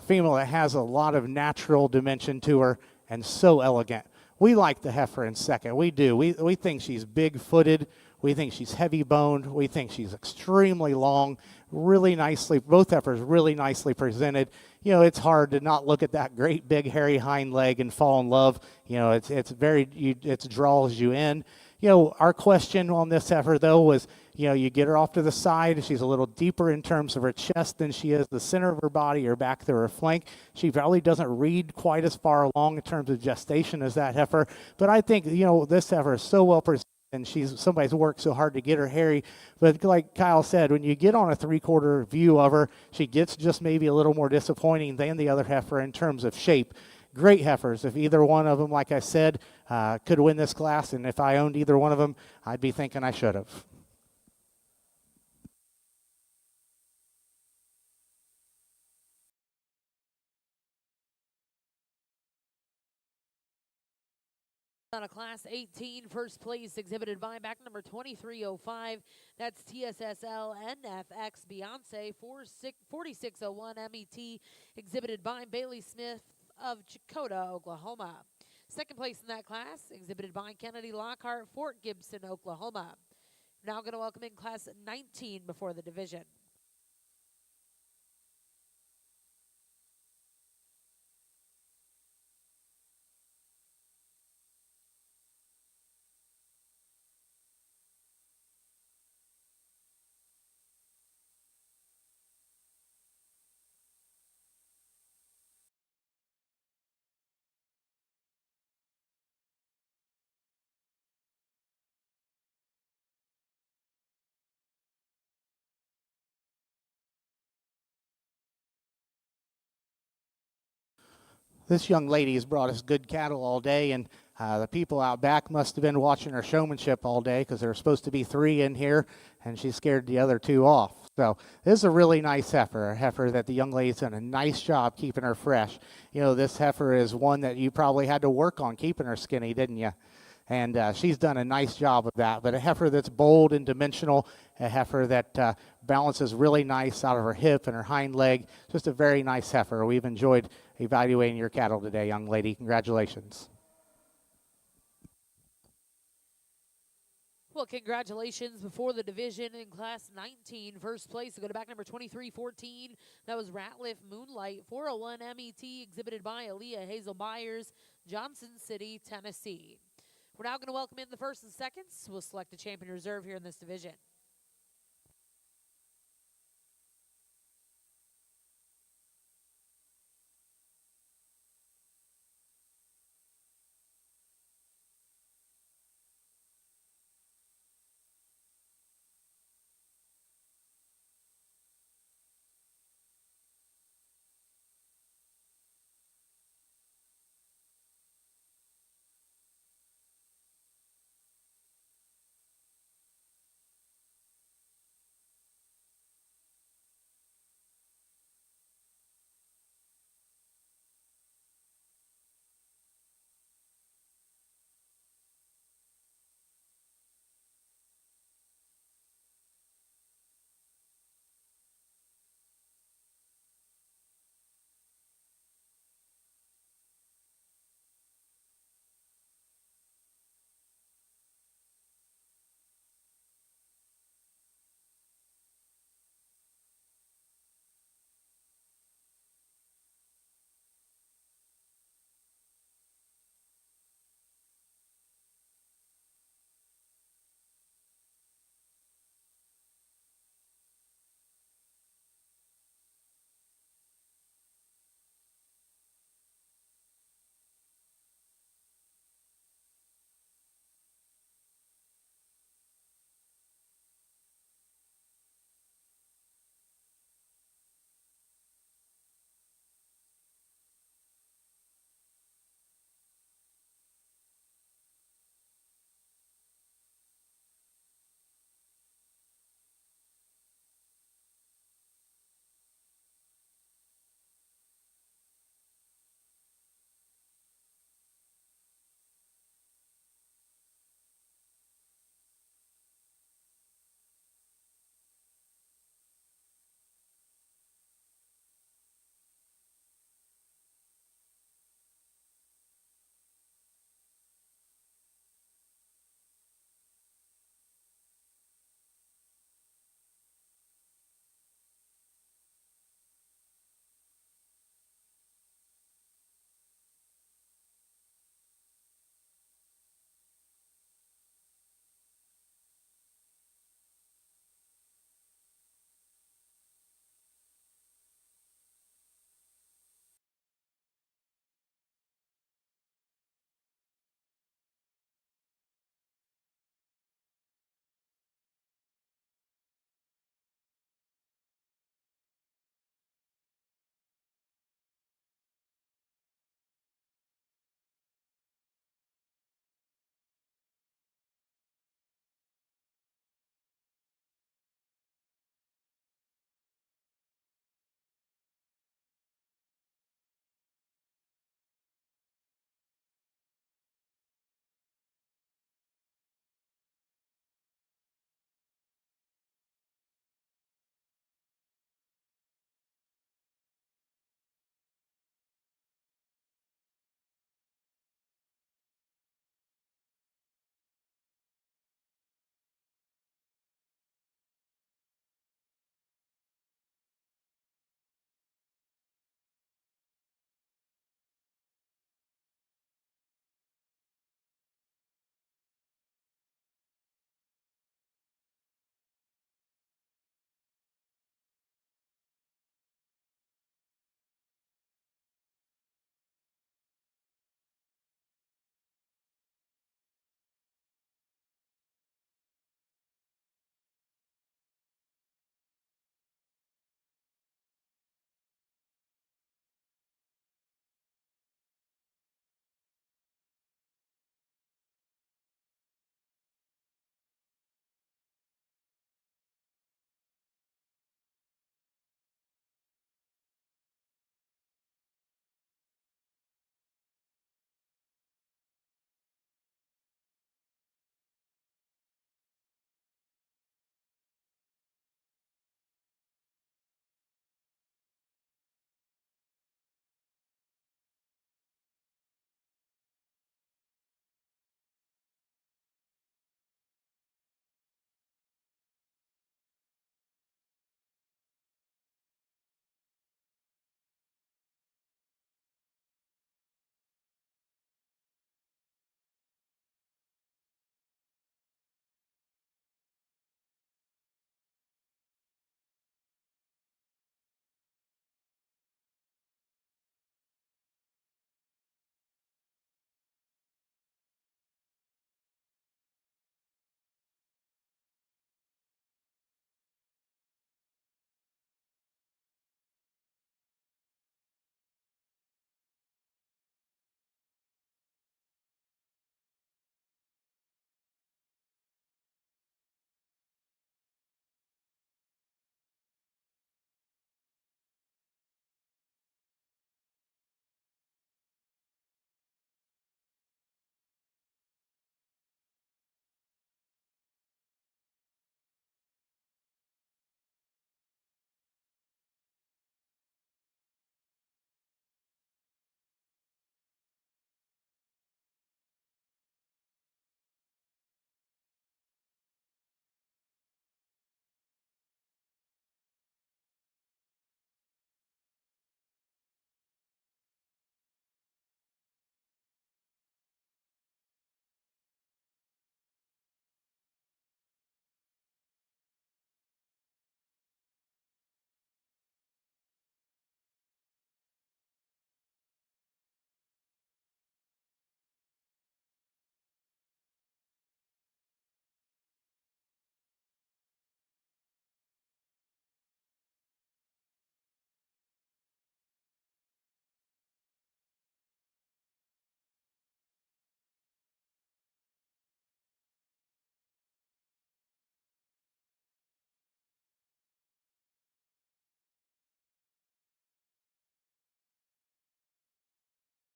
female that has a lot of natural dimension to her and so elegant. We like the heifer in second. We do. We think she's big-footed. We think she's heavy-boned. We think she's extremely long, really nicely, both heifers really nicely presented. It's hard to not look at that great big hairy hind leg and fall in love. It draws you in. Our question on this heifer, though, was, you get her off to the side. She's a little deeper in terms of her chest than she is the center of her body or back through her flank. She probably doesn't read quite as far along in terms of gestation as that heifer. But I think, this heifer is so well presented, and somebody's worked so hard to get her hairy. But like Kyle said, when you get on a three-quarter view of her, she gets just maybe a little more disappointing than the other heifer in terms of shape. Great heifers. If either one of them, like I said, could win this class, and if I owned either one of them, I'd be thinking I should have. On a Class 18 first place exhibited by back number 2305. That's TSSL NFX Beyonce 4601 MET exhibited by Bailey Smith of Chakota, Oklahoma. Second place in that class exhibited by Kennedy Lockhart, Fort Gibson, Oklahoma. Now going to welcome in Class 19 before the division. This young lady has brought us good cattle all day, and the people out back must have been watching her showmanship all day because there were supposed to be 3 in here, and she scared the other 2 off. So this is a really nice heifer, a heifer that the young lady's done a nice job keeping her fresh. This heifer is one that you probably had to work on keeping her skinny, didn't you? And she's done a nice job of that. But a heifer that's bold and dimensional, a heifer that balances really nice out of her hip and her hind leg. Just a very nice heifer. We've enjoyed evaluating your cattle today, young lady. Congratulations. Well, congratulations before the division in Class 19. First place, go to back number 2314. That was Ratliff Moonlight 401 MET exhibited by Aaliyah Hazel Byers, Johnson City, Tennessee. We're now going to welcome in the first and seconds. We'll select a champion reserve here in this division.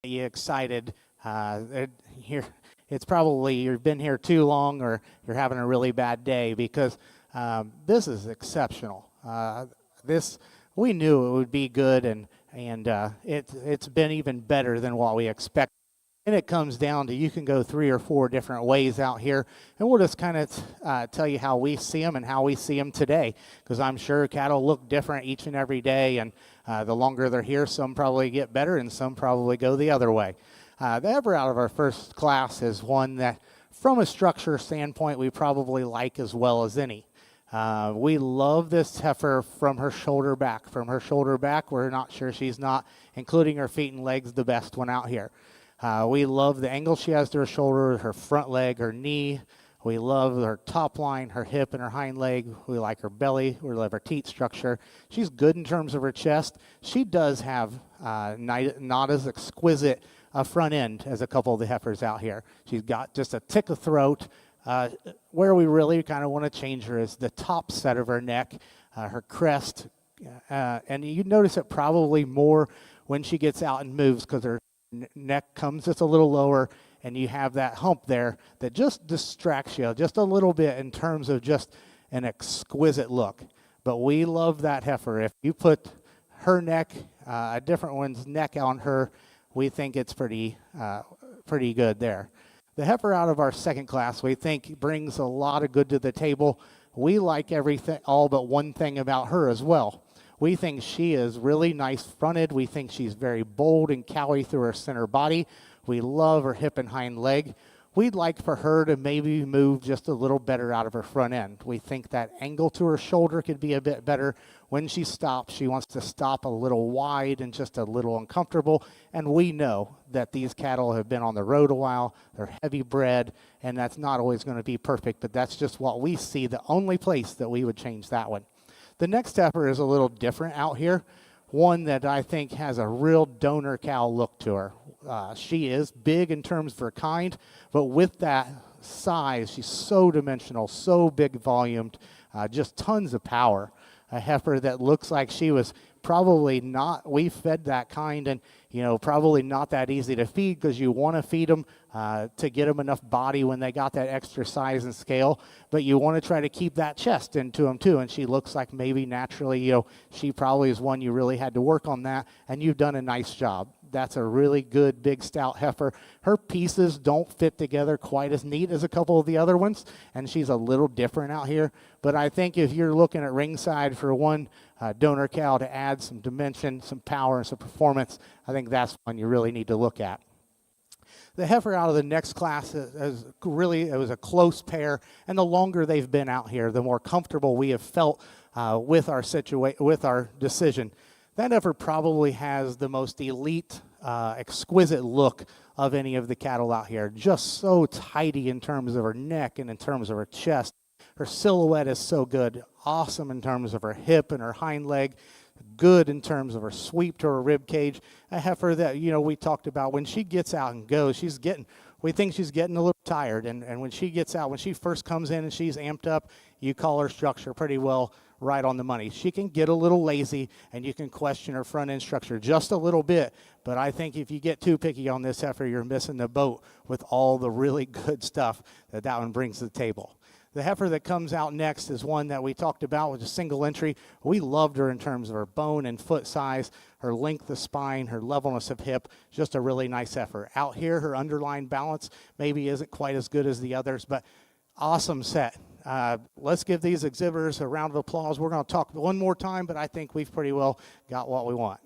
you excited. Here, it's probably you've been here too long, or you're having a really bad day, because this is exceptional. This we knew it would be good, and it's been even better than what we expected. And it comes down to you can go 3 or 4 different ways out here, and we'll just kind of tell you how we see them and how we see them today, because I'm sure cattle look different each and every day, and the longer they're here, some probably get better and some probably go the other way. The heifer out of our first class is one that, from a structure standpoint, we probably like as well as any. We love this heifer from her shoulder back. From her shoulder back, we're not sure she's not, including her feet and legs, the best one out here. We love the angle she has to her shoulder, her front leg, her knee. We love her top line, her hip, and her hind leg. We like her belly. We love her teat structure. She's good in terms of her chest. She does have not as exquisite a front end as a couple of the heifers out here. She's got just a tick of throat. Where we really kind of want to change her is the top set of her neck, her crest. And you notice it probably more when she gets out and moves, because her neck comes just a little lower, and you have that hump there that just distracts you just a little bit in terms of just an exquisite look. But we love that heifer. If you put her neck, a different one's neck on her, we think it's pretty good there. The heifer out of our second class, we think, brings a lot of good to the table. We like everything, all but one thing about her as well. We think she is really nice fronted. We think she's very bold and cowy through her center body. We love her hip and hind leg. We'd like for her to maybe move just a little better out of her front end. We think that angle to her shoulder could be a bit better. When she stops, she wants to stop a little wide and just a little uncomfortable. And we know that these cattle have been on the road a while. They're heavy bred, and that's not always going to be perfect, but that's just what we see, the only place that we would change that one. The next heifer is a little different out here, one that I think has a real donor cow look to her. She is big in terms of her kind, but with that size, she's so dimensional, so big volumed, just tons of power. A heifer that looks like she was probably not, we fed that kind, and probably not that easy to feed, because you want to feed them to get them enough body when they got that extra size and scale, but you want to try to keep that chest into them too. And she looks like maybe naturally, she probably is one you really had to work on that, and you've done a nice job. That's a really good, big, stout heifer. Her pieces don't fit together quite as neat as a couple of the other ones, and she's a little different out here. But I think if you're looking at ringside for one donor cow to add some dimension, some power, and some performance, I think that's one you really need to look at. The heifer out of the next class is really, it was a close pair, and the longer they've been out here, the more comfortable we have felt with our decision. That heifer probably has the most elite, exquisite look of any of the cattle out here. Just so tidy in terms of her neck and in terms of her chest. Her silhouette is so good. Awesome in terms of her hip and her hind leg. Good in terms of her sweep to her rib cage. A heifer that, we talked about when she gets out and goes, we think she's getting a little tired. And when she gets out, when she first comes in and she's amped up, you call her structure pretty well right on the money. She can get a little lazy, and you can question her front end structure just a little bit. But I think if you get too picky on this heifer, you're missing the boat with all the really good stuff that one brings to the table. The heifer that comes out next is one that we talked about with a single entry. We loved her in terms of her bone and foot size, her length of spine, her levelness of hip, just a really nice heifer. Out here, her underlying balance maybe isn't quite as good as the others, but awesome set. Let's give these exhibitors a round of applause. We're going to talk one more time, but I think we've pretty well got what we want.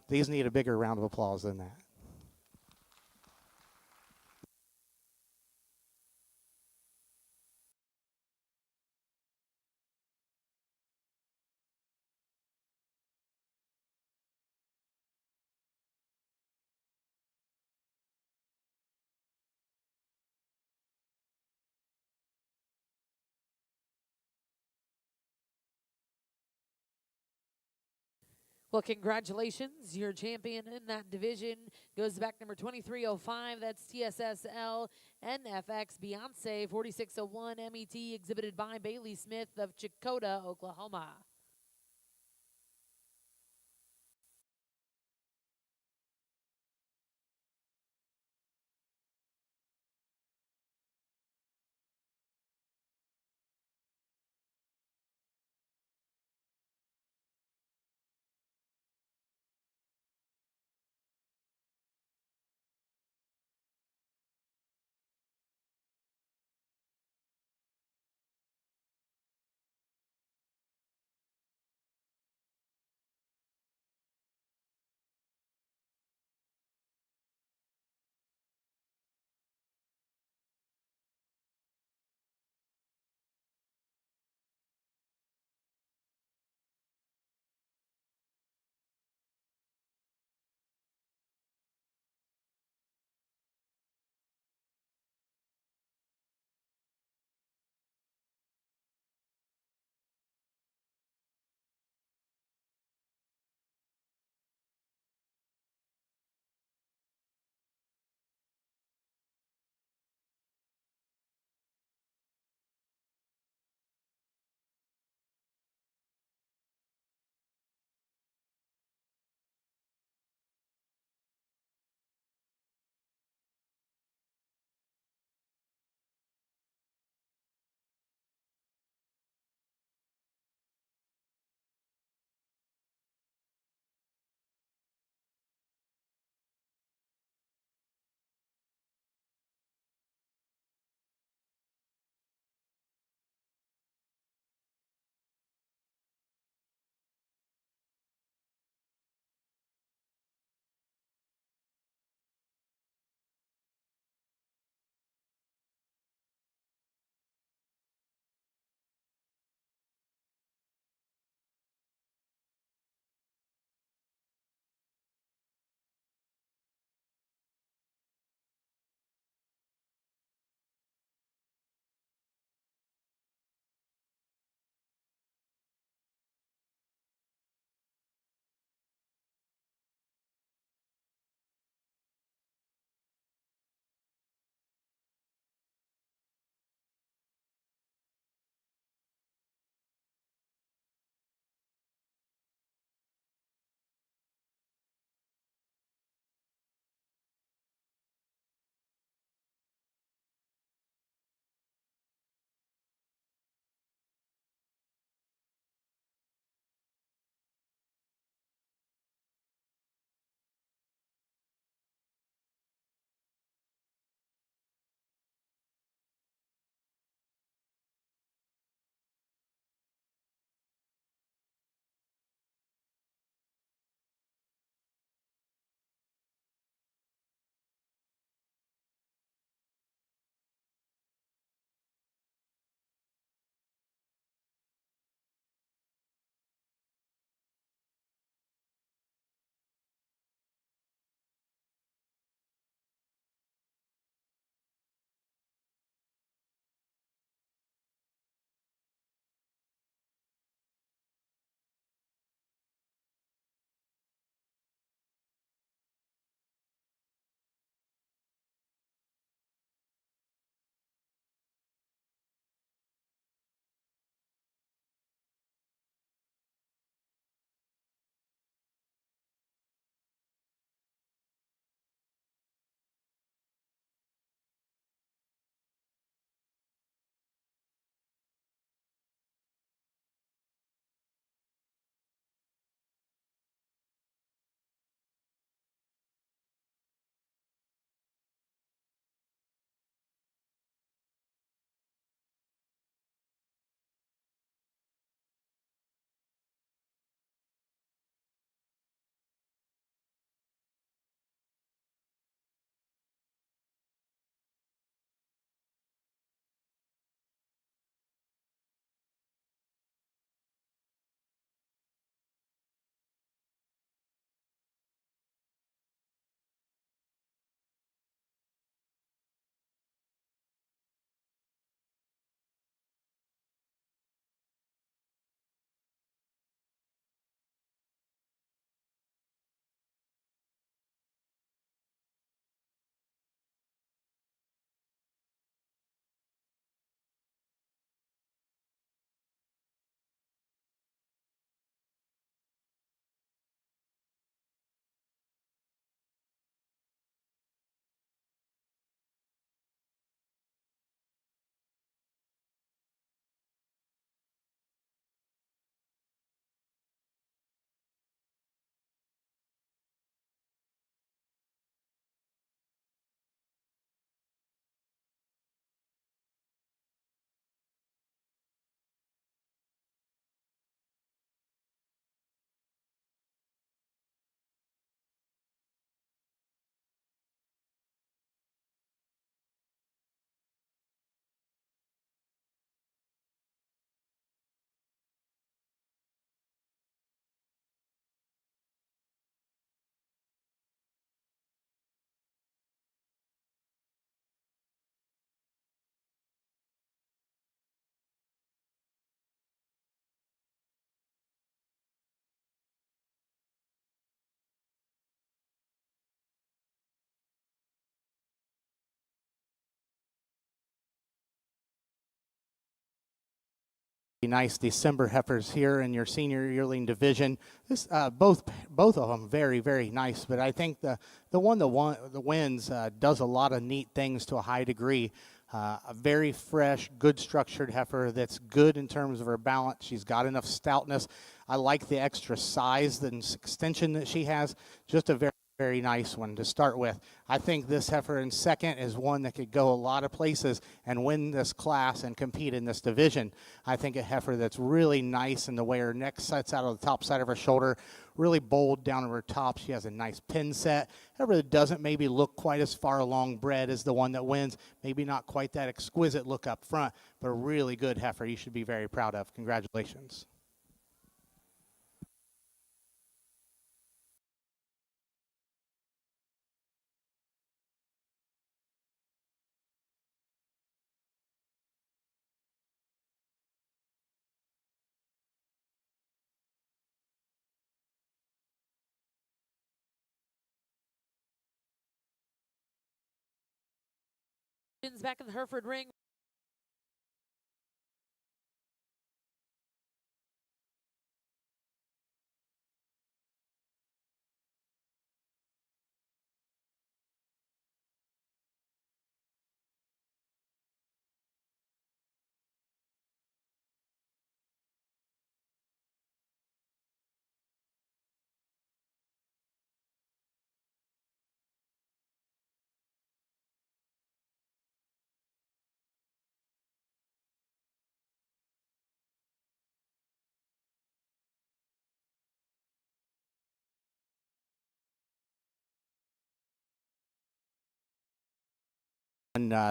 These need a bigger round of applause than that. Well, congratulations. Your champion in that division goes back number 2305. That's TSSL NFX Beyonce 4601 MET, exhibited by Bailey Smith of Chakota, Oklahoma. nice December heifers here in your senior yearling division. This both of them very, very nice, but I think the one that wins does a lot of neat things to a high degree. A very fresh, good structured heifer that's good in terms of her balance. She's got enough stoutness. I like the extra size and extension that she has. Just a very, very nice one to start with. I think this heifer in second is one that could go a lot of places and win this class and compete in this division. I think a heifer that's really nice in the way her neck sets out of the top side of her shoulder, really bold down to her top. She has a nice pin set. Heifer that doesn't maybe look quite as far along bred as the one that wins. Maybe not quite that exquisite look up front, but a really good heifer you should be very proud of. Congratulations. Back in the Hereford ring.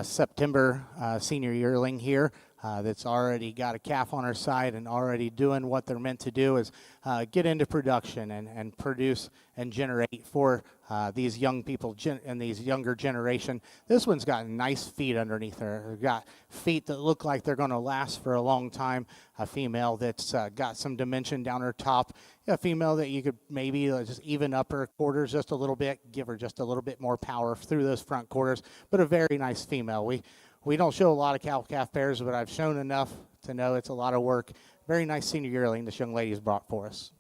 September senior yearling here that's already got a calf on her side and already doing what they're meant to do is get into production and produce and generate for these young people and these younger generation. This one's got nice feet underneath her. They've got feet that look like they're going to last for a long time. A female that's got some dimension down her top. A female that you could maybe just even up her quarters just a little bit, give her just a little bit more power through those front quarters, but a very nice female. We don't show a lot of cow-calf pairs, but I've shown enough to know it's a lot of work. Very nice senior yearling this young lady has brought for us.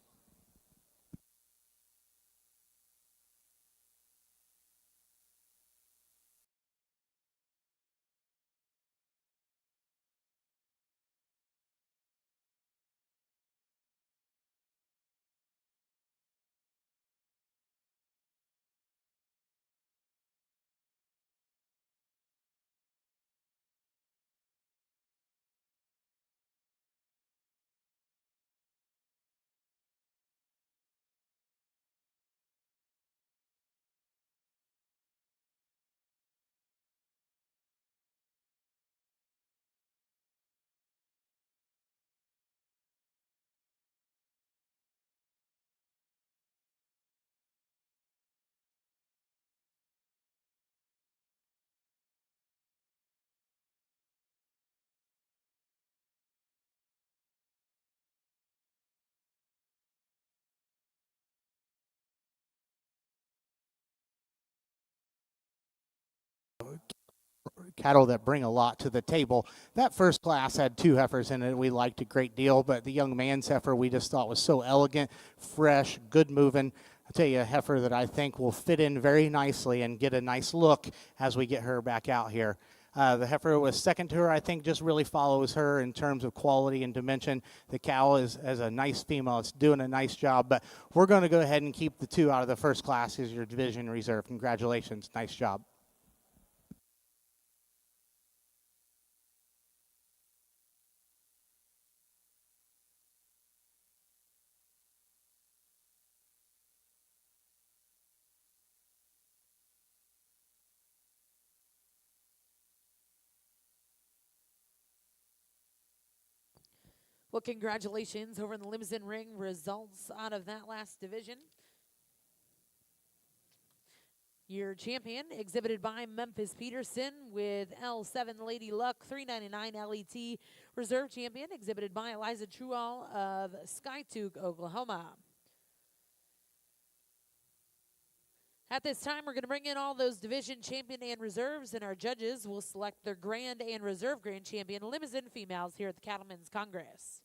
Cattle that bring a lot to the table. That first class had two heifers in it we liked a great deal, but the young man's heifer we just thought was so elegant, fresh, good moving. I'll tell you a heifer that I think will fit in very nicely and get a nice look as we get her back out here. The heifer was second to her, I think just really follows her in terms of quality and dimension. The cow is as a nice female. It's doing a nice job, but we're going to go ahead and keep the two out of the first class as your division reserve. Congratulations. Nice job. Well, congratulations over in the Limousin ring. Results out of that last division. Your champion, exhibited by Memphis Peterson with L7 Lady Luck, 399 LET. Reserve champion, exhibited by Eliza Truall of Skytook, Oklahoma. At this time, we're going to bring in all those division champion and reserves, and our judges will select their grand and reserve grand champion Limousin females here at the Cattleman's Congress.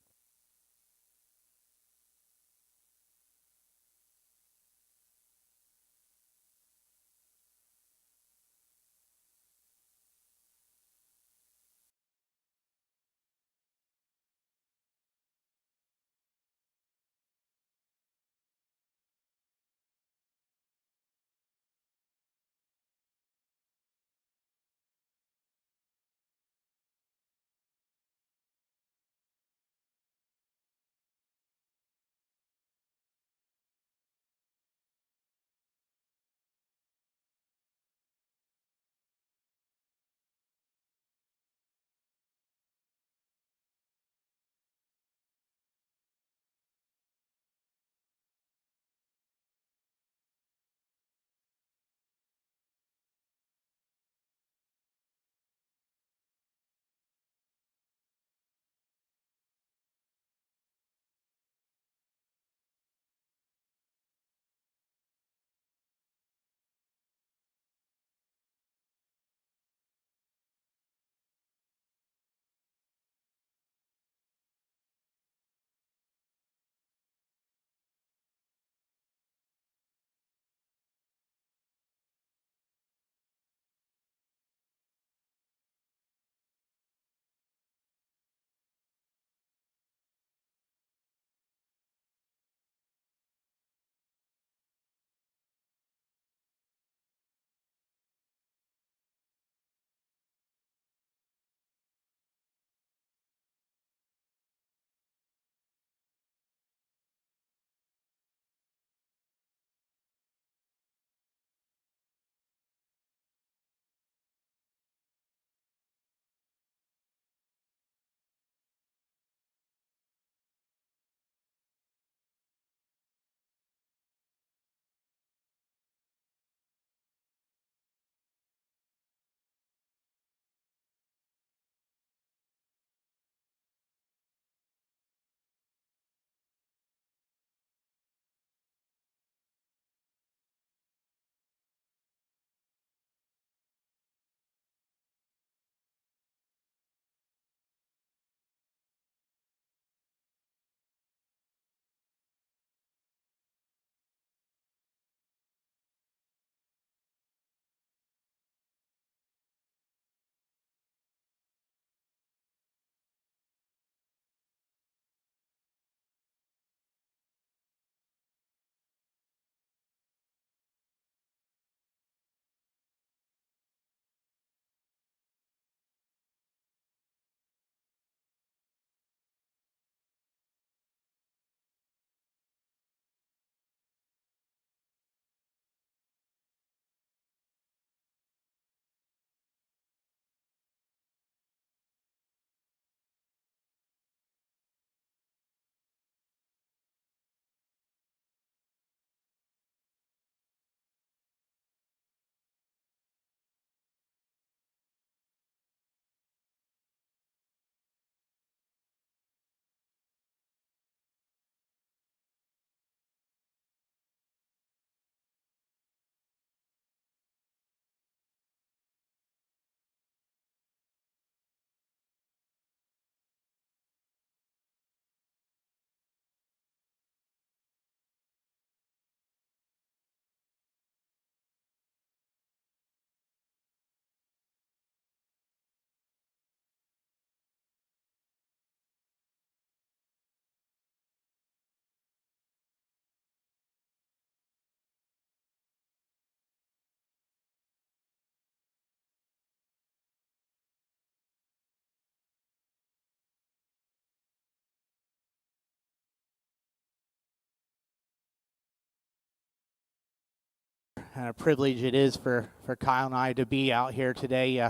and a privilege it is for Kyle and I to be out here today.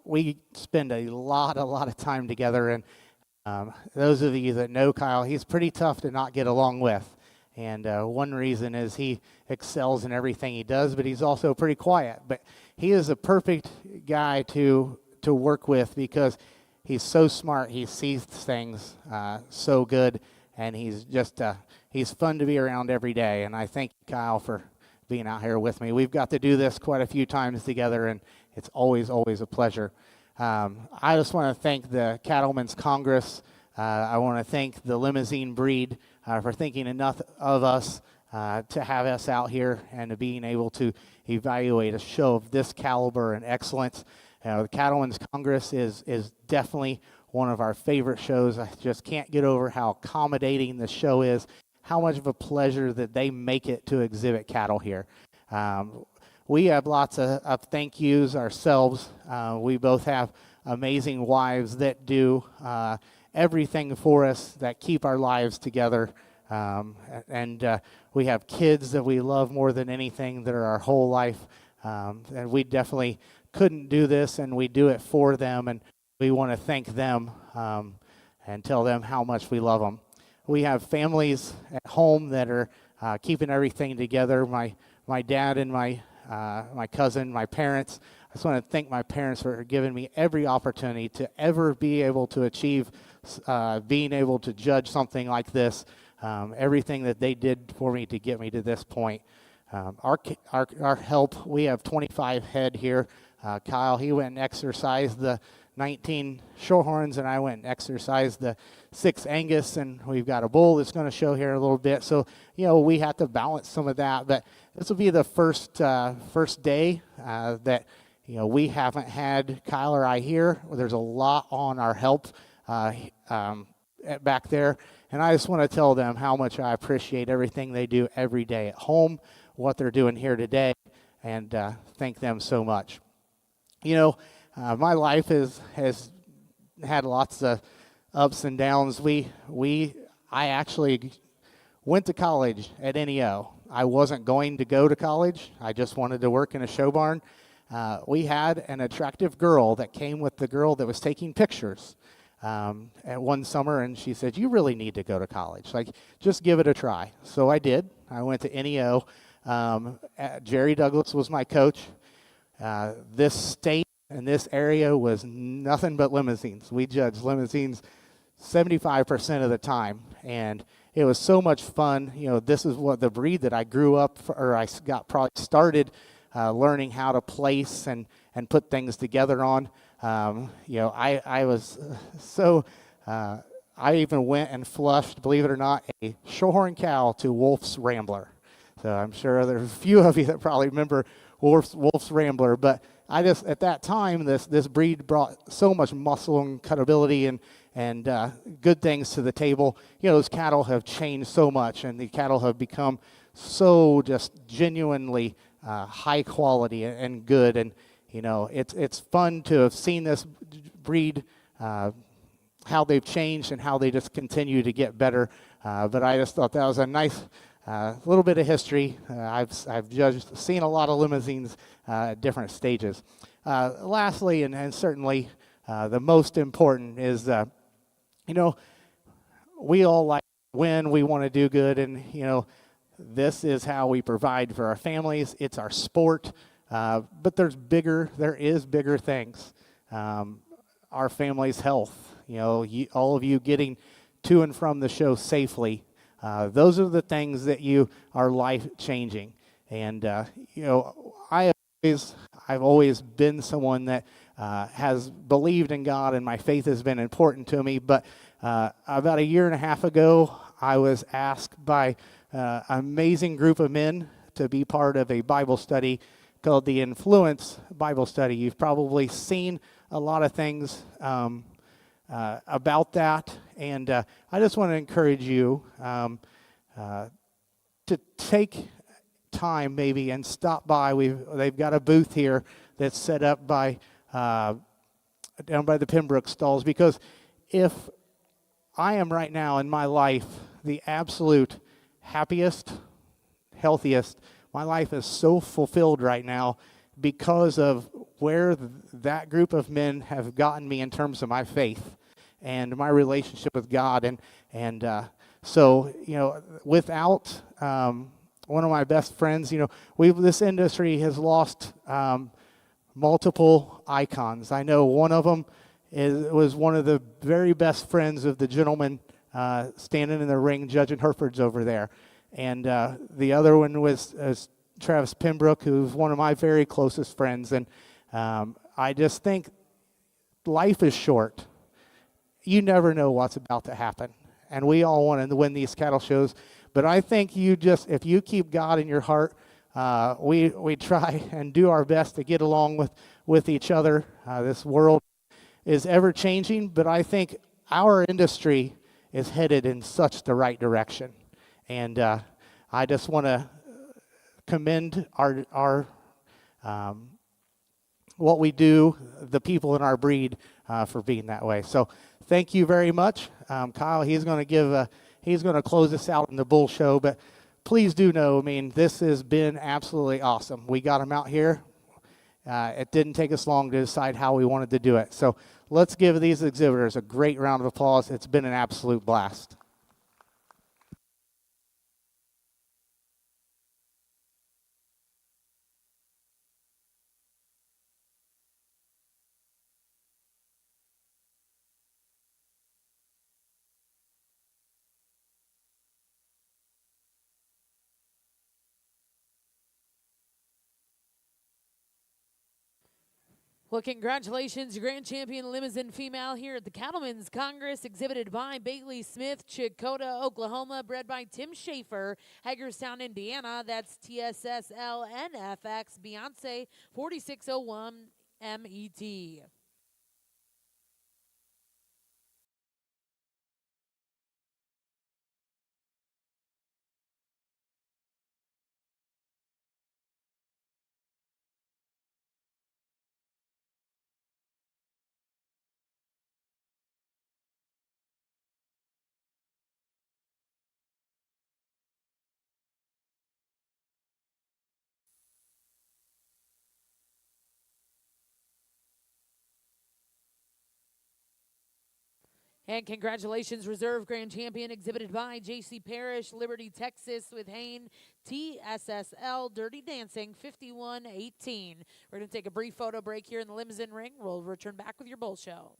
We spend a lot of time together, and those of you that know Kyle, he's pretty tough to not get along with. And one reason is he excels in everything he does, but he's also pretty quiet. But he is a perfect guy to work with because he's so smart. He sees things so good, and he's just he's fun to be around every day. And I thank Kyle for being out here with me. We've got to do this quite a few times together, and it's always a pleasure. I just want to thank the Cattlemen's Congress. I want to thank the Limousin breed for thinking enough of us to have us out here and to being able to evaluate a show of this caliber and excellence. The Cattlemen's Congress is definitely one of our favorite shows. I just can't get over how accommodating the show is, how much of a pleasure that they make it to exhibit cattle here. We have lots of thank yous ourselves. We both have amazing wives that do everything for us, that keep our lives together. And we have kids that we love more than anything that are our whole life. And we definitely couldn't do this, and we do it for them. And we want to thank them and tell them how much we love them. We have families at home that are keeping everything together. My dad and my cousin, my parents. I just want to thank my parents for giving me every opportunity to ever be able to achieve being able to judge something like this. Everything that they did for me to get me to this point. Our help, we have 25 head here. Kyle, he went and exercised the 19 Shorthorns, and I went and exercised the 6 Angus, and we've got a bull that's going to show here in a little bit. So, we have to balance some of that, but this will be the first day that, we haven't had Kyle or I here. There's a lot on our help back there, and I just want to tell them how much I appreciate everything they do every day at home, what they're doing here today, and thank them so much. My life has had lots of ups and downs. I actually went to college at NEO. I wasn't going to go to college. I just wanted to work in a show barn. We had an attractive girl that came with the girl that was taking pictures at one summer, and she said, "You really need to go to college. Just give it a try." So I did. I went to NEO. Jerry Douglas was my coach. This state and this area was nothing but limousines. We judged limousines 75% of the time, and it was so much fun. This is what the breed that I grew up, I got probably started learning how to place and put things together on. I was so, I even went and flushed, believe it or not, a Shorthorn cow to Wolf's Rambler. So I'm sure there's a few of you that probably remember Wolf's Rambler, but at that time, this breed brought so much muscle and cutability and good things to the table. Those cattle have changed so much, and the cattle have become so just genuinely high quality and good. And it's fun to have seen this breed, how they've changed and how they just continue to get better. But I just thought that was a nice little bit of history. I've seen a lot of limousines at different stages. Lastly, and certainly the most important is, we all like to win. We want to do good, and this is how we provide for our families. It's our sport, but there is bigger things. Our family's health. All of you getting to and from the show safely. Those are the things that are life-changing. And, I've always been someone that has believed in God, and my faith has been important to me. But about a year and a half ago, I was asked by an amazing group of men to be part of a Bible study called the Influence Bible Study. You've probably seen a lot of things about that, and I just want to encourage you to take time maybe and stop by. They've got a booth here that's set up by down by the Pembroke stalls, because if I am right now in my life the absolute happiest, healthiest, my life is so fulfilled right now because of where that group of men have gotten me in terms of my faith and my relationship with God. So, without one of my best friends, this industry has lost multiple icons. I know one of them was one of the very best friends of the gentleman standing in the ring judging Herefords over there. And the other one was Travis Pembroke, who's one of my very closest friends. And I just think life is short. You never know what's about to happen. And we all want to win these cattle shows. But I think if you keep God in your heart, we try and do our best to get along with each other. This world is ever changing, but I think our industry is headed in such the right direction. And I just want to commend our what we do, the people in our breed, for being that way. So thank you very much. Kyle, he's going to close us out in the bull show, but please do know, this has been absolutely awesome. We got him out here. It didn't take us long to decide how we wanted to do it. So let's give these exhibitors a great round of applause. It's been an absolute blast. Well, congratulations, Grand Champion Limousin female here at the Cattleman's Congress, exhibited by Bailey Smith, Chakota, Oklahoma, bred by Tim Schaefer, Hagerstown, Indiana. That's TSSLNFX Beyonce 4601 MET. And congratulations, Reserve Grand Champion, exhibited by J.C. Parrish, Liberty, Texas, with Hain, TSSL, Dirty Dancing, 5118. We're going to take a brief photo break here in the Limousin ring. We'll return back with your bull show.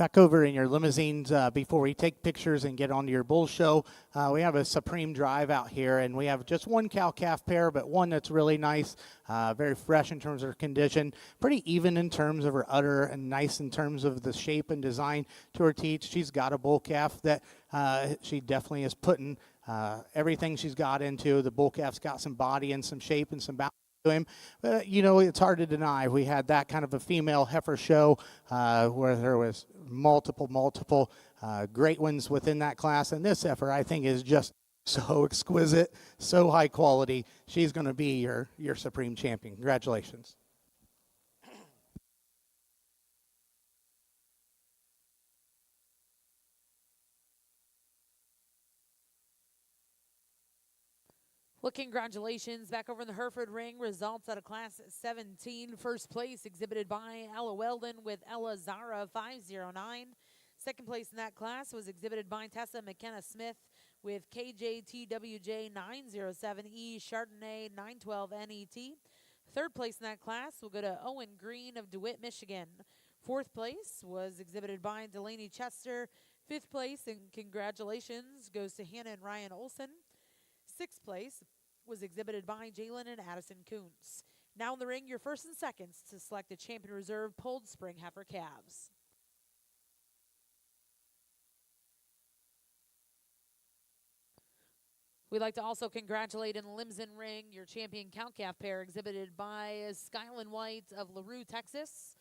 Back over in your limousines, before we take pictures and get onto your bull show, we have a Supreme Drive out here, and we have just one cow-calf pair, but one that's really nice, very fresh in terms of her condition, pretty even in terms of her udder, and nice in terms of the shape and design to her teats. She's got a bull calf that she definitely is putting everything she's got into. The bull calf's got some body and some shape and some balance to him. But, you know, it's hard to deny. We had that kind of a female heifer show where there was multiple great ones within that class. And this heifer, I think, is just so exquisite, so high quality. She's going to be your supreme champion. Congratulations. Well, congratulations. Back over in the Hereford ring, results out of Class 17. First place exhibited by Ella Weldon with Ella Zara 509. Second place in that class was exhibited by Tessa McKenna Smith with KJTWJ 907E Chardonnay 912 NET. Third place in that class will go to Owen Green of DeWitt, Michigan. Fourth place was exhibited by Delaney Chester. Fifth place, and congratulations, goes to Hannah and Ryan Olson. Sixth place was exhibited by Jalen and Addison Kuntz. Now in the ring, your first and seconds to select a champion reserve pulled spring heifer calves. We'd like to also congratulate in the Limousin ring your champion cow-calf pair exhibited by Skyland White of LaRue, Texas.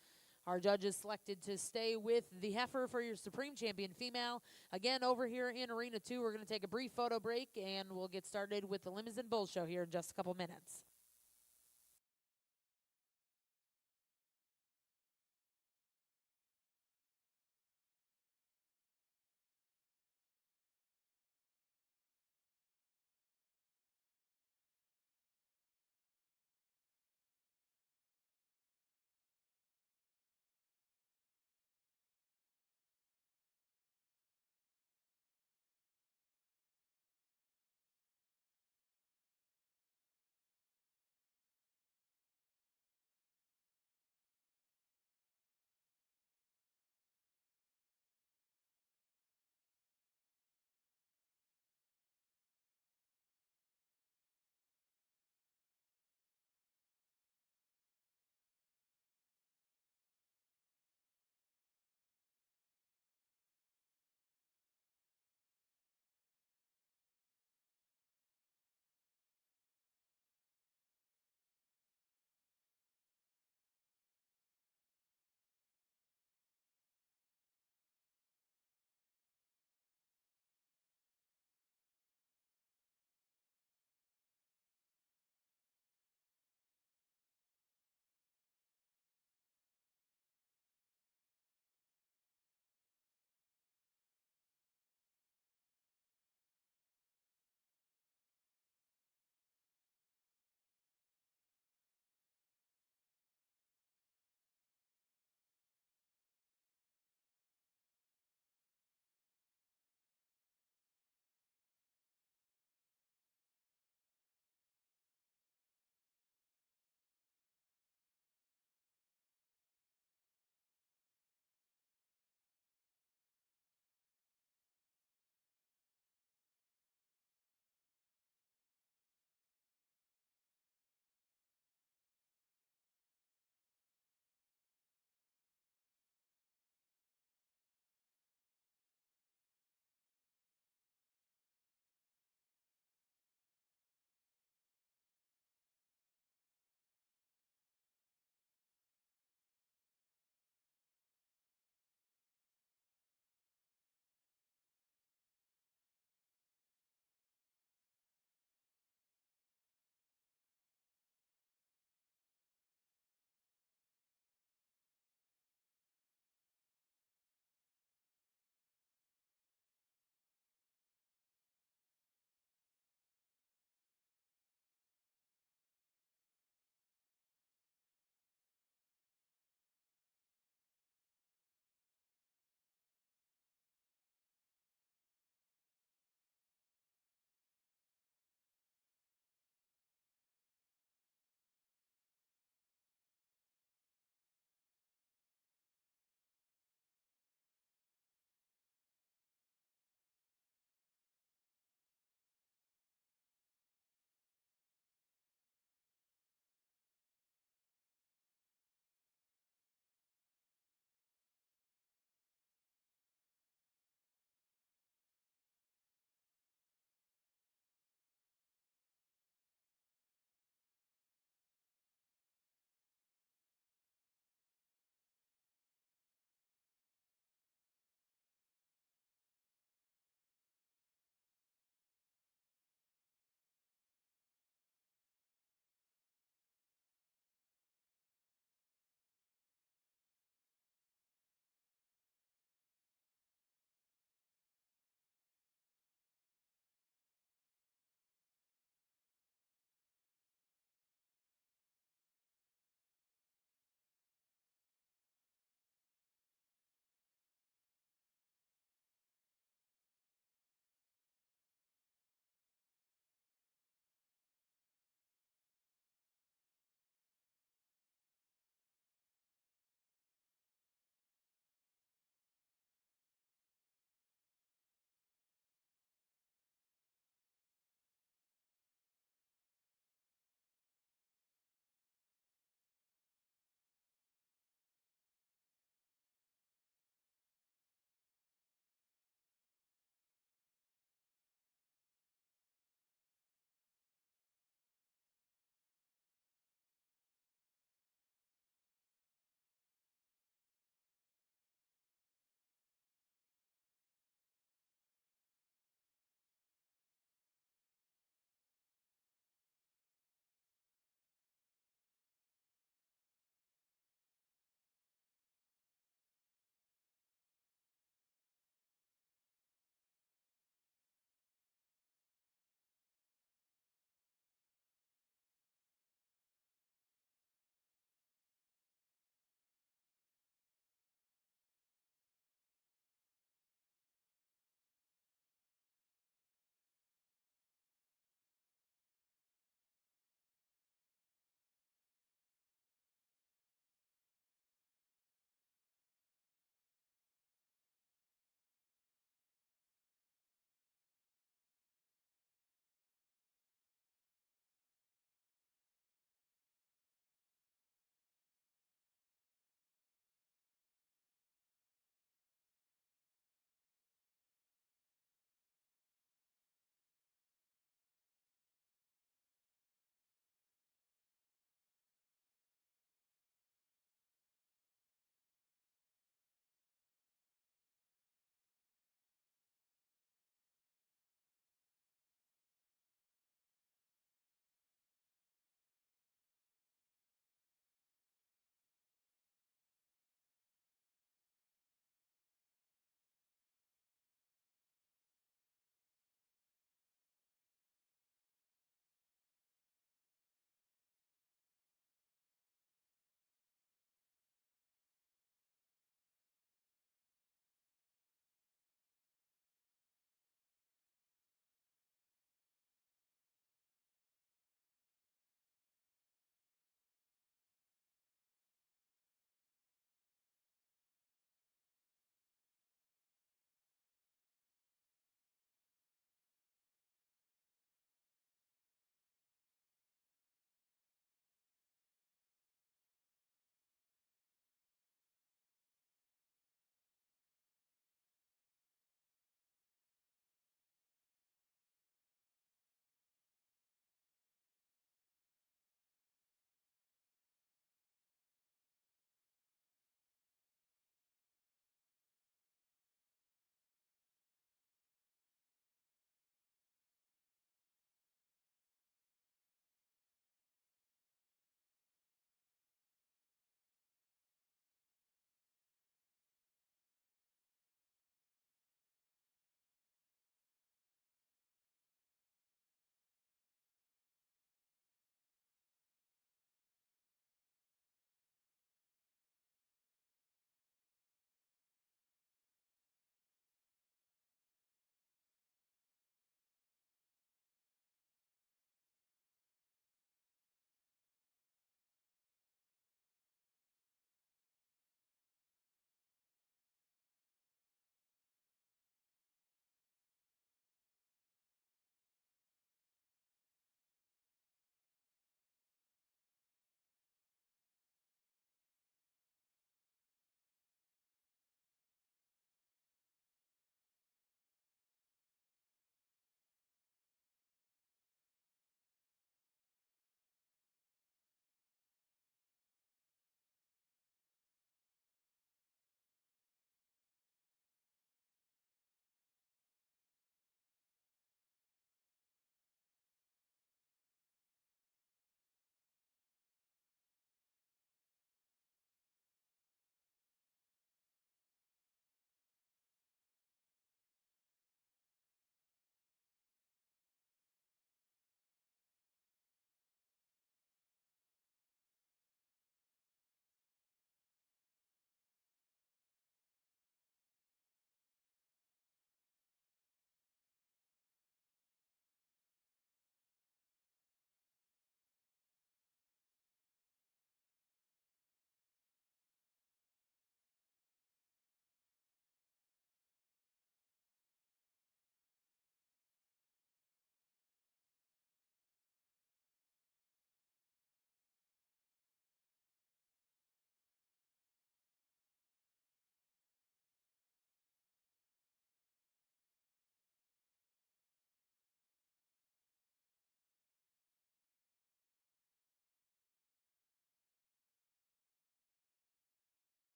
Our judges selected to stay with the heifer for your Supreme Champion female. Again, over here in Arena 2, we're going to take a brief photo break, and we'll get started with the Limousin Bull Show here in just a couple minutes.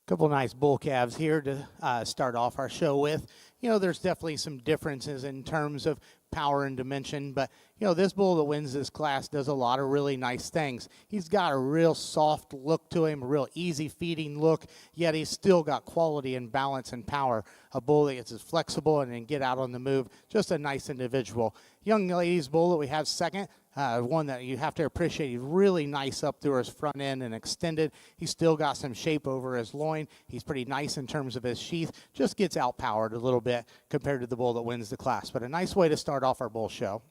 Couple nice bull calves here to start off our show with. You know, there's definitely some differences in terms of power and dimension, but you know, this bull that wins this class does a lot of really nice things. He's got a real soft look to him, a real easy feeding look, yet he's still got quality and balance and power. A bull that gets as flexible and can get out on the move. Just a nice individual. Young lady's bull that we have second, one that you have to appreciate. He's really nice up through his front end and extended. He's still got some shape over his loin. He's pretty nice in terms of his sheath. Just gets outpowered a little bit compared to the bull that wins the class. But a nice way to start off our bull show.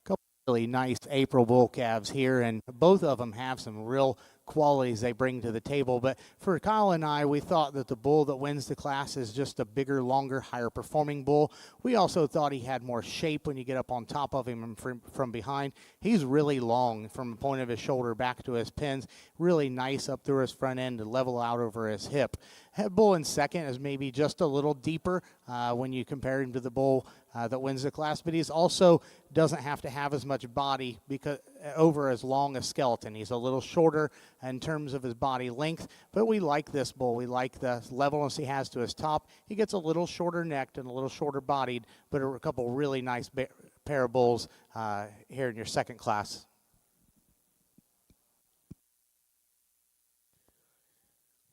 Couple really nice April bull calves here, and both of them have some real qualities they bring to the table. But for Kyle and I, we thought that the bull that wins the class is just a bigger, longer, higher performing bull. We also thought he had more shape when you get up on top of him and from behind. He's really long from the point of his shoulder back to his pins, really nice up through his front end to level out over his hip. Head bull in second is maybe just a little deeper when you compare him to the bull that wins the class, but he's also doesn't have to have as much body because over as long a skeleton. He's a little shorter in terms of his body length, but we like this bull. We like the levelness he has to his top. He gets a little shorter necked and a little shorter bodied, but a couple really nice pair of bulls here in your second class.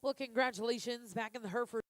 Well, congratulations back in the Hereford.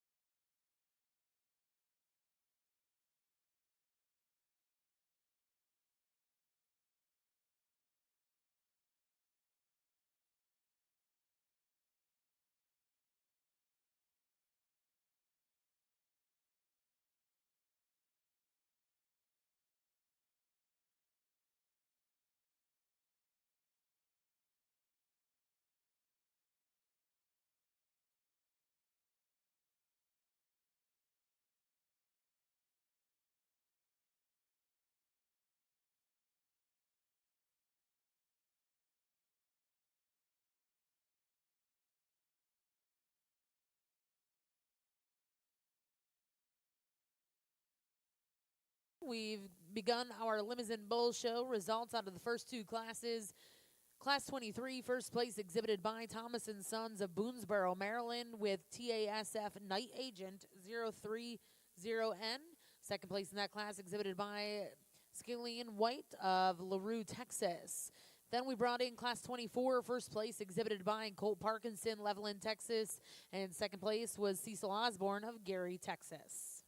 We've begun our Limousin Bull Show. Results out of the first two classes. Class 23, first place exhibited by Thomas & Sons of Boonesboro, Maryland with TASF Night Agent 030N. Second place in that class exhibited by Scallion White of LaRue, Texas. Then we brought in Class 24, first place exhibited by Colt Parkinson, Levelland, Texas. And second place was Cecil Osborne of Gary, Texas.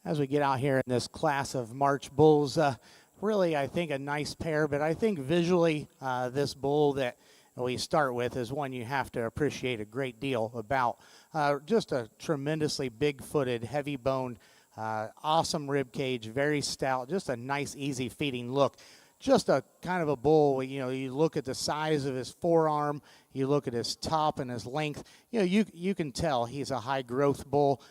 As we get out here in this class of March bulls, really, I think a nice pair, but I think visually this bull that we start with is one you have to appreciate a great deal about. Just a tremendously big-footed, heavy-boned, awesome rib cage, very stout, just a nice, easy feeding look. Just a kind of a bull, you know, you look at the size of his forearm, you look at his top and his length, you know, you can tell he's a high growth bull,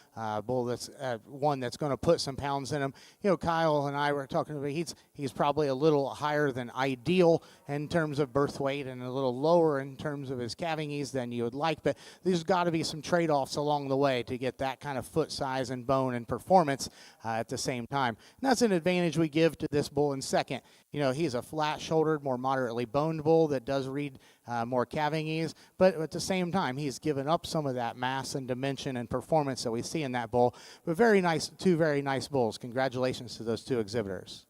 bull that's one that's going to put some pounds in him. You know, Kyle and I were talking about he's probably a little higher than ideal in terms of birth weight and a little lower in terms of his calving ease than you would like, but there's got to be some trade-offs along the way to get that kind of foot size and bone and performance at the same time. And that's an advantage we give to this bull in second. You know, he's a flat-shouldered, more moderately boned bull that does read more calving ease, but at the same time, he's given up some of that mass and dimension and performance that we see in that bull. But very nice, two very nice bulls. Congratulations to those two exhibitors.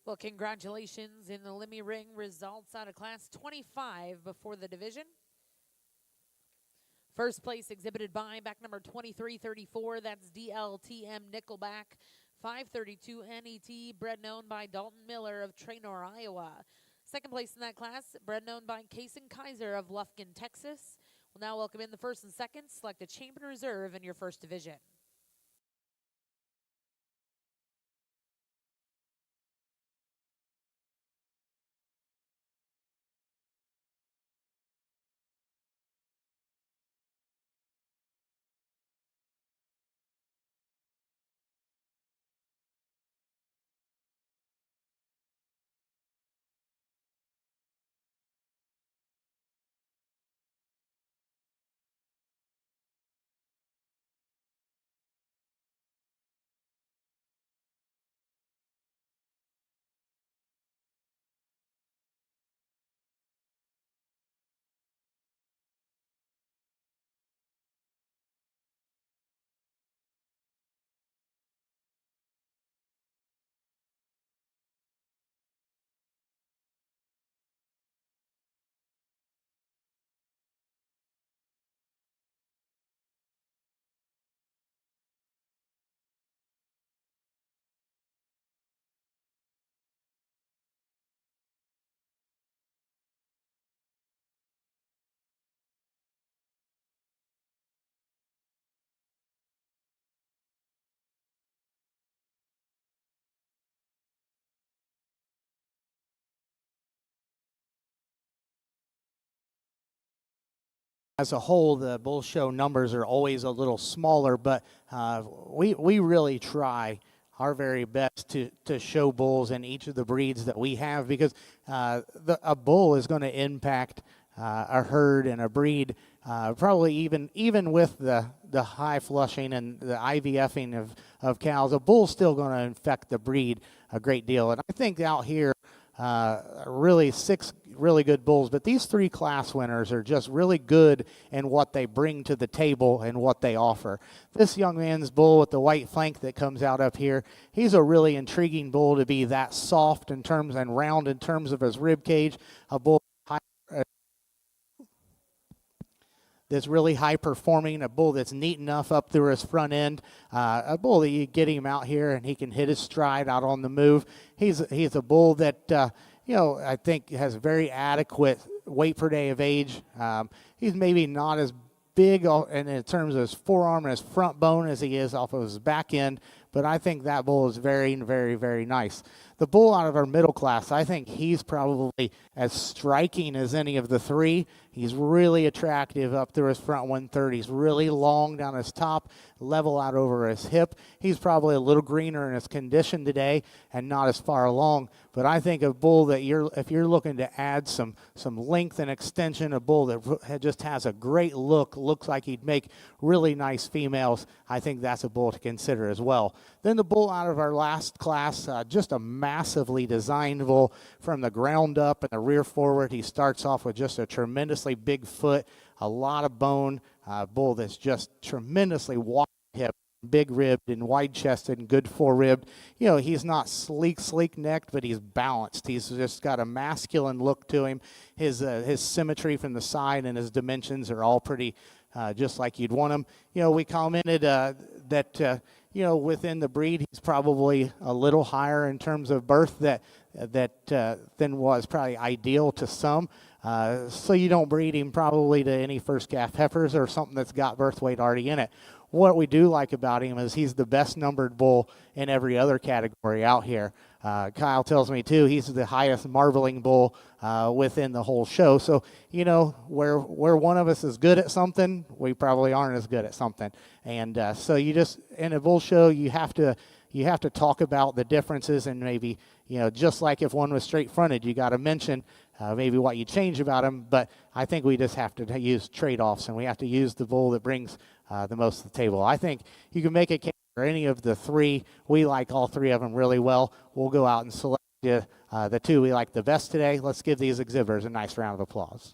Well, congratulations in the Limmy Ring. Results out of Class 25 before the division. First place exhibited by back number 2334. That's DLTM Nickelback. 532 NET, bred known by Dalton Miller of Traynor, Iowa. Second place in that class, bred known by Kason Kaiser of Lufkin, Texas. We'll now welcome in the first and second. Select a champion reserve in your first division. as a whole, the bull show numbers are always a little smaller, but we really try our very best to show bulls in each of the breeds that we have, because a bull is going to impact a herd and a breed, probably even with the high flushing and the IVFing of cows. A bull's still going to infect the breed a great deal. And I think out here, really 6 really good bulls, but these 3 class winners are just really good in what they bring to the table and what they offer. This young man's bull with the white flank that comes out up here, he's a really intriguing bull to be that soft in terms and round in terms of his rib cage. A bull that's really high performing, a bull that's neat enough up through his front end, a bull that you get him out here and he can hit his stride out on the move. He's a bull that I think has very adequate weight per day of age. He's maybe not as big in terms of his forearm and his front bone as he is off of his back end, but I think that bull is very, very, very nice. The bull out of our middle class, I think he's probably as striking as any of the 3. He's really attractive up through his front 1/3. He's really long down his top, level out over his hip. He's probably a little greener in his condition today and not as far along. But I think a bull that if you're looking to add some length and extension, a bull that just has a great look, looks like he'd make really nice females, I think that's a bull to consider as well. Then the bull out of our last class, just a massively designed bull from the ground up and the rear forward. He starts off with just a tremendously big foot, a lot of bone, bull that's just tremendously wide hip, big ribbed and wide chested and good fore-ribbed. He's not sleek necked, but he's balanced. He's just got a masculine look to him. His symmetry from the side and his dimensions are all pretty just like you'd want them. We commented that within the breed, he's probably a little higher in terms of birth than was probably ideal to some. So you don't breed him probably to any first calf heifers or something that's got birth weight already in it. What we do like about him is he's the best numbered bull in every other category out here. Kyle tells me too, he's the highest marbling bull within the whole show. So, where one of us is good at something, we probably aren't as good at something. And so in a bull show, you have to talk about the differences, and maybe, just like if one was straight fronted, you got to mention maybe what you change about him. But I think we just have to use trade-offs, and we have to use the bull that brings the most to the table. I think you can make a case for any of the 3. We like all 3 of them really well. We'll go out and select the 2 we like the best today. Let's give these exhibitors a nice round of applause.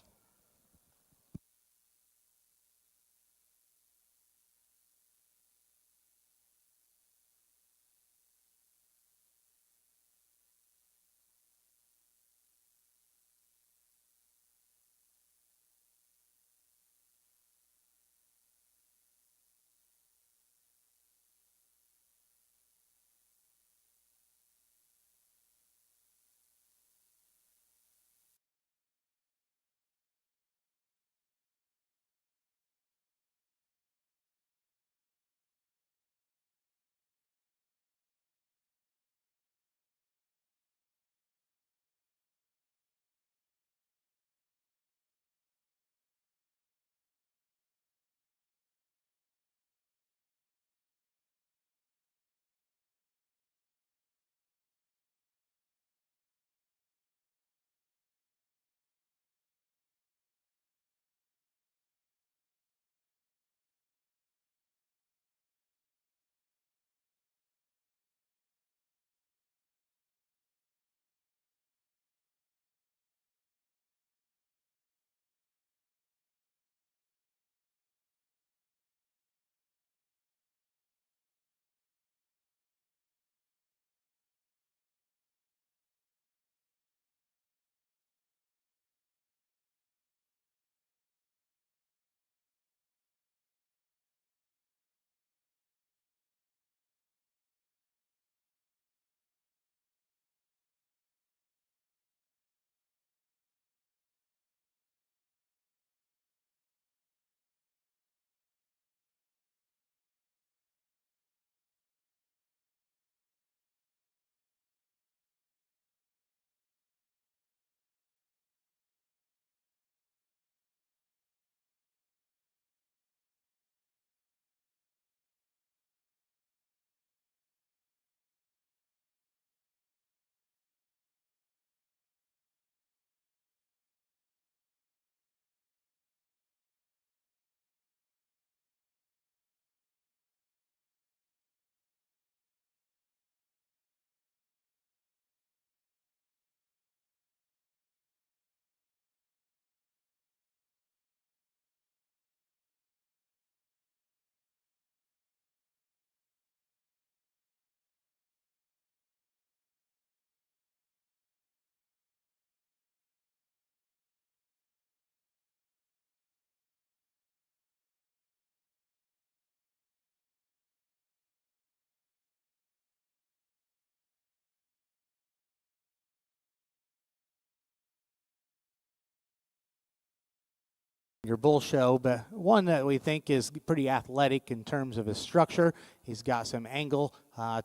your bull show, but one that we think is pretty athletic in terms of his structure. He's got some angle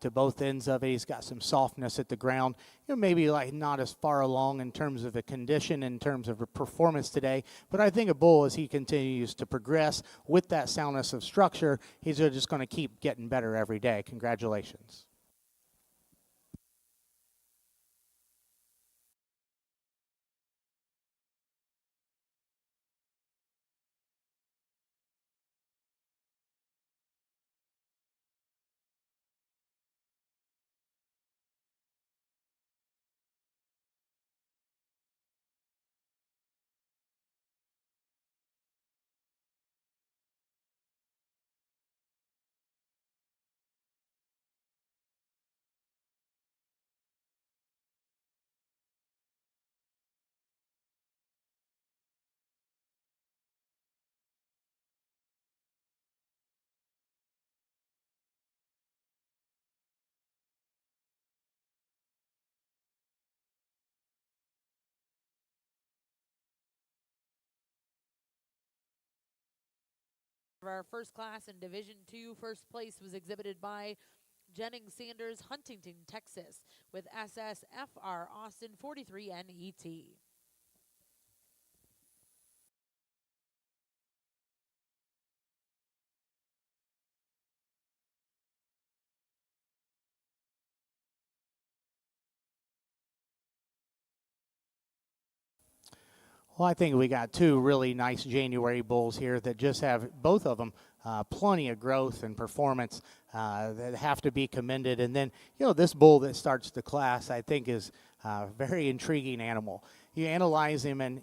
to both ends of it. He's got some softness at the ground. Maybe like not as far along in terms of a condition, in terms of a performance today, but I think a bull, as he continues to progress with that soundness of structure, he's just going to keep getting better every day. Congratulations. Our first class in Division II, first place was exhibited by Jennings Sanders, Huntington, Texas, with SSFR Austin 43NET. Well, I think we got two really nice January bulls here that just have, both of them, plenty of growth and performance that have to be commended. And then, this bull that starts the class, I think, is a very intriguing animal. You analyze him, and,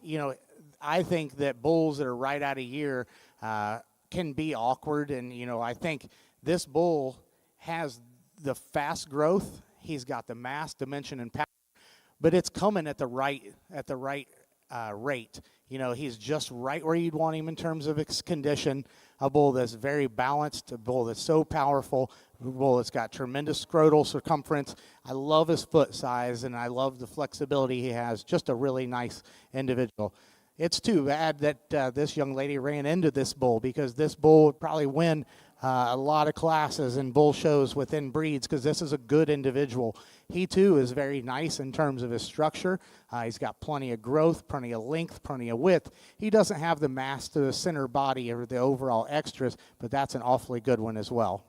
I think that bulls that are right out of year can be awkward. And, I think this bull has the fast growth. He's got the mass, dimension, and power, but it's coming at the right rate. He's just right where you'd want him in terms of its condition. A bull that's very balanced, a bull that's so powerful, a bull that's got tremendous scrotal circumference. I love his foot size, and I love the flexibility he has. Just a really nice individual. It's too bad that this young lady ran into this bull, because this bull would probably win a lot of classes and bull shows within breeds, because this is a good individual. He too is very nice in terms of his structure. He's got plenty of growth, plenty of length, plenty of width. He doesn't have the mass to the center body or the overall extras, but that's an awfully good one as well.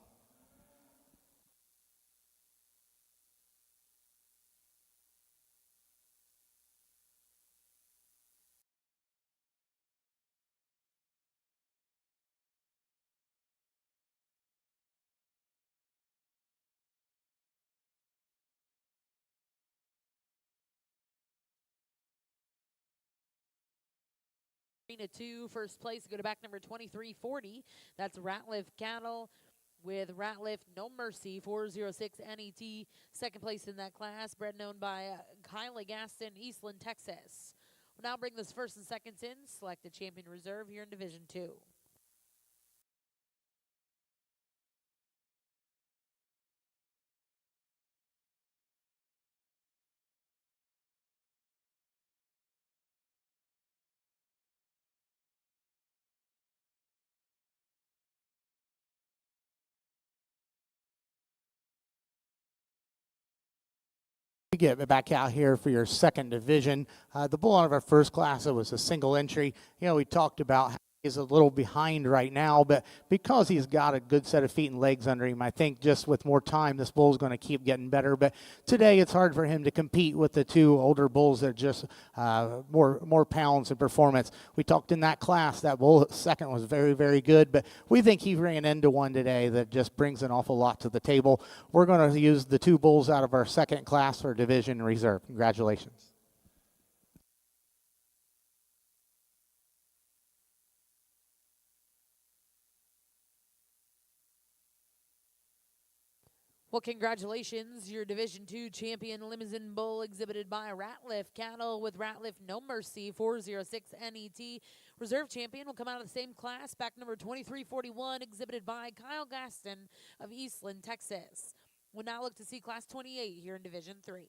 Arena 2, first place, go to back number 2340. That's Ratliff Cattle with Ratliff No Mercy 406 NET. Second place in that class, bred and owned by Kylie Gaston, Eastland, Texas. We'll now bring this first and seconds in, select the champion reserve here in Division 2. We get back out here for your second division. The bull out of our first class, it was a single entry. We talked about how he's a little behind right now, but because he's got a good set of feet and legs under him, I think just with more time, this bull's going to keep getting better. But today, it's hard for him to compete with the two older bulls that are just more pounds of performance. We talked in that class, that bull second was very, very good, but we think he ran into one today that just brings an awful lot to the table. We're going to use the two bulls out of our second class for division reserve. Congratulations. Well, congratulations, your Division II champion Limousin bull exhibited by Ratliff Cattle with Ratliff No Mercy 406 NET. Reserve champion will come out of the same class, back number 2341, exhibited by Kyle Gaston of Eastland, Texas. We'll now look to see class 28 here in Division 3.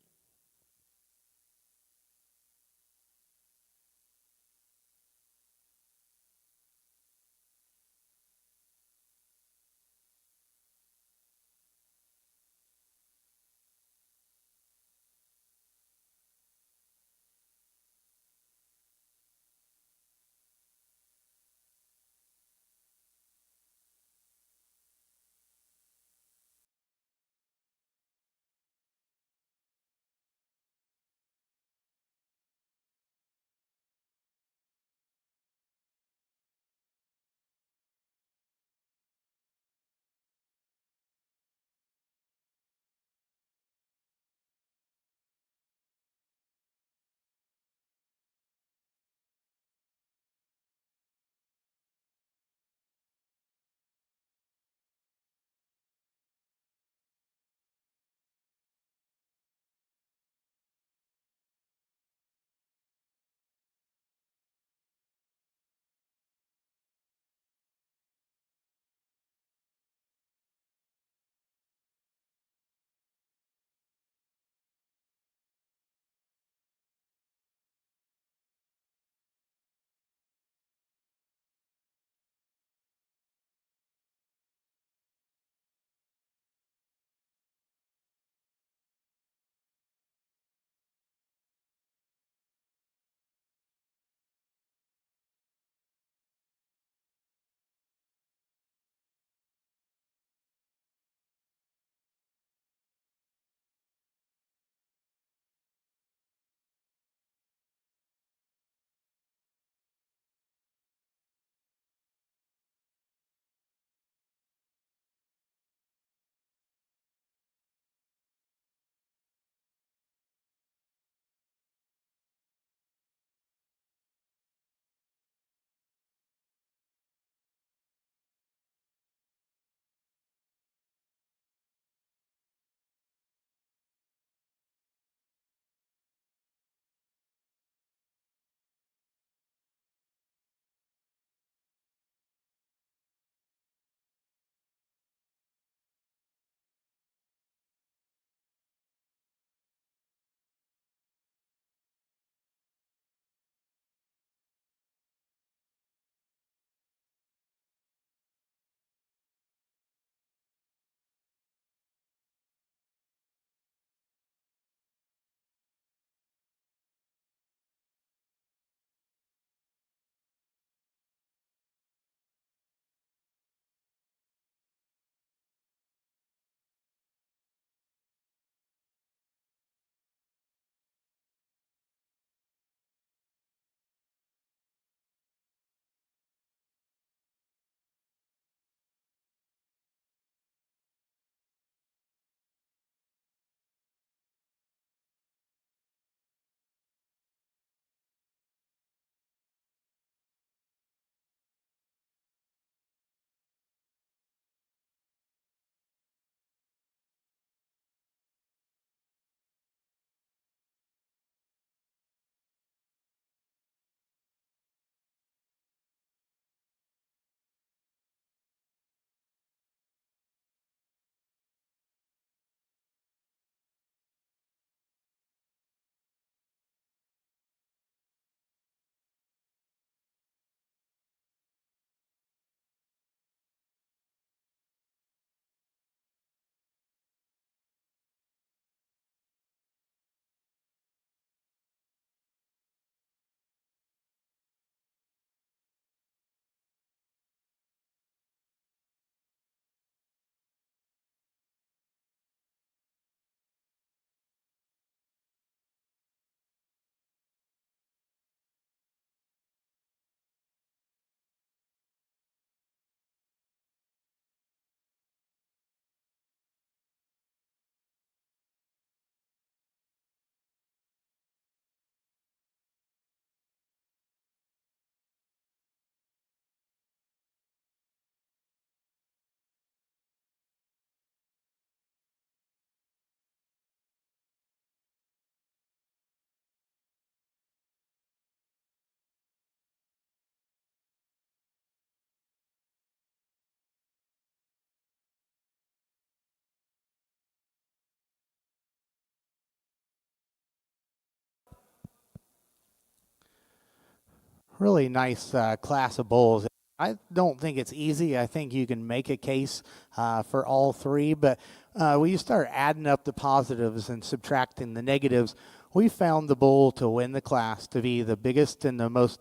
Really nice class of bulls. I don't think it's easy. I think you can make a case for all three, but when you start adding up the positives and subtracting the negatives, we found the bull to win the class to be the biggest and the most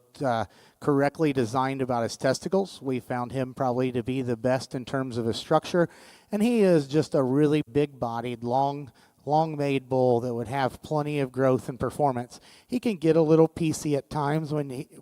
correctly designed about his testicles. We found him probably to be the best in terms of his structure, and he is just a really big-bodied, long-made bull that would have plenty of growth and performance. He can get a little PC at times,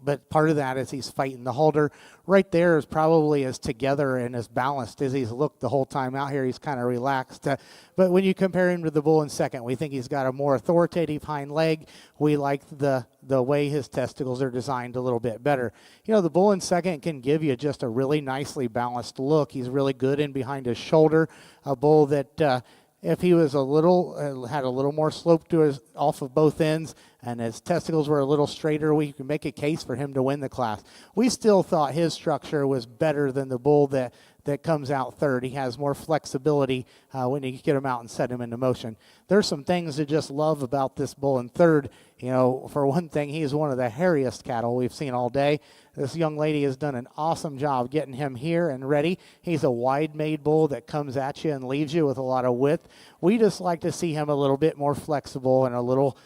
but part of that is he's fighting the halter. Right there is probably as together and as balanced as he's looked the whole time out here. He's kind of relaxed. But when you compare him to the bull in second, we think he's got a more authoritative hind leg. We like the way his testicles are designed a little bit better. You know, the bull in second can give you just a really nicely balanced look. He's really good in behind his shoulder. A bull that if he was had a little more slope to his off of both ends and his testicles were a little straighter, we could make a case for him to win the class. We still thought his structure was better than the bull that comes out third. He has more flexibility when you get him out and set him into motion. There's some things to just love about this bull in third. You know, for one thing, he is one of the hairiest cattle we've seen all day. This young lady has done an awesome job getting him here and ready. He's a wide-made bull that comes at you and leaves you with a lot of width. We just like to see him a little bit more flexible and a little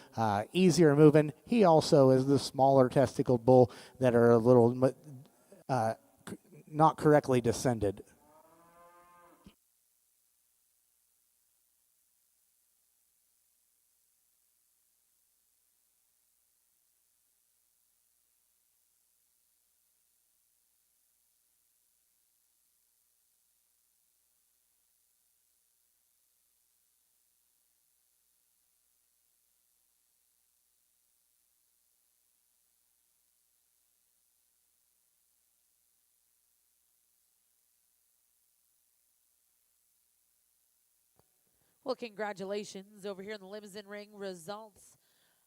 easier moving. He also is the smaller testicled bull that are a little not correctly descended. Well, congratulations over here in the Limousin ring. Results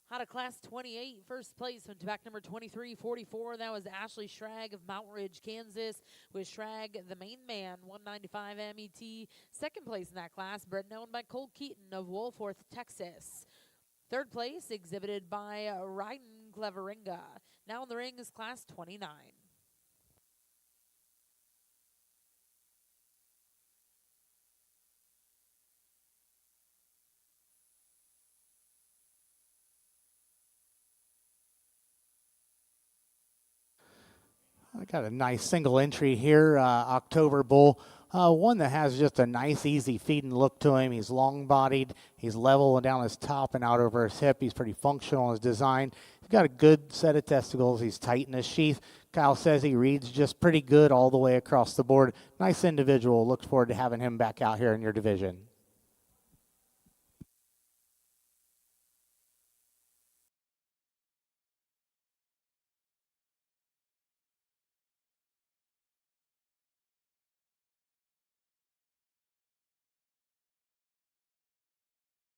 out of Class 28, first place went to back number 2344. That was Ashley Schrag of Mountain Ridge, Kansas, with Schrag, the main man, 195 MET. Second place in that class, bred known by Cole Keaton of Wolforth, Texas. Third place, exhibited by Ryden Cleveringa. Now in the ring is Class 29. I got a nice single entry here, October bull. One that has just a nice, easy feeding look to him. He's long-bodied. He's level down his top and out over his hip. He's pretty functional in his design. He's got a good set of testicles. He's tight in his sheath. Kyle says he reads just pretty good all the way across the board. Nice individual. Look forward to having him back out here in your division.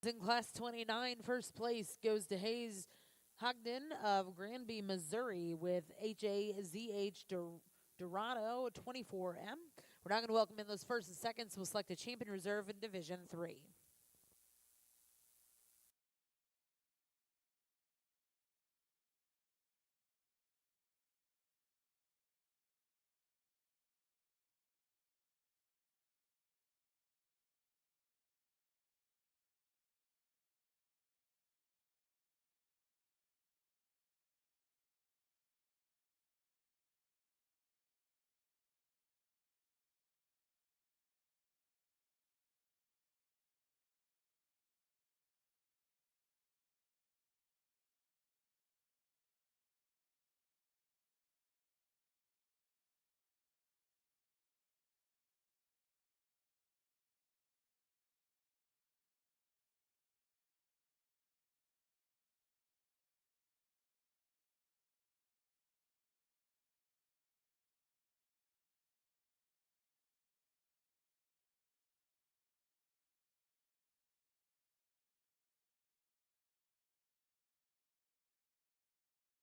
In Class 29, first place goes to Hayes Hogden of Granby, Missouri, with HAZH Dorado 24M. We're now going to welcome in those first and seconds. We'll select a champion reserve in Division 3.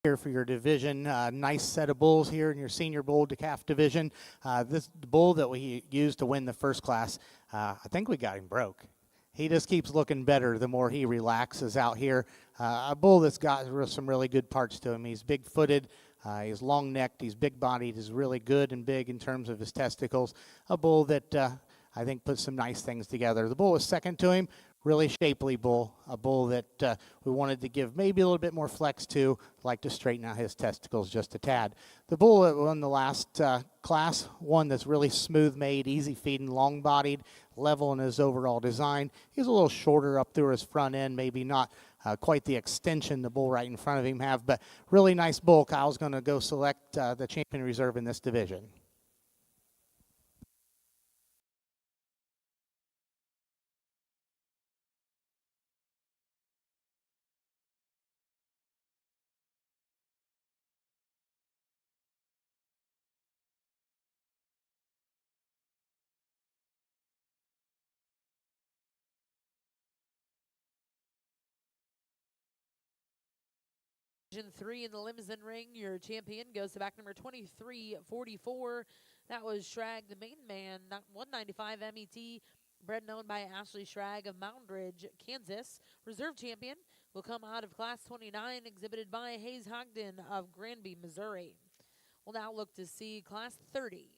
Here for your division, nice set of bulls here in your senior bull decaf division. This bull that we used to win the first class, I think we got him broke. He just keeps looking better the more he relaxes out here. A bull that's got some really good parts to him. He's big-footed, He's long-necked, he's big-bodied, he's really good and big in terms of his testicles. A bull that I think puts some nice things together. The bull was second to him, really shapely bull, a bull that we wanted to give maybe a little bit more flex to, like to straighten out his testicles just a tad. The bull that won the last class, one that's really smooth-made, easy-feeding, long-bodied, level in his overall design. He's a little shorter up through his front end, maybe not quite the extension the bull right in front of him have, but really nice bull. Kyle's going to go select the champion reserve in this division. Division 3 in the Limousin ring, your champion goes to back number 2344. That was Schrag, the main man, 195 MET, bred and owned by Ashley Schrag of Mountain Ridge, Kansas. Reserve champion will come out of class 29, exhibited by Hayes Hogden of Granby, Missouri. We'll now look to see class 30.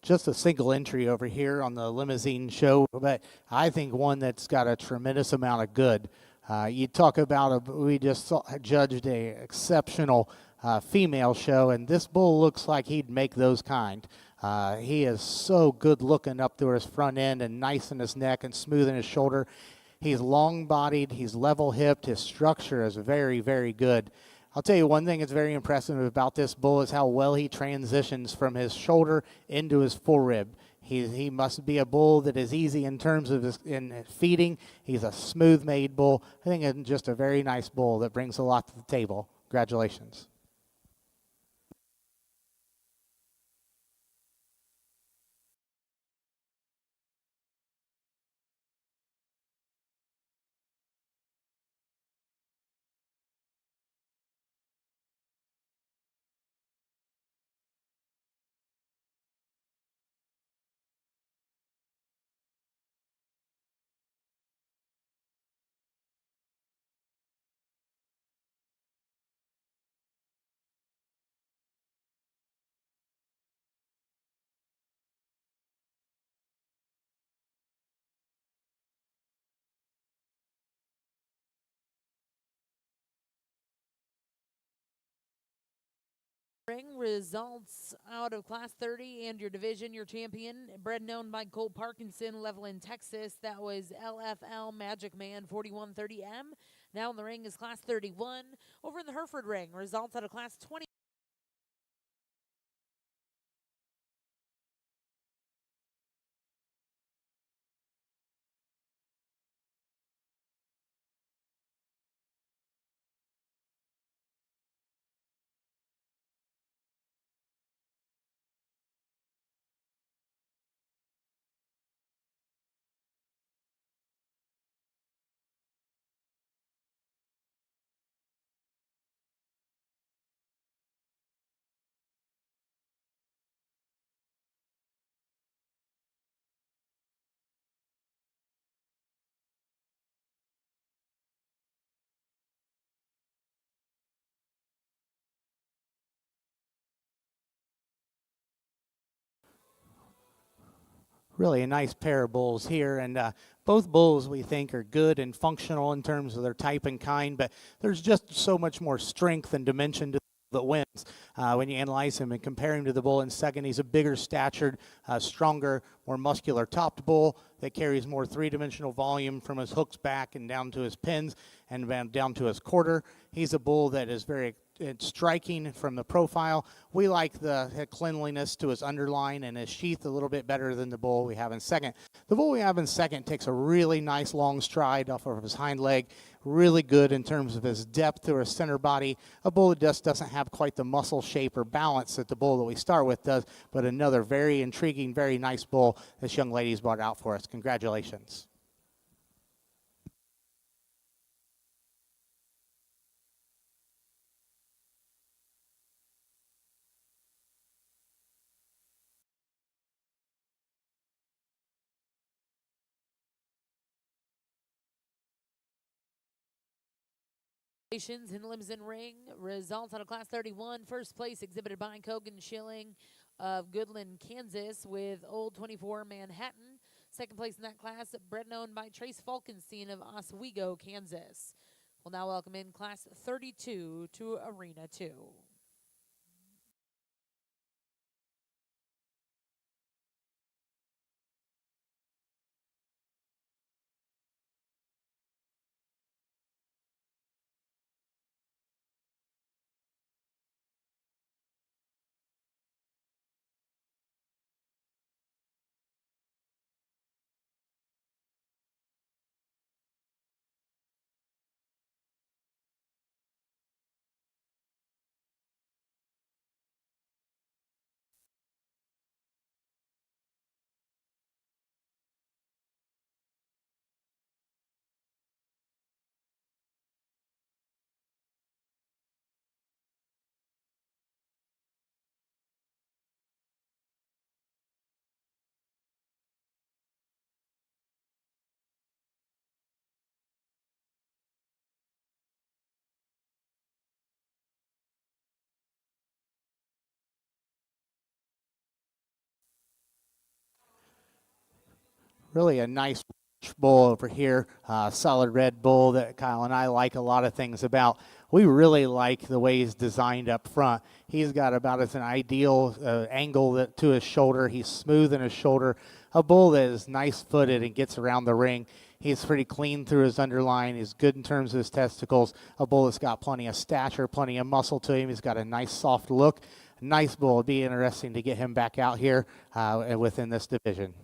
Just a single entry over here on the Limousin show, but I think one that's got a tremendous amount of good. You talk about we just judged a exceptional female show, and this bull looks like he'd make those kind. He is so good looking up through his front end and nice in his neck and smooth in his shoulder. He's long-bodied, he's level-hipped, his structure is very, very good. I'll tell you one thing that's very impressive about this bull is how well he transitions from his shoulder into his forerib. He must be a bull that is easy in terms of in feeding. He's a smooth-made bull. I think it's just a very nice bull that brings a lot to the table. Congratulations. Ring results out of Class 30 and your division, your champion, bred and owned by Cole Parkinson, Levelland, Texas. That was LFL Magic Man 4130M. Now in the ring is Class 31. Over in the Hereford ring, results out of Class 20. Really a nice pair of bulls here, and both bulls we think are good and functional in terms of their type and kind, but there's just so much more strength and dimension to that wins when you analyze him and compare him to the bull in second. He's a bigger statured, stronger, more muscular topped bull that carries more three-dimensional volume from his hooks back and down to his pins and down to his quarter. He's a bull that is very striking from the profile. We like the cleanliness to his underline and his sheath a little bit better than the bull we have in second. The bull we have in second takes a really nice long stride off of his hind leg, really good in terms of his depth to his center body. A bull that just doesn't have quite the muscle shape or balance that the bull that we start with does, but another very intriguing, very nice bull this young lady's brought out for us. Congratulations. In Limousin ring, results out of Class 31. First place exhibited by Kogan Schilling of Goodland, Kansas, with Old 24 Manhattan. Second place in that class, bred and owned by Trace Falkenstein of Oswego, Kansas. We'll now welcome in Class 32 to Arena 2. Really a nice bull over here, solid red bull that Kyle and I like a lot of things about. We really like the way he's designed up front. He's got about as an ideal angle to his shoulder. He's smooth in his shoulder. A bull that is nice footed and gets around the ring. He's pretty clean through his underline. He's good in terms of his testicles. A bull that's got plenty of stature, plenty of muscle to him. He's got a nice soft look. Nice bull. It'd be interesting to get him back out here within this division.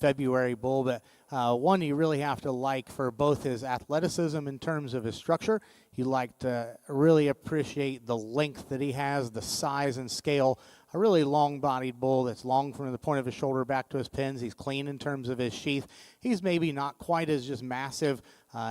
February bull, but one you really have to like for both his athleticism in terms of his structure. You like to really appreciate the length that he has, the size and scale. A really long-bodied bull that's long from the point of his shoulder back to his pins. He's clean in terms of his sheath. He's maybe not quite as just massive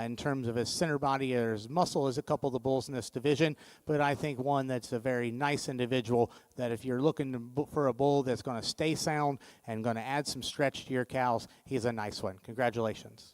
in terms of his center body or his muscle as a couple of the bulls in this division, but I think one that's a very nice individual that if you're looking for a bull that's going to stay sound and going to add some stretch to your cows, he's a nice one. Congratulations.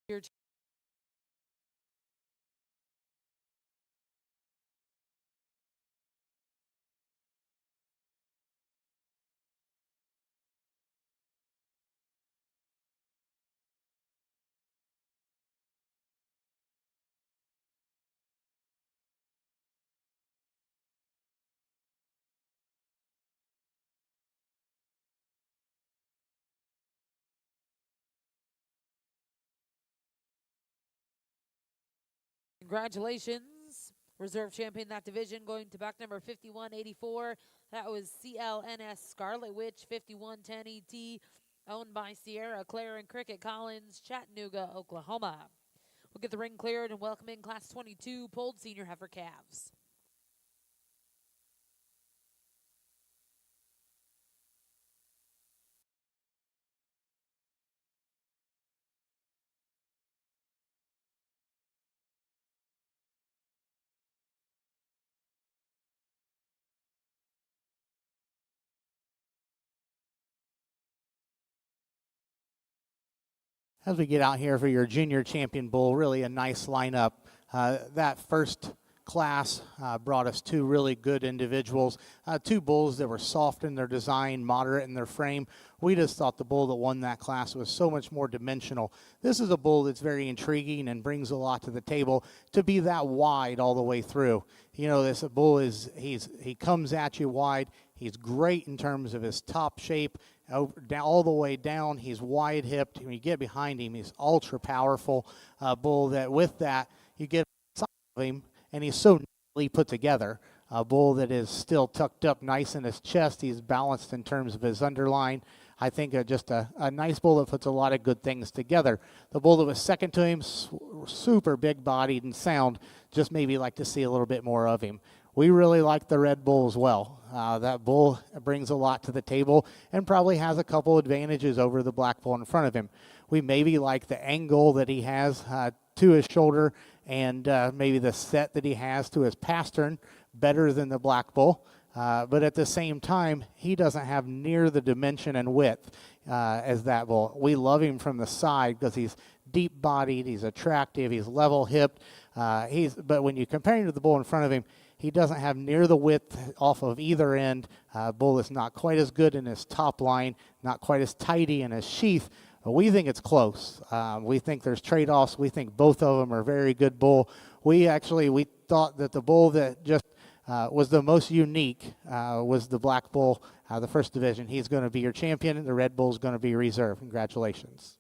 Your congratulations Reserve champion in that division going to back number 5184. That was CLNS Scarlet Witch 5110 ET, owned by Sierra Claire and Cricket Collins, Chattanooga, Oklahoma. We'll get the ring cleared and welcome in Class 22 pulled senior heifer calves. As we get out here for your junior champion bull, really a nice lineup. That first class brought us two really good individuals, two bulls that were soft in their design, moderate in their frame. We just thought the bull that won that class was so much more dimensional. This is a bull that's very intriguing and brings a lot to the table to be that wide all the way through. You know, this bull he comes at you wide. He's great in terms of his top shape. All the way down, he's wide hipped. When you get behind him, he's ultra powerful bull. That with that, you get side of him, and he's so neatly put together. A bull that is still tucked up nice in his chest. He's balanced in terms of his underline. I think just a nice bull that puts a lot of good things together. The bull that was second to him, super big-bodied and sound. Just maybe like to see a little bit more of him. We really like the red bull as well. That bull brings a lot to the table and probably has a couple advantages over the black bull in front of him. We maybe like the angle that he has to his shoulder and maybe the set that he has to his pastern better than the black bull. But at the same time, he doesn't have near the dimension and width as that bull. We love him from the side because he's deep-bodied, he's attractive, he's level-hipped. But when you compare him to the bull in front of him, he doesn't have near the width off of either end. Bull is not quite as good in his top line, not quite as tidy in his sheath, but we think it's close. We think there's trade-offs. We think both of them are very good bull. We thought that the bull that just was the most unique was the black bull, the first division. He's going to be your champion, and the red bull is going to be reserve. Congratulations.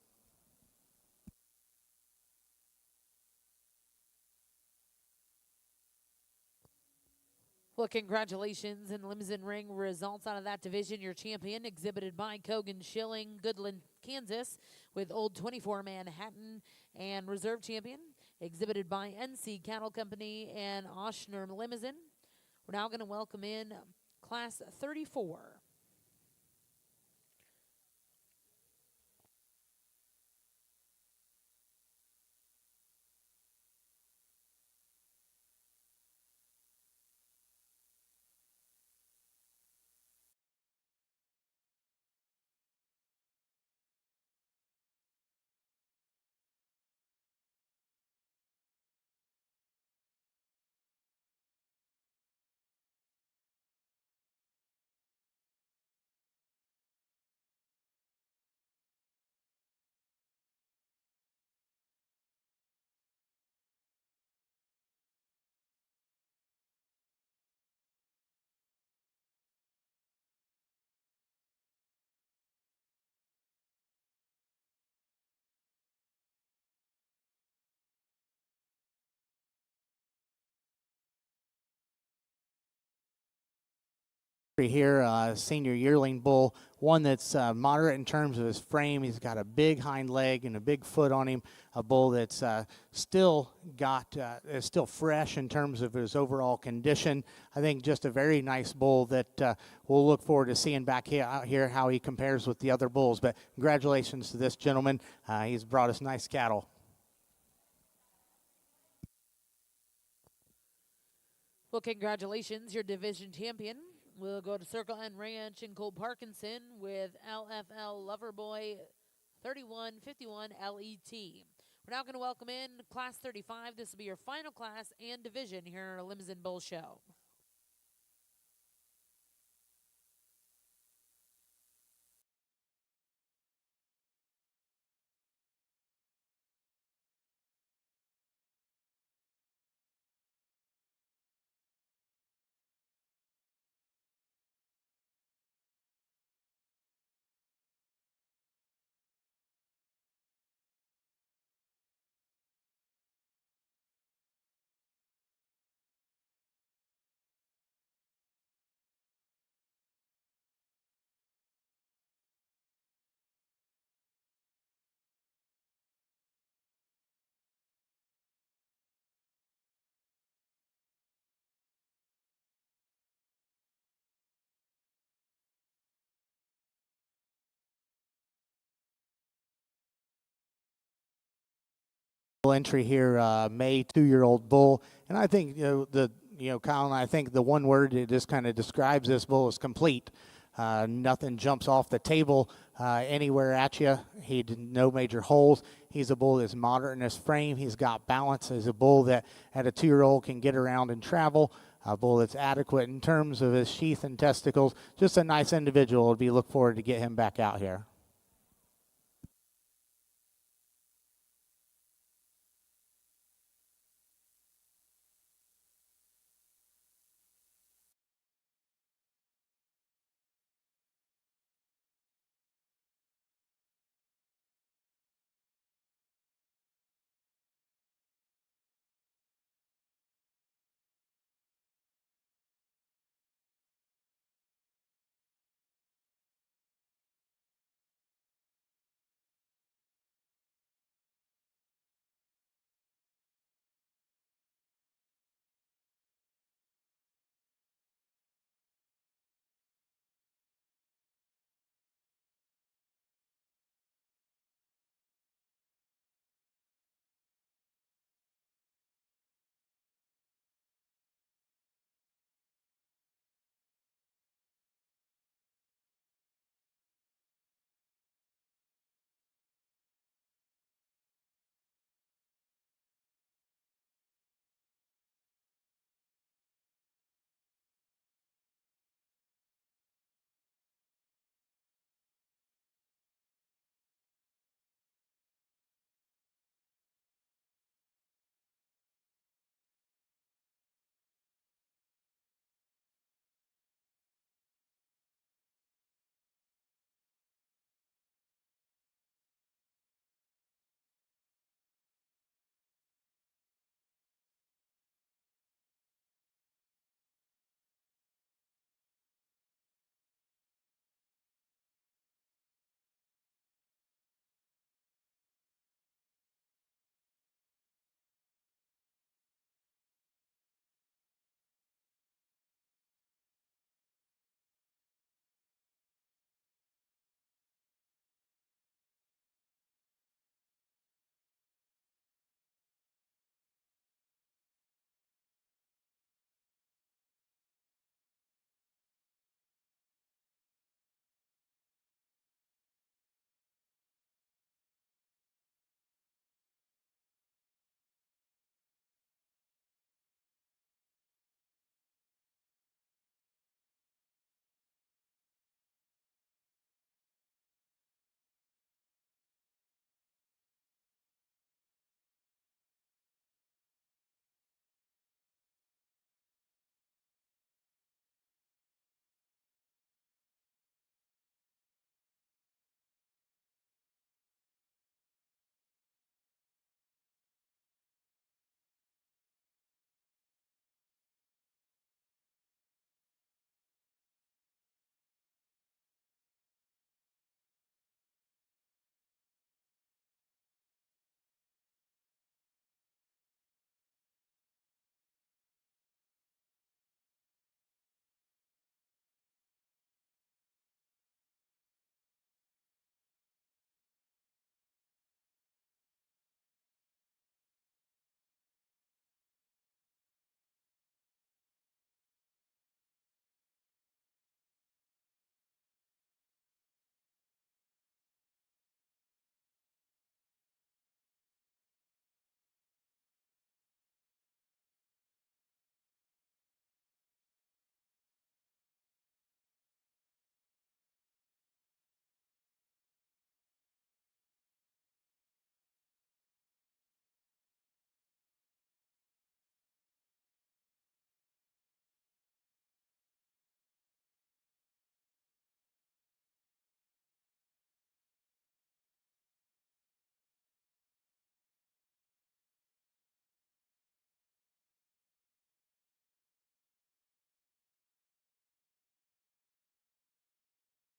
Well, congratulations in Limousin ring results out of that division. Your champion exhibited by Cogan Schilling, Goodland, Kansas, with Old 24 Manhattan, and reserve champion exhibited by NC Cattle Company and Oshner Limousin. We're now going to welcome in Class 34. Here, senior yearling bull, one that's moderate in terms of his frame. He's got a big hind leg and a big foot on him. A bull that's still is still fresh in terms of his overall condition. I think just a very nice bull that we'll look forward to seeing back out here how he compares with the other bulls. But congratulations to this gentleman. He's brought us nice cattle. Well, congratulations, your division champion. We'll go to Circle N Ranch in Cole Parkinson with LFL Loverboy 3151 LET. We're now going to welcome in Class 35. This will be your final class and division here in our Limousin Bull Show. entry here, May 2-year-old bull, and I think Kyle and I think the one word that just kind of describes this bull is complete. Nothing jumps off the table anywhere at you. He did no major holes. He's a bull that's moderate in his frame. He's got balance. He's a bull that at a 2-year-old can get around and travel. A bull that's adequate in terms of his sheath and testicles. Just a nice individual. Would be look forward to get him back out here.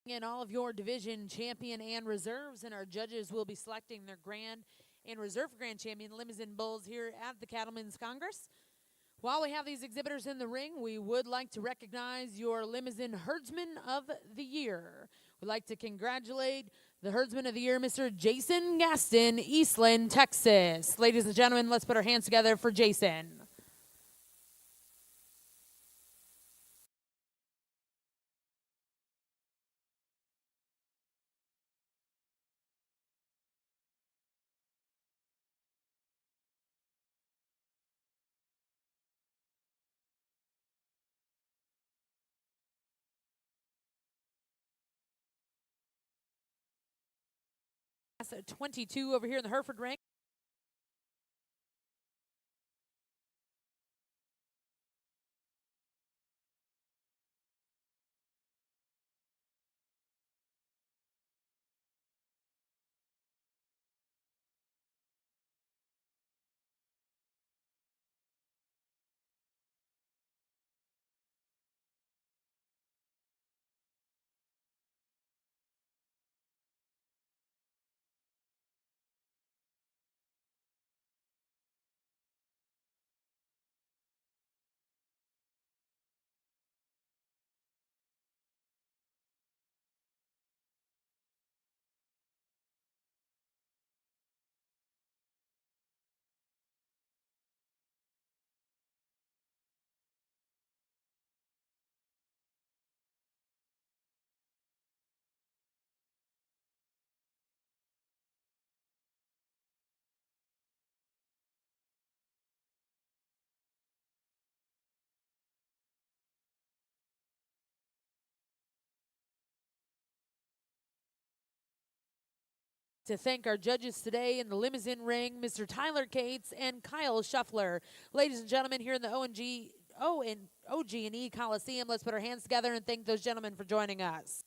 In all of your division champion and reserves, and our judges will be selecting their grand and reserve grand champion Limousin bulls here at the Cattlemen's Congress. While we have these exhibitors in the ring, we would like to recognize your Limousin Herdsman of the Year. We'd like to congratulate The Herdsman of the Year, Mr. Jason Gaston, Eastland, Texas. Ladies and gentlemen, let's put our hands together for Jason. That's 22 over here in the Hereford ring. To thank our judges today in the Limousin ring, Mr. Tyler Cates and Kyle Shuffler. Ladies and gentlemen, here in the OG&E Coliseum, let's put our hands together and thank those gentlemen for joining us.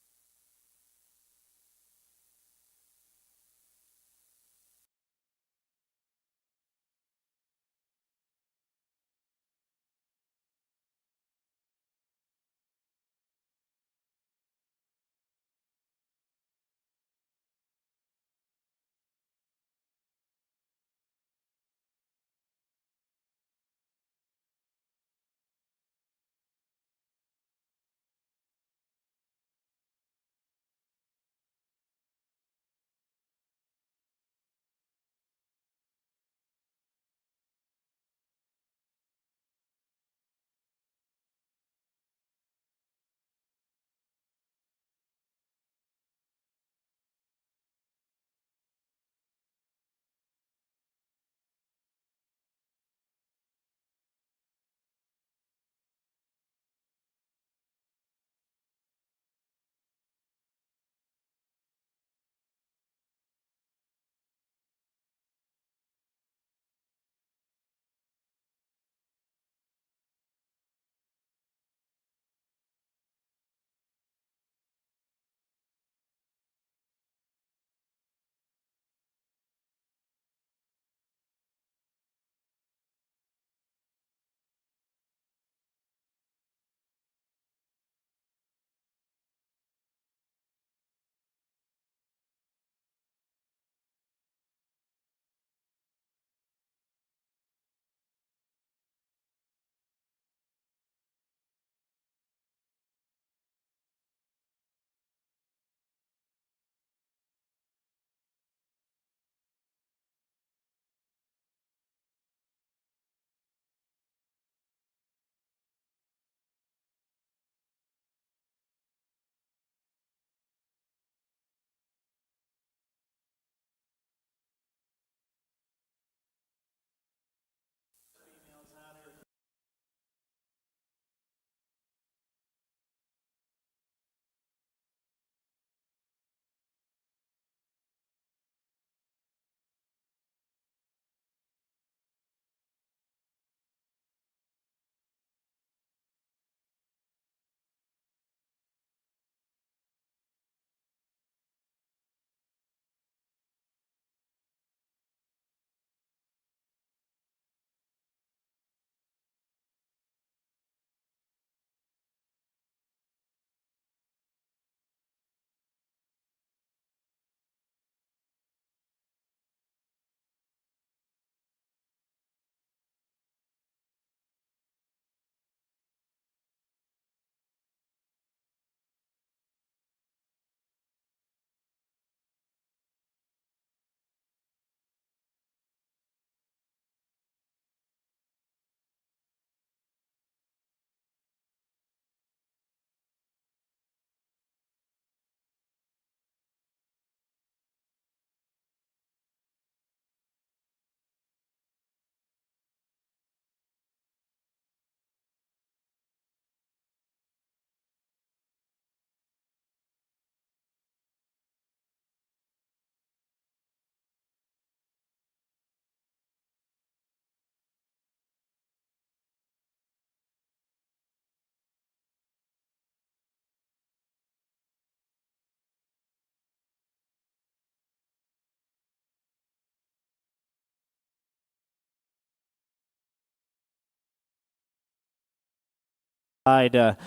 First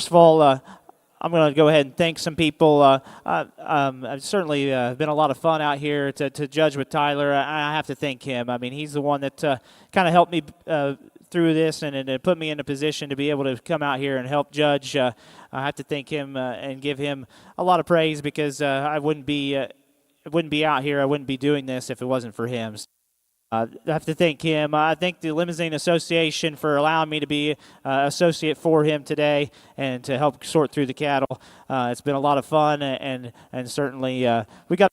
of all, I'm going to go ahead and thank some people. It's certainly been a lot of fun out here to judge with Tyler. I have to thank him. I mean, he's the one that kind of helped me through this and put me in a position to be able to come out here and help judge. I have to thank him and give him a lot of praise because I wouldn't be out here. I wouldn't be doing this if it wasn't for him. I have to thank him. I thank the Limousin Association for allowing me to be associate for him today and to help sort through the cattle. It's been a lot of fun, and certainly we got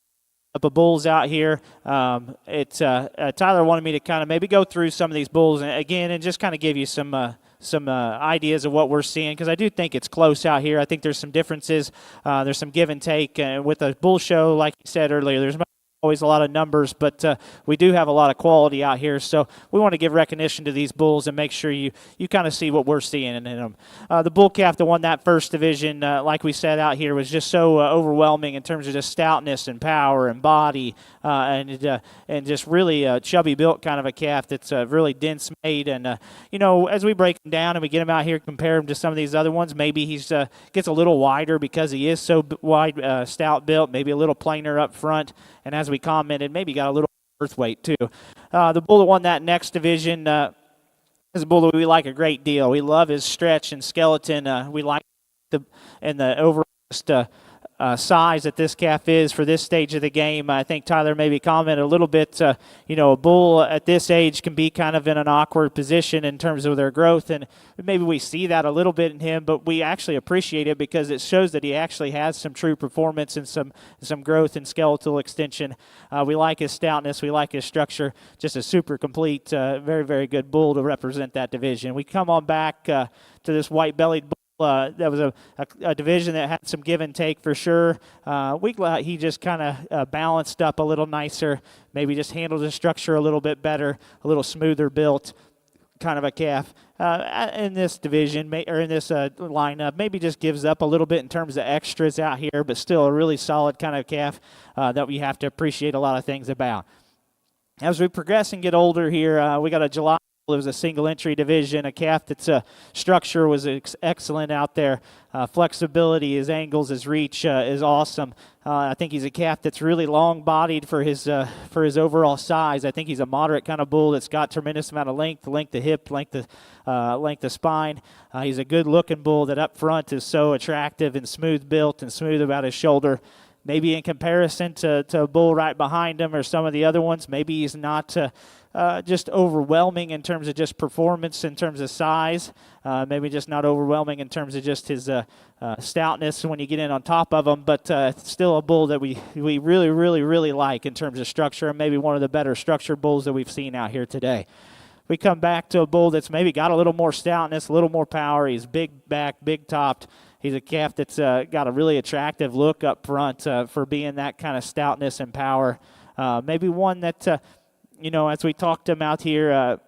up of bulls out here. Tyler wanted me to kind of maybe go through some of these bulls again and just kind of give you some ideas of what we're seeing, because I do think it's close out here. I think there's some differences. There's some give and take. With a bull show, like you said earlier, there's always a lot of numbers, but we do have a lot of quality out here, so we want to give recognition to these bulls and make sure you kind of see what we're seeing in them. The bull calf that won that first division, like we said out here, was just so overwhelming in terms of just stoutness and power and body, and just really chubby built kind of a calf that's really dense made. And as we break him down and we get him out here, compare him to some of these other ones, maybe he's gets a little wider because he is so wide, stout built, maybe a little plainer up front. And as we commented, maybe got a little earth weight too. The bull that won that next division is a bull that we like a great deal. We love his stretch and skeleton. We like the overall size that this calf is for this stage of the game. I think Tyler maybe commented a little bit, a bull at this age can be kind of in an awkward position in terms of their growth, and maybe we see that a little bit in him, but we actually appreciate it because it shows that he actually has some true performance and some growth and skeletal extension. We like his stoutness. We like his structure. Just a super complete, very, very good bull to represent that division. We come on back to this white-bellied bull. That was a division that had some give and take for sure. He just kind of balanced up a little nicer, maybe just handled his structure a little bit better, a little smoother built kind of a calf. In this division, or in this lineup, maybe just gives up a little bit in terms of extras out here, but still a really solid kind of calf that we have to appreciate a lot of things about. As we progress and get older here, we got a July. It was a single entry division, a calf that's structure was excellent out there. Flexibility, his angles, his reach is awesome. I think he's a calf that's really long bodied for his overall size. I think he's a moderate kind of bull that's got tremendous amount of length of hip, length of spine. He's a good looking bull that up front is so attractive and smooth built and smooth about his shoulder. Maybe in comparison to a bull right behind him or some of the other ones, maybe he's not just overwhelming in terms of just performance, in terms of size. Maybe just not overwhelming in terms of just his stoutness when you get in on top of him, but still a bull that we really, really, really like in terms of structure, and maybe one of the better structured bulls that we've seen out here today. We come back to a bull that's maybe got a little more stoutness, a little more power. He's big back, big topped. He's a calf that's got a really attractive look up front for being that kind of stoutness and power. Maybe one that, as we talked him out here,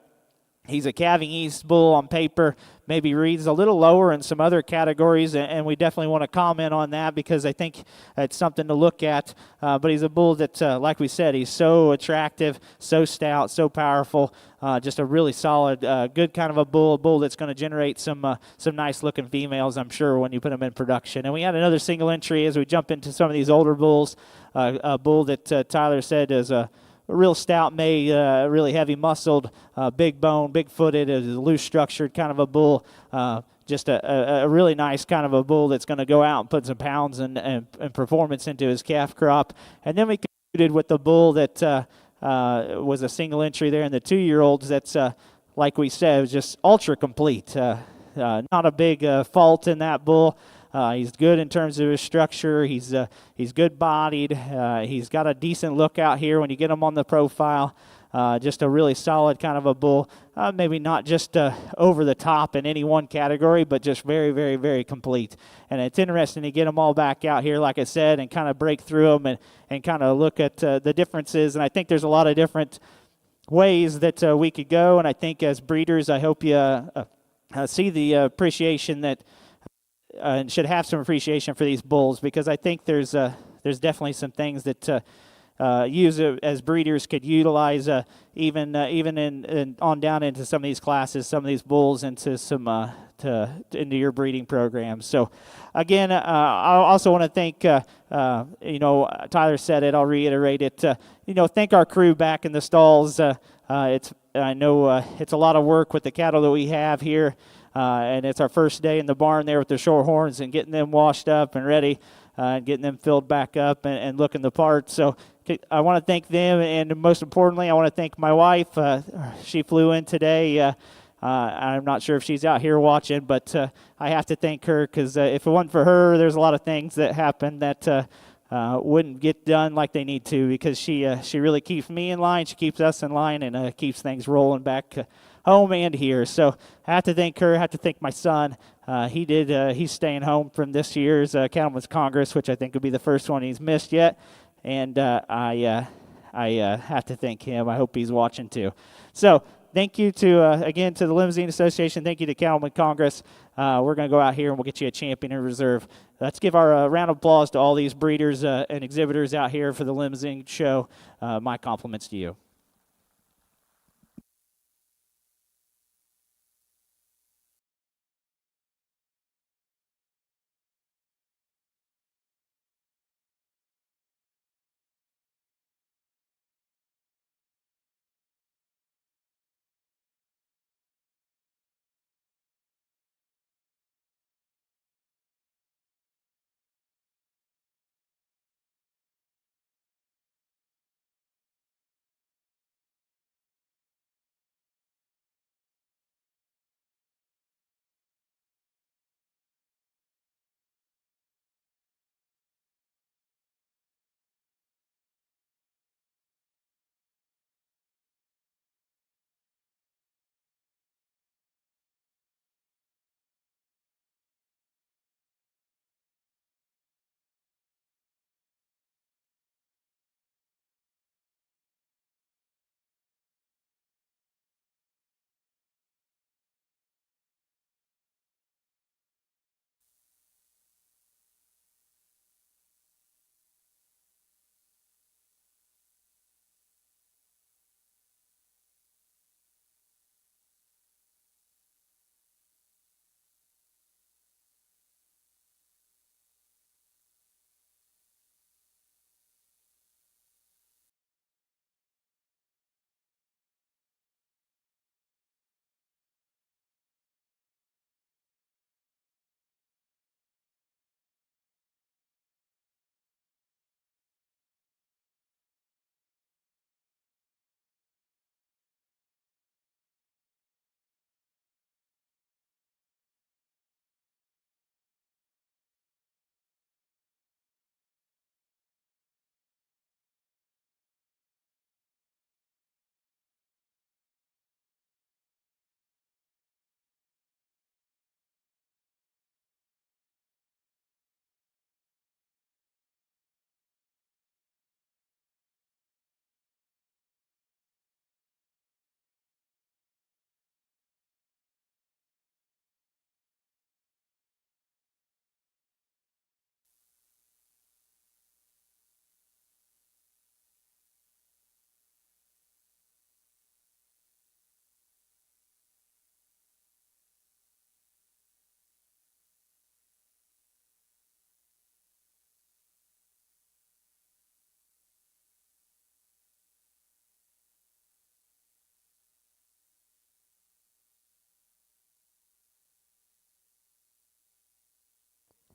he's a calving east bull on paper, maybe reads a little lower in some other categories, and we definitely want to comment on that because I think it's something to look at. But he's a bull that, like we said, he's so attractive, so stout, so powerful, just a really solid, good kind of a bull that's going to generate some nice-looking females, I'm sure, when you put them in production. And we had another single entry as we jump into some of these older bulls, a bull that Tyler said is a real stout made, really heavy muscled, big bone, big footed, a loose structured kind of a bull. Just a really nice kind of a bull that's going to go out and put some pounds and performance into his calf crop. And then we concluded with the bull that was a single entry there in the 2-year-olds. That's, like we said, was just ultra complete. Not a big fault in that bull. He's good in terms of his structure. He's good bodied. He's got a decent look out here when you get him on the profile. Just a really solid kind of a bull. Maybe not just over the top in any one category, but just very, very, very complete. And it's interesting to get them all back out here, like I said, and kind of break through them and kind of look at the differences. And I think there's a lot of different ways that we could go. And I think as breeders, I hope you see the appreciation that and should have some appreciation for these bulls, because I think there's definitely some things that use as breeders could utilize even on down into some of these classes, some of these bulls into some into your breeding programs. So again, I also want to thank Tyler said it, I'll reiterate it, thank our crew back in the stalls. I know it's a lot of work with the cattle that we have here, and it's our first day in the barn there with the short horns and getting them washed up and ready, and getting them filled back up and looking the part. So I want to thank them, and most importantly, I want to thank my wife. She flew in today. I'm not sure if she's out here watching, but I have to thank her, because if it wasn't for her, there's a lot of things that happen that wouldn't get done like they need to, because she really keeps me in line, she keeps us in line, and keeps things rolling back home and here. So I have to thank her. I have to thank my son. He's staying home from this year's Cattleman's Congress, which I think will be the first one he's missed yet, and I have to thank him. I hope he's watching too. So thank you again to the Limousin Association. Thank you to Cattleman Congress. We're going to go out here and we'll get you a champion in reserve. Let's give our round of applause to all these breeders and exhibitors out here for the Limousin show. My compliments to you.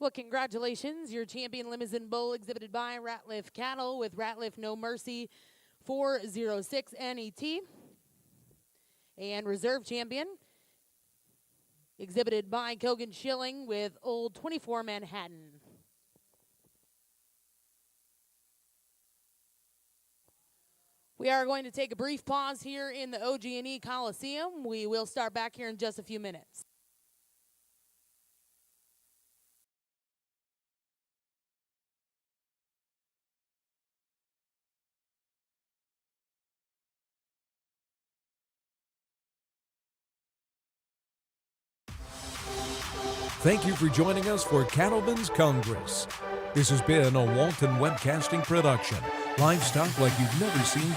Well, congratulations. Your champion Limousin bull exhibited by Ratliff Cattle with Ratliff No Mercy 406 NET. And reserve champion exhibited by Kogan Schilling with Old 24 Manhattan. We are going to take a brief pause here in the OG&E Coliseum. We will start back here in just a few minutes. Thank you for joining us for Cattleman's Congress. This has been a Walton Webcasting production. Livestock like you've never seen before.